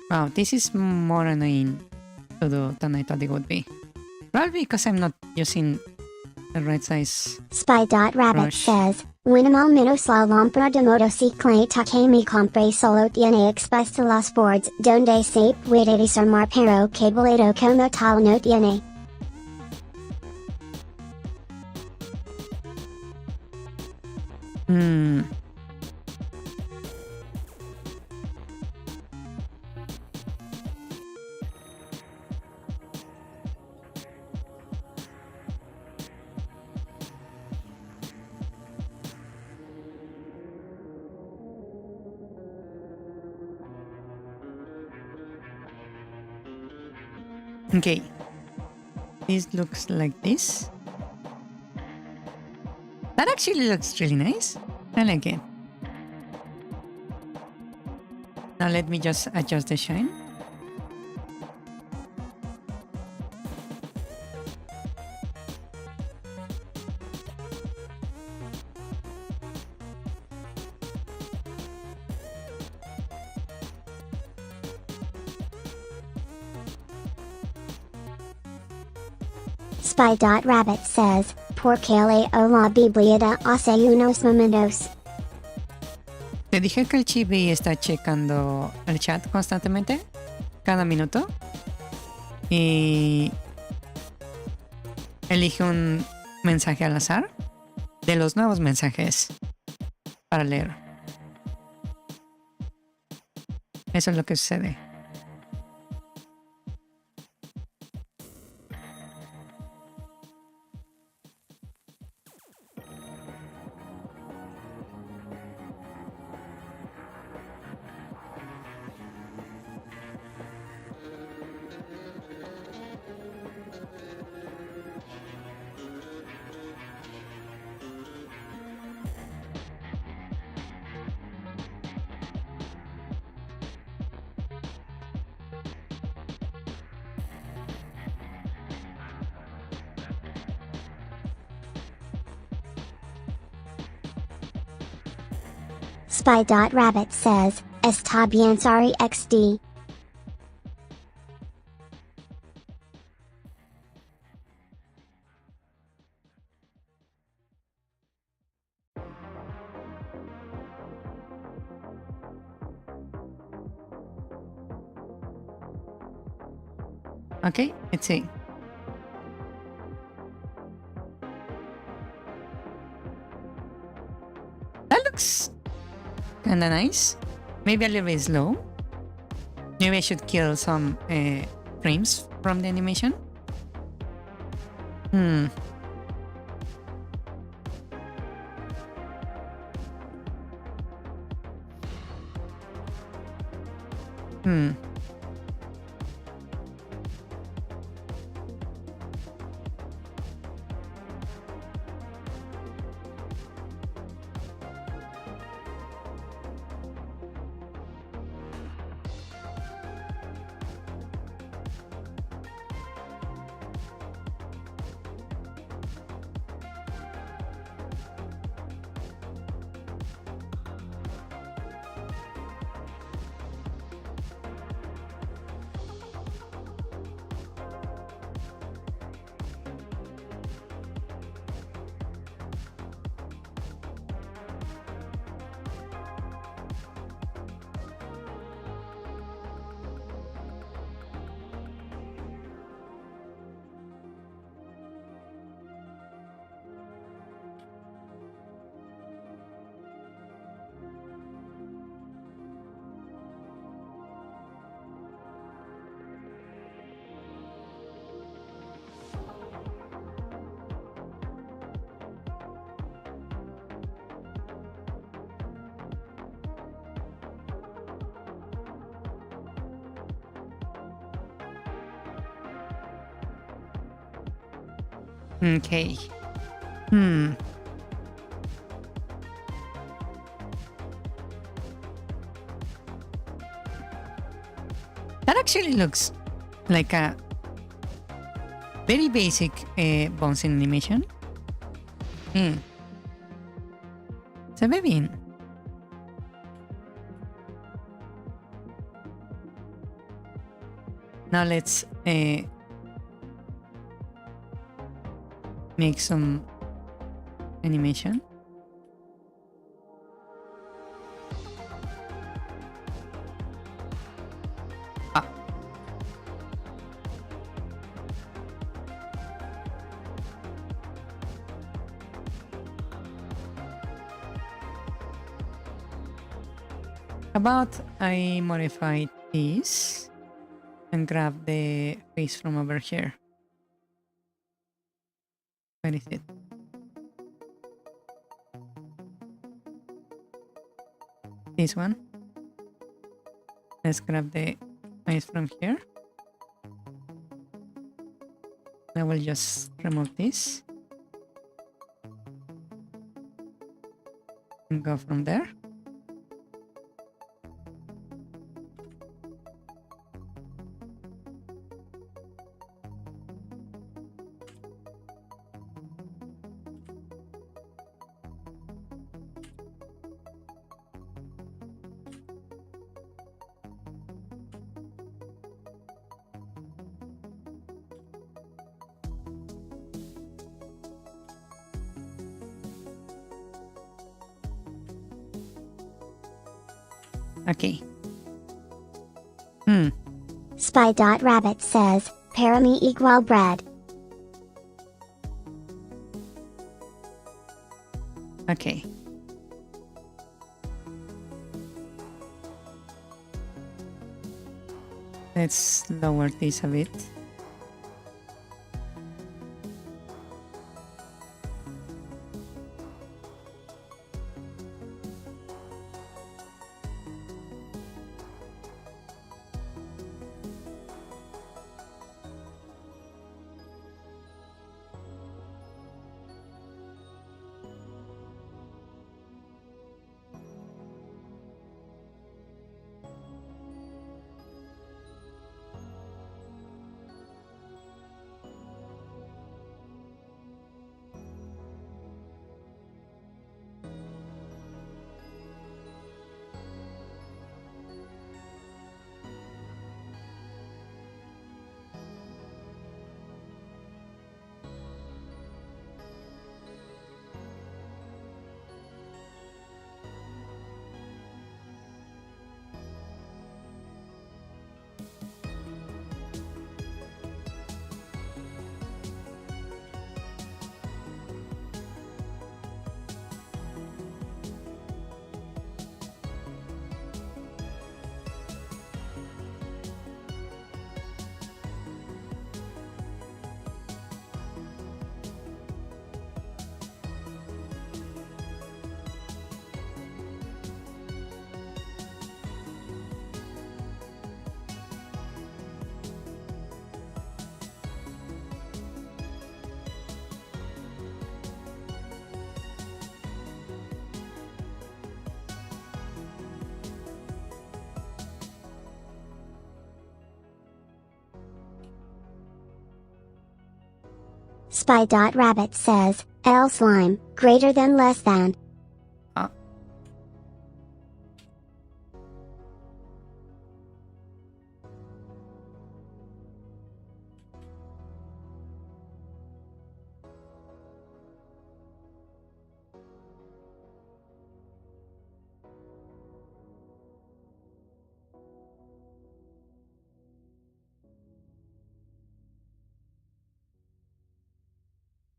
Wow, this is more annoying to do than I thought it would be. Probably because I'm not using the right size. Spy.rabbit Rush. says, Winamal menos la lámpara de motocicleta que me compré solo tiene expuesto los bordes donde se puede desarmar pero que boleto como tal no tiene. Okay. This looks like this. That actually looks really nice. I like it. Now let me just adjust the shine. Spy.rabbit says, porque leo la Biblia de hace unos momentos. Te dije que el chibi está checando el chat constantemente, cada minuto. Y elige un mensaje al azar de los nuevos mensajes para leer. Eso es lo que sucede. Spy.rabbit says, está bien sorry XD. Okay, let's see. Kinda nice. Maybe a little bit slow. Maybe I should kill some frames from the animation. Hmm. Hmm. Okay. Hmm. That actually looks like a very basic bouncing animation. Hmm. Se ve bien. Now let's make some animation. Ah. How about I modify this and grab the face from over here? Where is it? This one. Let's grab the face from here. I will just remove this and go from there. Okay. Spy.rabbit says, Parami igual bread. Okay. Let's lower this a bit. Spy.rabbit says, L slime, greater than less than.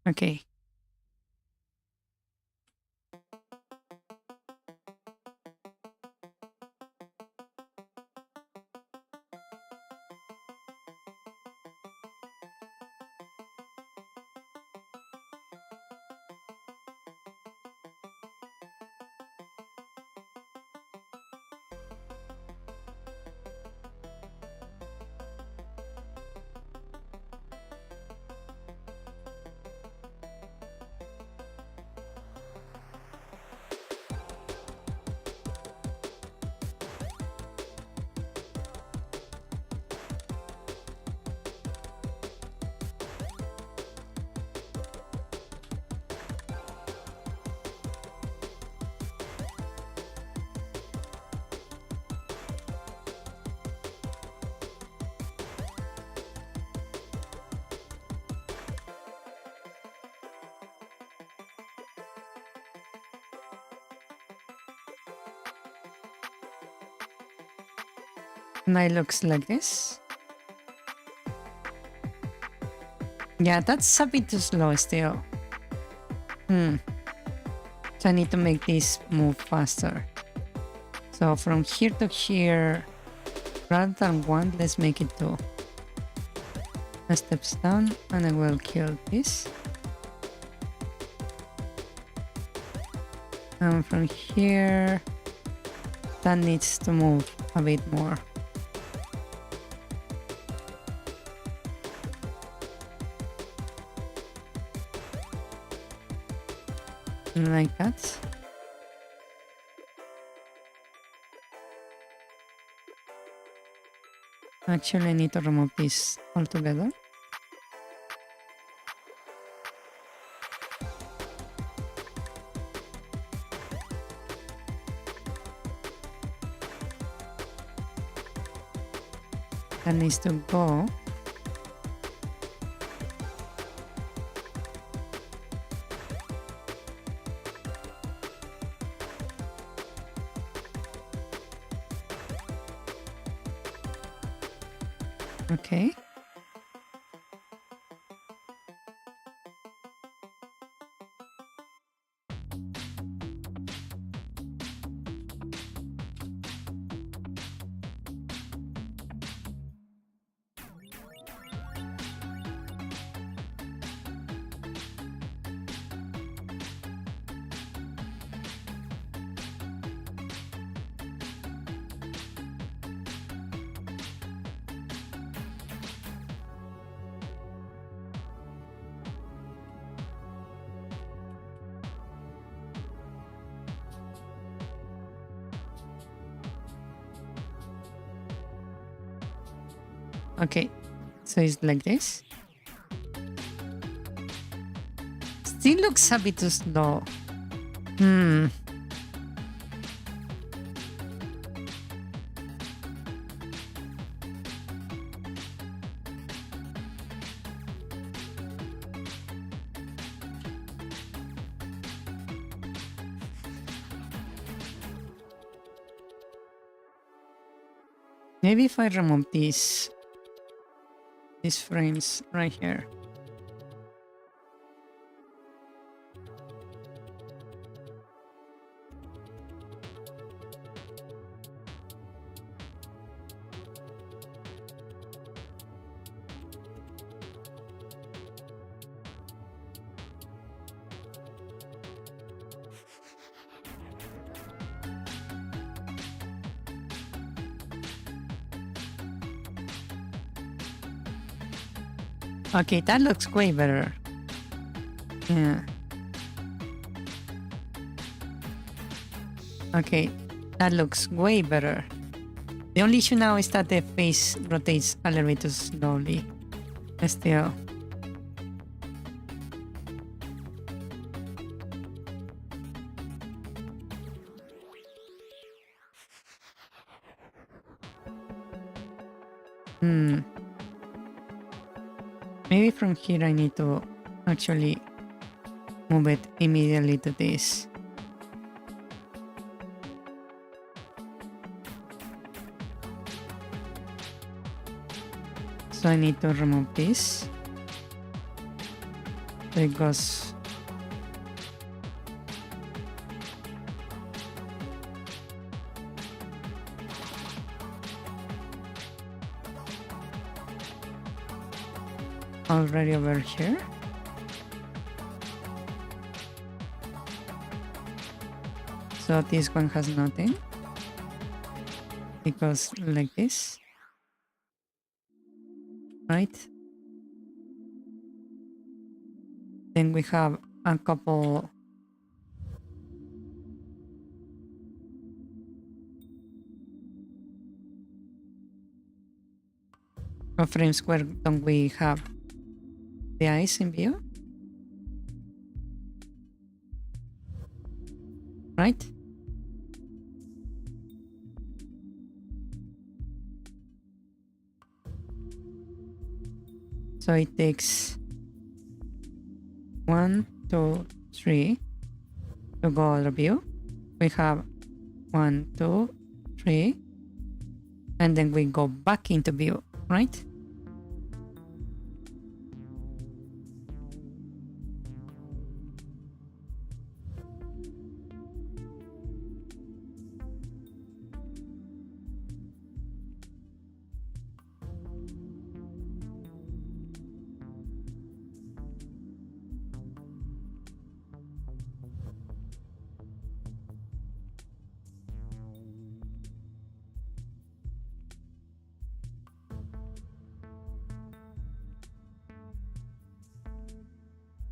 Okay. Now looks like this. Yeah, that's a bit too slow still. So I need to make this move faster. So from here to here, rather than 1, let's make it 2. Steps down and I will kill this. And from here, that needs to move a bit more. Like that. Actually, I need to remove this altogether. That needs to go. Okay. Okay, so it's like this. Still looks a bit too slow. Maybe if I remove these frames right here. Okay, that looks way better. Yeah. Okay, that looks way better. The only issue now is that the face rotates a little bit too slowly. Still. Hmm. Maybe from here I need to actually move it immediately to this. So I need to remove this. So it goes already over here. So this one has nothing. It goes like this. Right? Then we have a couple of frames where don't we have the eyes in view? Right? So it takes 1, 2, 3 to go out of view. We have 1, 2, 3, and then we go back into view, right?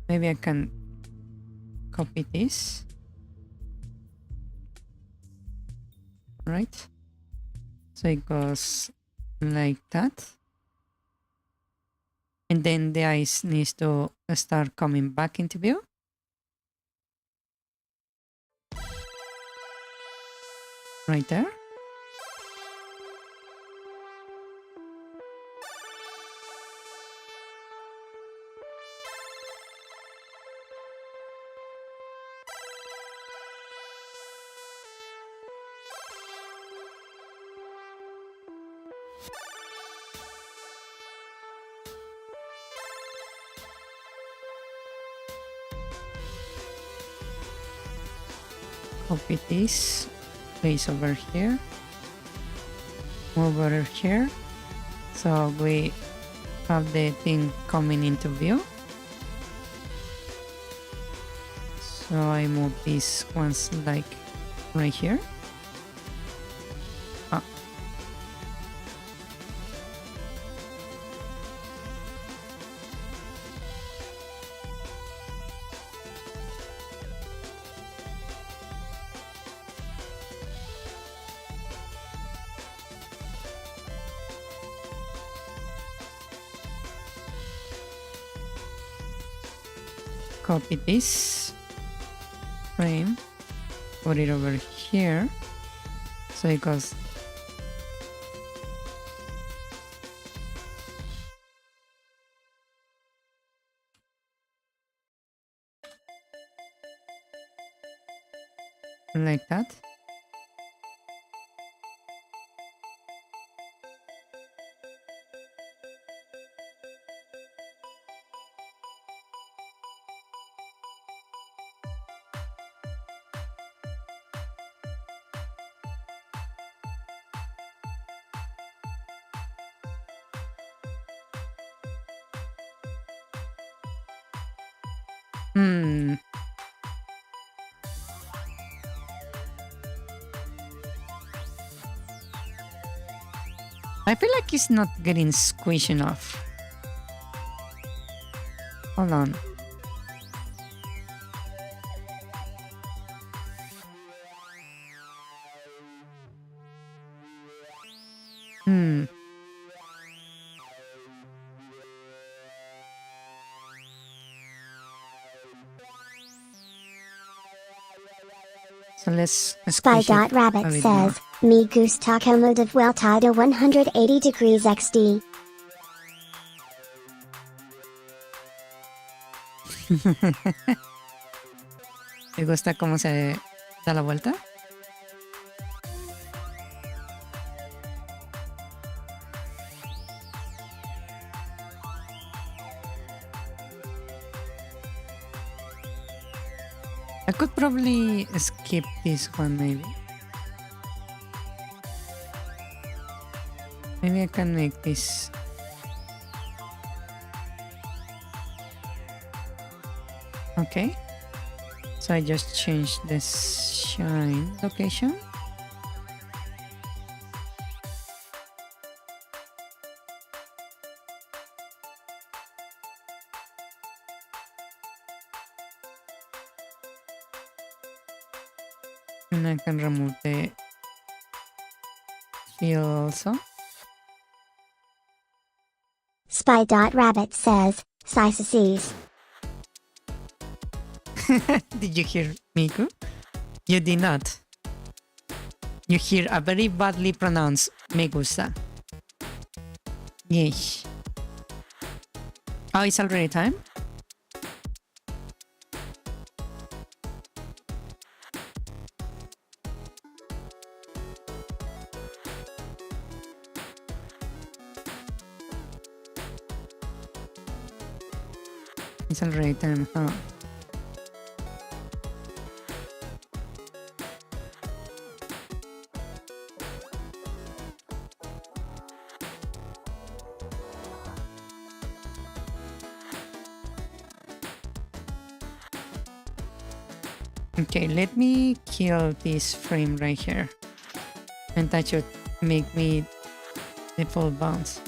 Maybe I can copy this, right? So it goes like that. And then the eyes needs to start coming back into view. Right there. Copy this, place over here, move over here. So we have the thing coming into view. So I move these ones like right here. Ah. Copy this frame, put it over here, so it goes like that. I feel like it's not getting squished enough. Hold on. So let's Spy squish it a Rabbit bit says, Me gusta como de vuelta to 180 degrees XD. more. ¿Te gusta cómo se da la vuelta? I could probably skip this one maybe. Maybe I can make this. Okay. So I just changed the shine location. And I can remove the fill also. Spy Rabbit says, Sisaces. Did you hear Miku? You did not. You hear a very badly pronounced me gusta. Yay. Oh, it's already time? It's already time, huh? Okay, let me kill this frame right here. And that should make me the full bounce.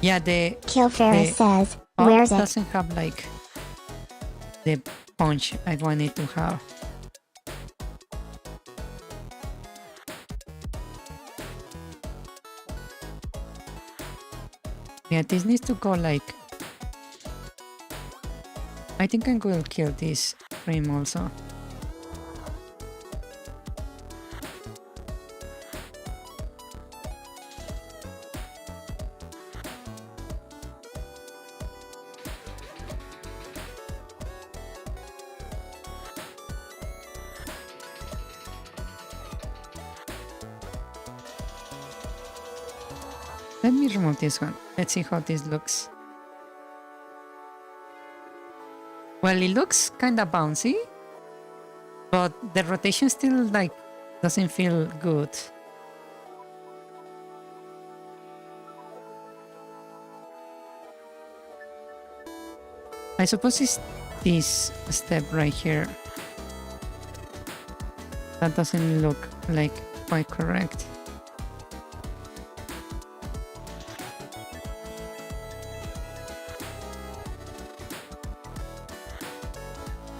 Yeah, the Kill Ferris says, pump Where's it? doesn't have like the punch I want it to have. Yeah, this needs to go like... I think I will kill this frame also. Let me remove this one. Let's see how this looks. Well, it looks kind of bouncy, but the rotation still like doesn't feel good. I suppose it's this step right here that doesn't look like quite correct.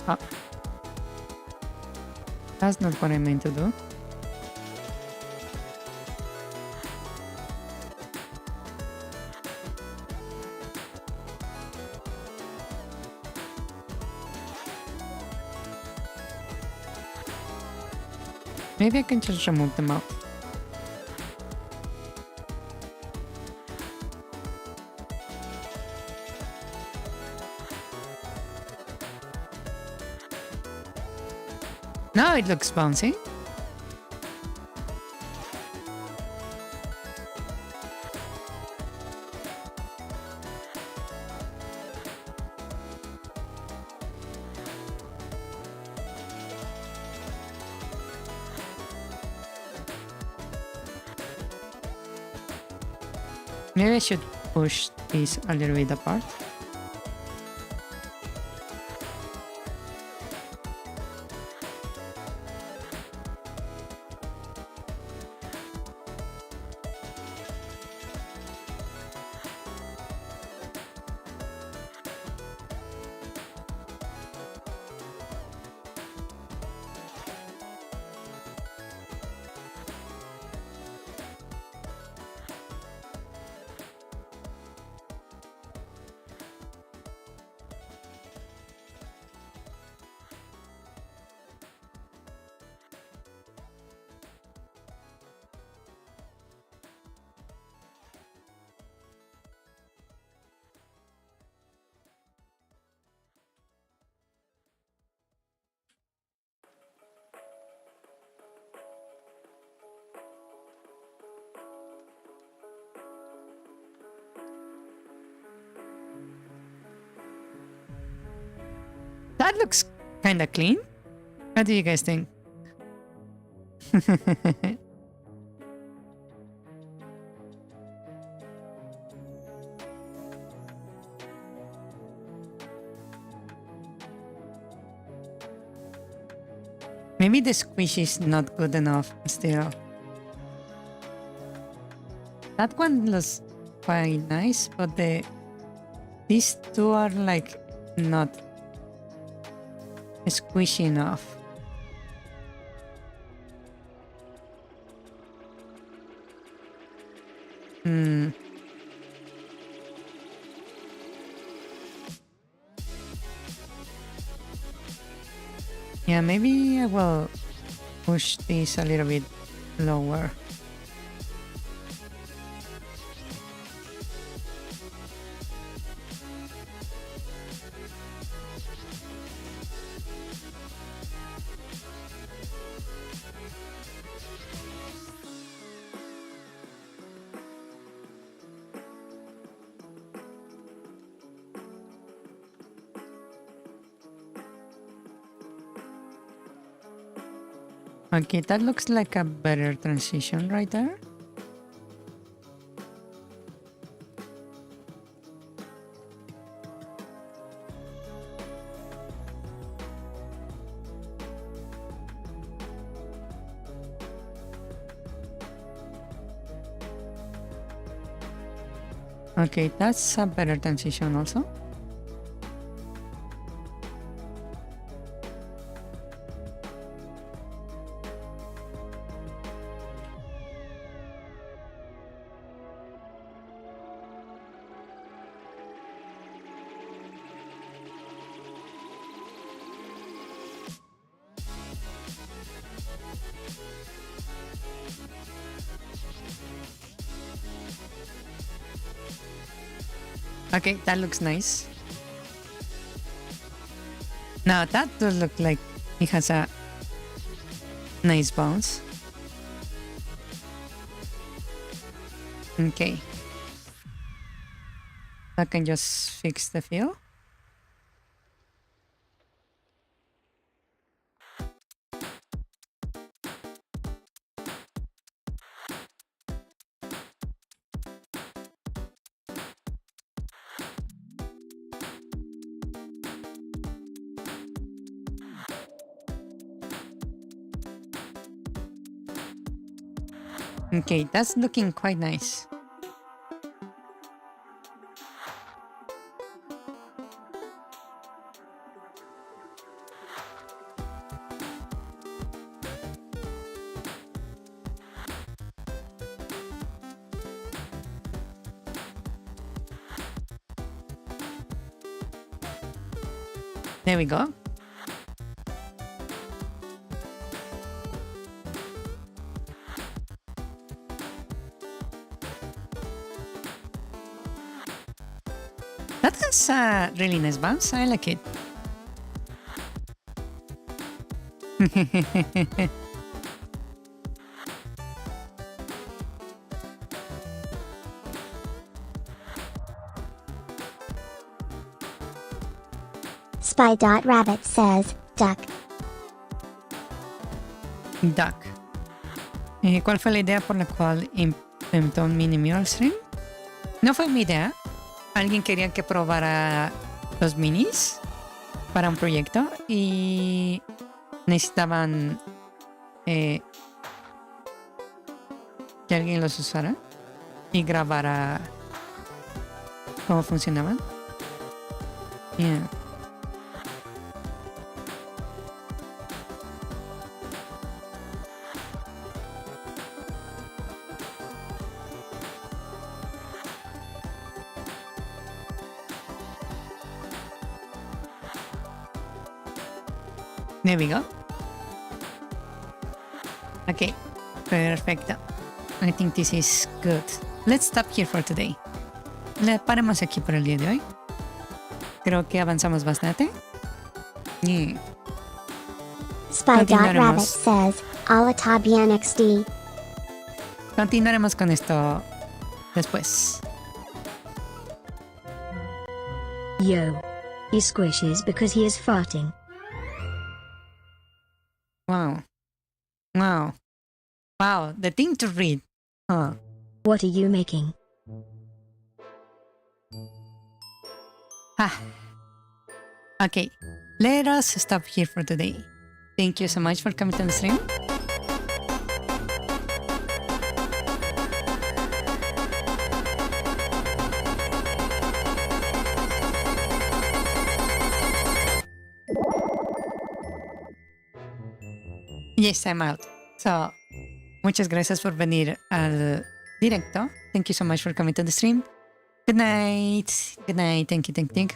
Ah. That's not what I meant to do. Maybe I can just remove them out. Now it looks bouncy. Maybe I should push these a little bit apart. That looks kind of clean. What do you guys think? Maybe the squish is not good enough still. That one looks quite nice, but these two are like not squishy enough. Yeah, maybe I will push this a little bit lower. Okay, that looks like a better transition right there. Okay, that's a better transition also. Okay, that looks nice. Now that does look like it has a nice bounce. Okay. I can just fix the feel. Okay, that's looking quite nice. There we go. That has a really nice bounce. I like it. Spy.rabbit says, duck. Duck. ¿Cuál fue la idea por la cual implementó un mini mural stream? No fue mi idea. Alguien quería que probara los minis para un proyecto y necesitaban que alguien los usara y grabara cómo funcionaban. Yeah. There we go. Okay, perfecto. I think this is good. Let's stop here for today. Le paremos aquí por el día de hoy. Creo que avanzamos bastante. Yeah. Spy.rabbit says, Alata bien XD. Continuaremos con esto después. Yo. He squishes because he is farting. Wow. Wow. Wow, the thing to read. Huh. What are you making? Ah. Okay, let us stop here for today. Thank you so much for coming to the stream. Yes, I'm out. So, muchas gracias por venir al directo. Thank you so much for coming to the stream. Good night. Good night. Thank you, thank you.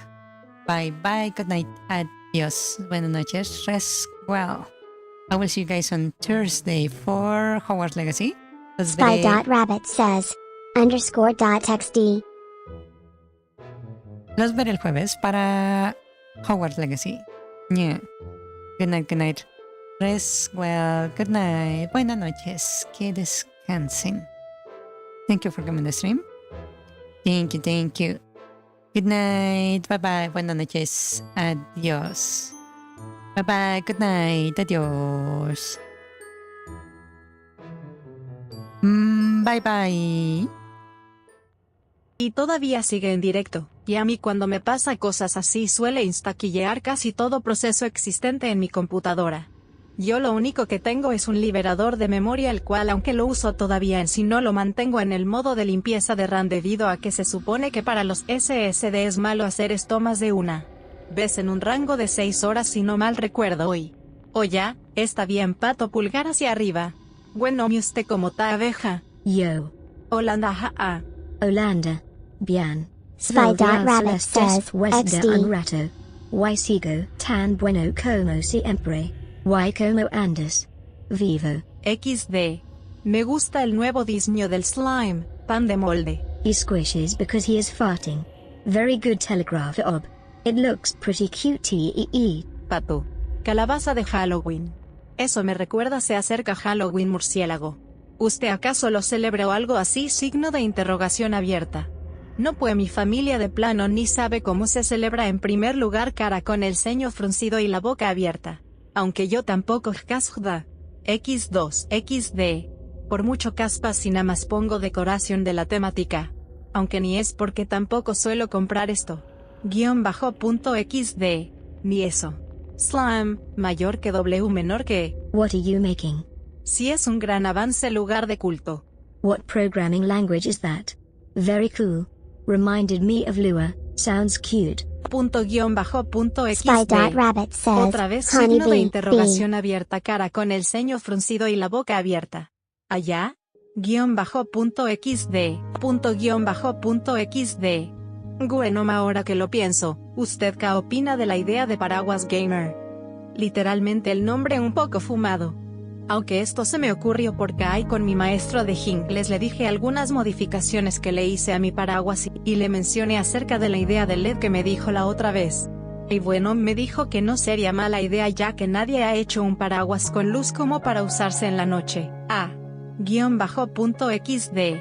Bye bye. Good night. Adios. Buenas noches. Rest well. I will see you guys on Thursday for Hogwarts Legacy. Los veré- Spy.rabbit says, _.xd. Los veré el jueves para Hogwarts Legacy. Yeah. Good night, good night. Rest well. Good night. Buenas noches. Que descansen. Thank you for coming to the stream. Thank you, thank you. Good night. Bye bye. Buenas noches. Adios. Bye bye. Good night. Adios. Bye bye. Y todavía sigue en directo, y a mí cuando me pasa cosas así suele instaquillear casi todo proceso existente en mi computadora. Yo lo único que tengo es un liberador de memoria el cual aunque lo uso todavía en sí no lo mantengo en el modo de limpieza de RAM debido a que se supone que para los SSD es malo hacer esto más de una vez en un rango de 6 horas si no mal recuerdo hoy. O ya, está bien pato pulgar hacia arriba. Bueno mi usted como ta abeja. Yo. Holanda ja. Olanda. Bien. Spy.rabbit says, Wesda XD. un rato. Y sigo tan bueno como siempre. Y como andas. Vivo. XD. Me gusta el nuevo diseño del slime, pan de molde. He squishes because he is farting. Very good telegraph ob. It looks pretty cute. Pato. Calabaza de Halloween. Eso me recuerda se acerca Halloween murciélago. ¿Usted acaso lo celebra o algo así? Signo de interrogación abierta. No pues mi familia de plano ni sabe cómo se celebra en primer lugar cara con el ceño fruncido y la boca abierta. Aunque yo tampoco casda. X2 XD. Por mucho caspa si nada más pongo decoración de la temática. Aunque ni es porque tampoco suelo comprar esto. _.xd. Ni eso. Slime, mayor que W menor que. What are you making? Si es un gran avance lugar de culto. What programming language is that? Very cool. Reminded me of Lua. Sounds cute. _.xd. Spy.rabbit says, Otra vez signo de honeybee, interrogación abierta cara con el ceño fruncido y la boca abierta. Allá. _.xd. _.xd. Bueno ahora que lo pienso, ¿usted qué opina de la idea de paraguas gamer? Literalmente el nombre un poco fumado. Aunque esto se me ocurrió porque ahí con mi maestro de inglés le dije algunas modificaciones que le hice a mi paraguas y le mencioné acerca de la idea del LED que me dijo la otra vez. Y bueno, me dijo que no sería mala idea ya que nadie ha hecho un paraguas con luz como para usarse en la noche. _.xd.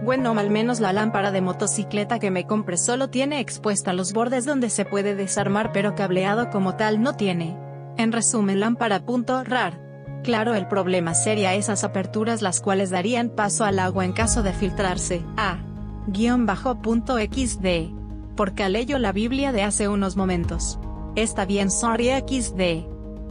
Bueno, al menos la lámpara de motocicleta que me compré solo tiene expuesta los bordes donde se puede desarmar pero cableado como tal no tiene. En resumen lámpara.rar. Claro el problema sería esas aperturas las cuales darían paso al agua en caso de filtrarse. _.xd. Porque leyó la Biblia de hace unos momentos. Está bien sorry XD.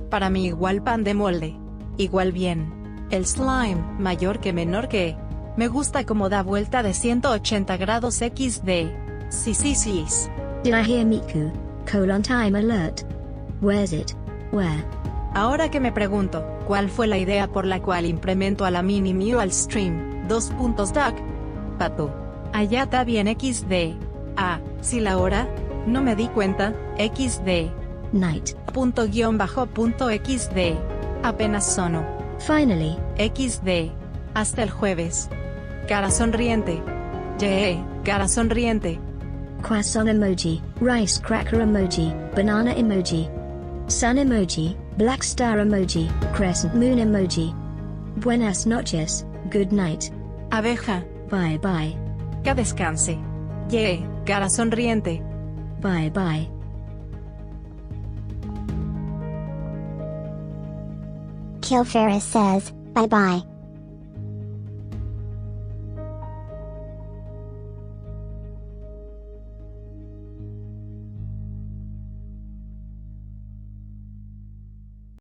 Para mí igual pan de molde. Igual bien. El slime, mayor que menor que. Me gusta como da vuelta de 180 grados XD. Sí. Did I hear Miku? Time alert. Where's it? Where? Ahora que me pregunto, ¿cuál fue la idea por la cual implemento a la mini Mew al stream? Duck. Pato. Allá está bien XD. Sí la hora. No me di cuenta. XD. Night. _.xd. Apenas sono. Finally. XD. Hasta el jueves. Cara sonriente. Cara sonriente. Croissant emoji, rice cracker emoji, banana emoji, sun emoji, black star emoji, crescent moon emoji. Buenas noches, good night. Abeja. Bye bye. Que descanse. Cara sonriente. Bye bye. Kill Ferris says, bye bye.